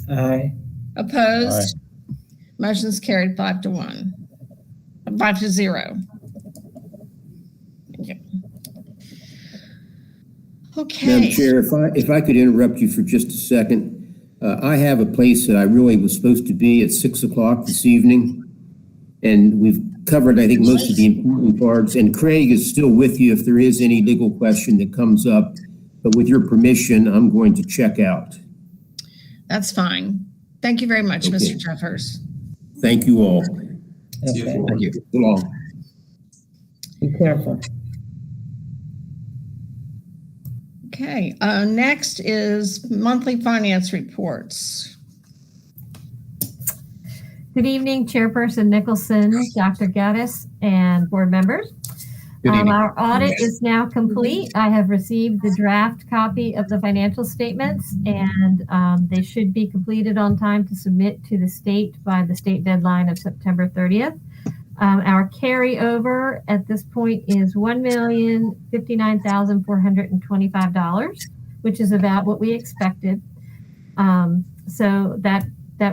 Speaker 6: Aye.
Speaker 3: Opposed? Motion's carried 5-1. 5-0. Thank you. Okay.
Speaker 1: Madam Chair, if I could interrupt you for just a second. I have a place that I really was supposed to be at 6 o'clock this evening. And we've covered, I think, most of the important parts. And Craig is still with you if there is any legal question that comes up. But with your permission, I'm going to check out.
Speaker 3: That's fine. Thank you very much,
Speaker 1: Okay.
Speaker 3: Mr. Jeffers.
Speaker 1: Thank you all.
Speaker 6: Okay,
Speaker 8: Thank you.
Speaker 1: So long.
Speaker 6: be careful.
Speaker 3: Okay, next is monthly finance reports.
Speaker 13: Good evening, Chairperson Nicholson, Dr. Gaddis, and board members.
Speaker 8: Good evening.
Speaker 13: Our audit is now complete. I have received the draft copy of the financial statements, and they should be completed on time to submit to the state by the state deadline of September 30th. Our carryover at this point is $1,059,425, which is about what we expected. So that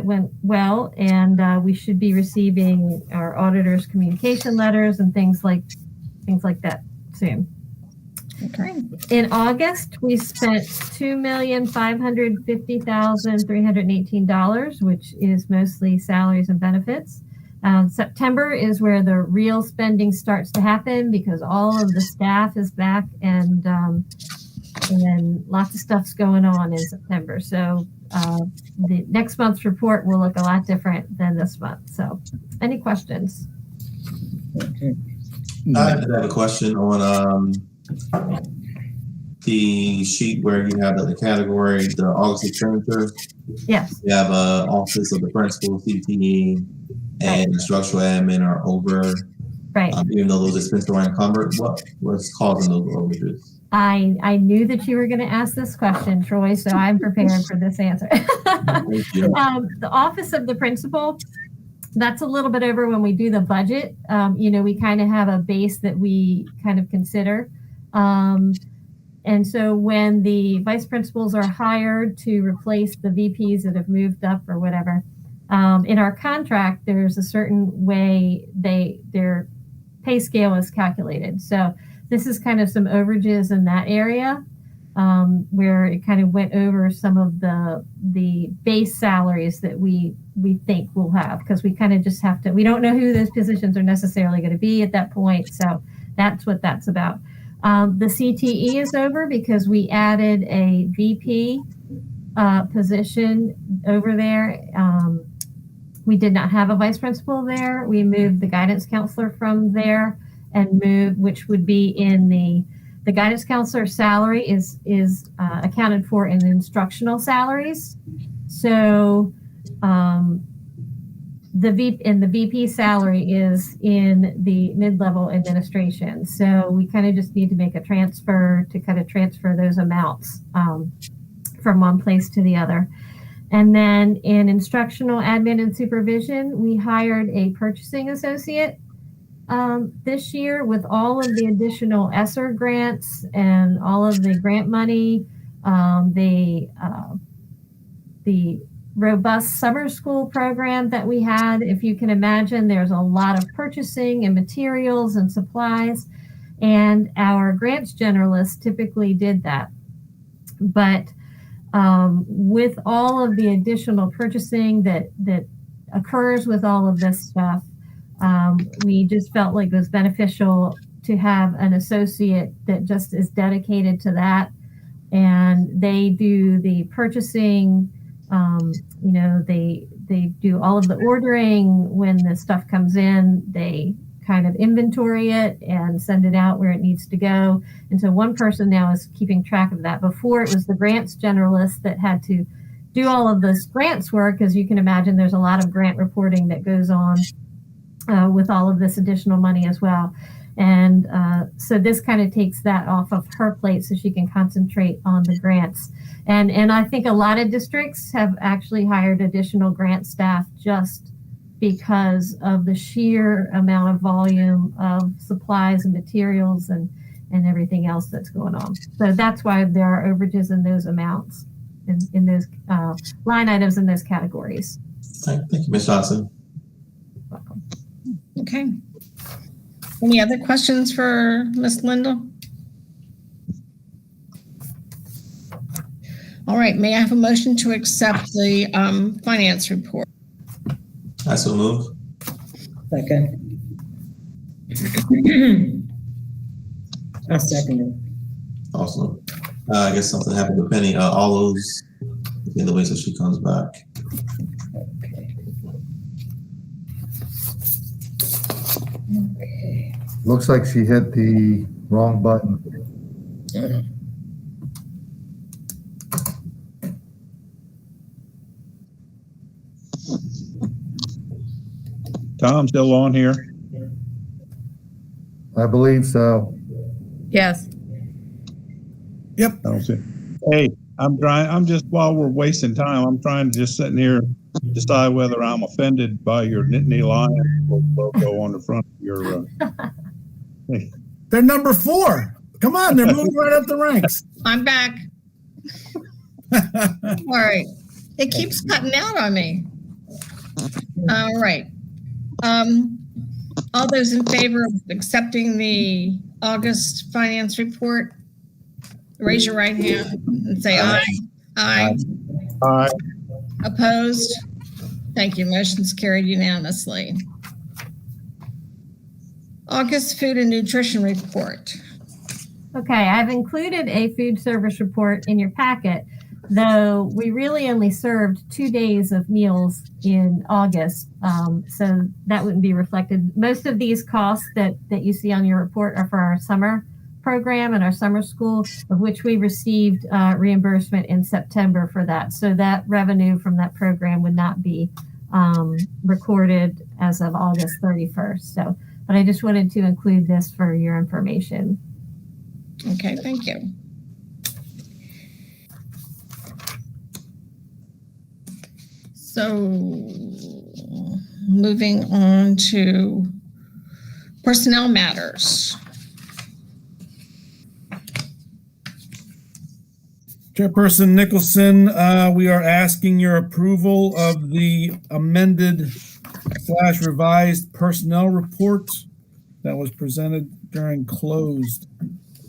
Speaker 13: went well, and we should be receiving our auditor's communication letters and things like that soon.
Speaker 3: Okay.
Speaker 13: In August, we spent $2,550,318, which is mostly salaries and benefits. September is where the real spending starts to happen because all of the staff is back and lots of stuff's going on in September. So the next month's report will look a lot different than this month. So any questions?
Speaker 6: Okay.
Speaker 5: I have a question on the sheet where you have the category, the August expenditure.
Speaker 13: Yes.
Speaker 5: You have office of the principal, CTE, and instructional admin are over.
Speaker 13: Right.
Speaker 5: Even though those expenses are encumbered, what's causing those overages?
Speaker 13: I knew that you were going to ask this question, Troy, so I'm prepared for this answer.
Speaker 5: Thank you.
Speaker 13: The office of the principal, that's a little bit over when we do the budget. We kind of have a base that we kind of consider. And so when the vice principals are hired to replace the VPs that have moved up or whatever, in our contract, there's a certain way their pay scale is calculated. So this is kind of some overages in that area where it kind of went over some of the base salaries that we think we'll have, because we kind of just have to, we don't know who those positions are necessarily going to be at that point. So that's what that's about. The CTE is over because we added a VP position over there. We did not have a vice principal there. We moved the guidance counselor from there and which would be in the guidance counselor salary is accounted for in the instructional salaries. So the VP salary is in the mid-level administration. So we kind of just need to make a transfer to kind of transfer those amounts from one place to the other. And then in instructional admin and supervision, we hired a purchasing associate this year with all of the additional ESSER grants and all of the grant money, the robust summer school program that we had. If you can imagine, there's a lot of purchasing and materials and supplies, and our grants generalist typically did that. But with all of the additional purchasing that occurs with all of this stuff, we just felt like it was beneficial to have an associate that just is dedicated to that. And they do the purchasing, they do all of the ordering. When the stuff comes in, they kind of inventory it and send it out where it needs to go. And so one person now is keeping track of that. Before, it was the grants generalist that had to do all of this grants work. As you can imagine, there's a lot of grant reporting that goes on with all of this additional money as well. And so this kind of takes that off of her plate so she can concentrate on the grants. And I think a lot of districts have actually hired additional grant staff just because of the sheer amount of volume of supplies and materials and everything else that's going on. So that's why there are overages in those amounts, in those line items in those categories.
Speaker 5: Thank you, Ms. Johnson.
Speaker 13: Welcome.
Speaker 3: Okay. Any other questions for Ms. Linda? All right, may I have a motion to accept the finance report?
Speaker 5: I so move.
Speaker 6: Second. I second it.
Speaker 5: Awesome. I guess something happened with Penny. All those in the way that she comes back.
Speaker 2: Looks like she hit the wrong button.
Speaker 11: Tom, still on here?
Speaker 2: I believe so.
Speaker 3: Yes.
Speaker 11: I don't see. Hey, I'm just, while we're wasting time, I'm trying to just sitting here, decide whether I'm offended by your Nittany Lion logo on the front of your,
Speaker 12: They're number 4. Come on, they're moving right up the ranks.
Speaker 3: I'm back. All right. It keeps cutting out on me. All right. All those in favor of accepting the August finance report, raise your right hand and say aye. Aye.
Speaker 11: Aye.
Speaker 3: Opposed? Thank you. Motion's carried unanimously. August food and nutrition report.
Speaker 13: Okay, I've included a food service report in your packet, though we really only served 2 days of meals in August, so that wouldn't be reflected. Most of these costs that you see on your report are for our summer program and our summer school, of which we received reimbursement in September for that. So that revenue from that program would not be recorded as of August 31st. So, but I just wanted to include this for your information.
Speaker 3: Okay, thank you. So moving on to personnel matters.
Speaker 12: Chairperson Nicholson, we are asking your approval of the amended / revised personnel report that was presented during closed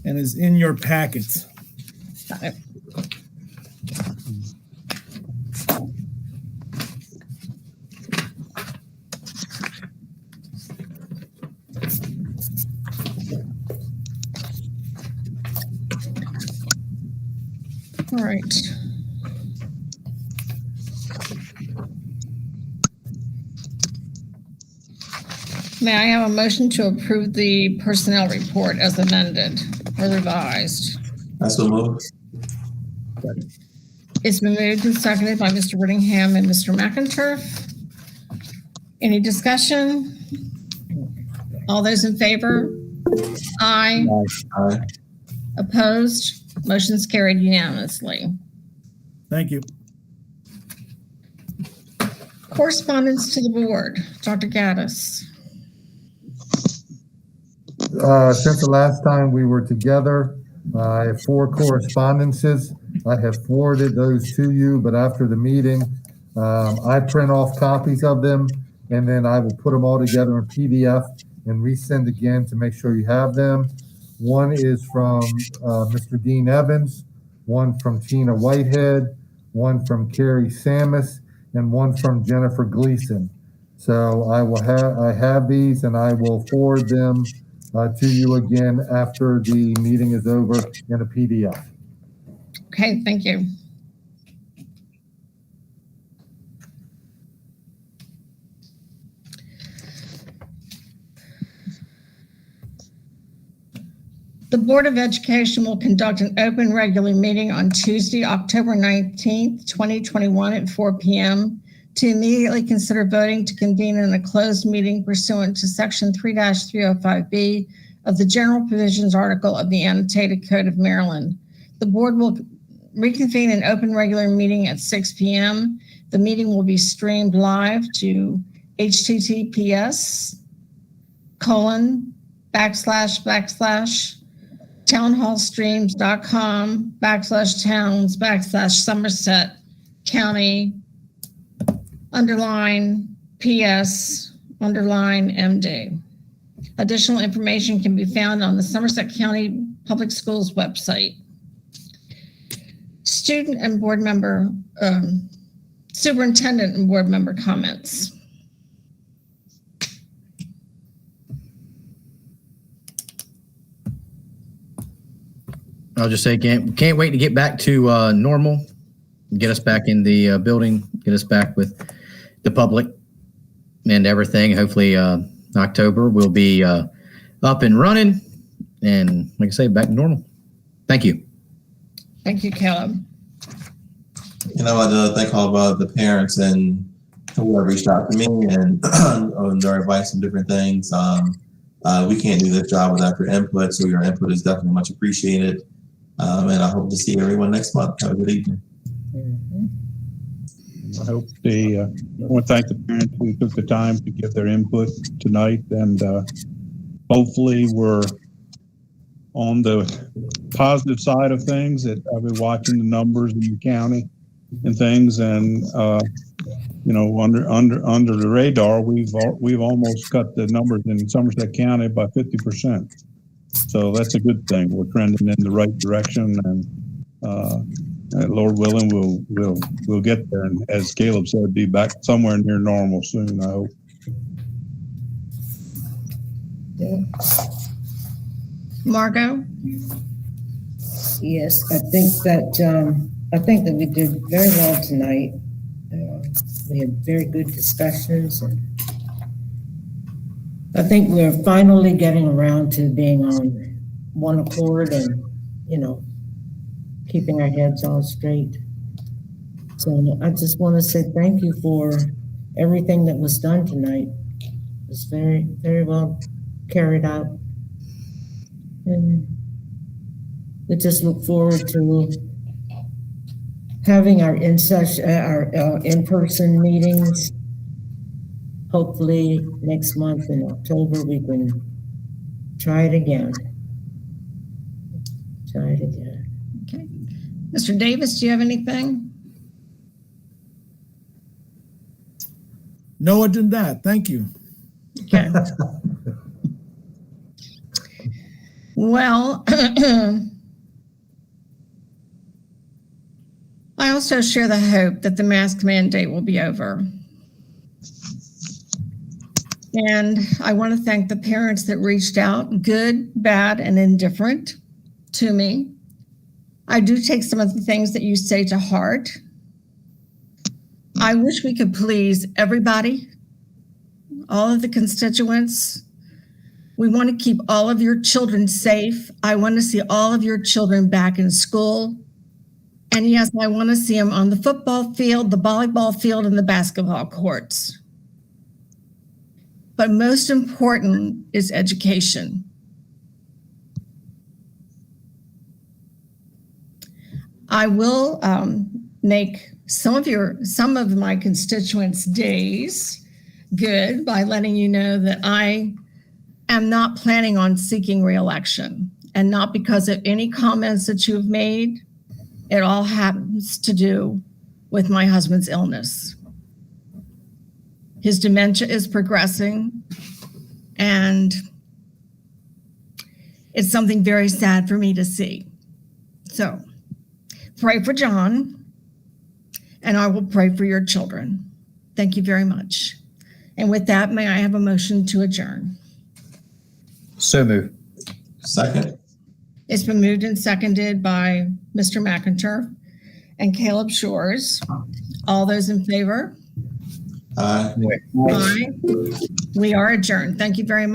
Speaker 12: and is in your packets.
Speaker 3: Got it. All right. May I have a motion to approve the personnel report as amended or revised?
Speaker 5: That's so moved.
Speaker 3: It's been moved and seconded by Mr. Whittingham and Mr. McInturf. Any discussion? All those in favor? Aye.
Speaker 5: Aye.
Speaker 3: Opposed? Motion's carried unanimously.
Speaker 12: Thank you.
Speaker 3: Correspondence to the board. Dr. Gaddis.
Speaker 2: Since the last time we were together, I have 4 correspondences. I have forwarded those to you, but after the meeting, I print off copies of them, and then I will put them all together in PDF and resend again to make sure you have them. One is from Mr. Dean Evans, one from Tina Whitehead, one from Carrie Samus, and one from Jennifer Gleason. So I have these, and I will forward them to you again after the meeting is over in a PDF.
Speaker 3: Okay, thank you. The Board of Education will conduct an open regular meeting on Tuesday, October 19th, 2021 at 4 p.m. to immediately consider voting to convene in a closed meeting pursuant to Section 3-305B of the General Provisions Article of the Annotated Code of Maryland. The board will reconvene an open regular meeting at 6 p.m. The meeting will be streamed live to https://townhallstreams.com/towns/Somerset County _PS_MD. Additional information can be found on the Somerset County Public Schools website. Student and board member, superintendent and board member comments.
Speaker 8: I'll just say can't wait to get back to normal. get us back in the building, get us back with the public and everything. Hopefully, October we'll be up and running, and like I say, back to normal. Thank you.
Speaker 3: Thank you, Caleb.
Speaker 5: You know, I thank all of the parents and whoever reached out to me and on their advice and different things. We can't do this job without your input, so your input is definitely much appreciated. And I hope to see everyone next month. Have a good evening.
Speaker 11: I hope I want to thank the parents who took the time to give their input tonight, and hopefully we're on the positive side of things. That I've been watching the numbers in the county and things, and you know, under the radar, we've almost cut the numbers in Somerset County by 50%. So that's a good thing. We're trending in the right direction, and Lord willing, we'll get there. And as Caleb said, be back somewhere near normal soon, I hope.
Speaker 6: Yeah.
Speaker 3: Margot?
Speaker 6: Yes, I think that we did very well tonight. We had very good discussions, and I think we're finally getting around to being on one accord and, you know, keeping our heads on straight. So I just want to say thank you for everything that was done tonight. It was very, very well carried out. And we just look forward to having our in-person meetings. Hopefully next month in October, we can try it again.
Speaker 3: Okay. Mr. Davis, do you have anything?
Speaker 12: No, other than that. Thank you.
Speaker 3: Okay. Well, I also share the hope that the mask mandate will be over. And I want to thank the parents that reached out, good, bad, and indifferent, to me. I do take some of the things that you say to heart. I wish we could please everybody, all of the constituents. We want to keep all of your children safe. I want to see all of your children back in school. And yes, I want to see them on the football field, the volleyball field, and the basketball courts. But most important is education. I will make some of my constituents' days good by letting you know that I am not planning on seeking re-election, and not because of any comments that you've made. It all happens to do with my husband's illness. His dementia is progressing, and it's something very sad for me to see. So pray for John, and I will pray for your children. Thank you very much. And with that, may I have a motion to adjourn?
Speaker 8: So moved.
Speaker 5: Second.
Speaker 3: It's been moved and seconded by Mr. McIntyre and Caleb Shores. All those in favor?
Speaker 5: Aye.
Speaker 3: Aye. We are adjourned. Thank you very much.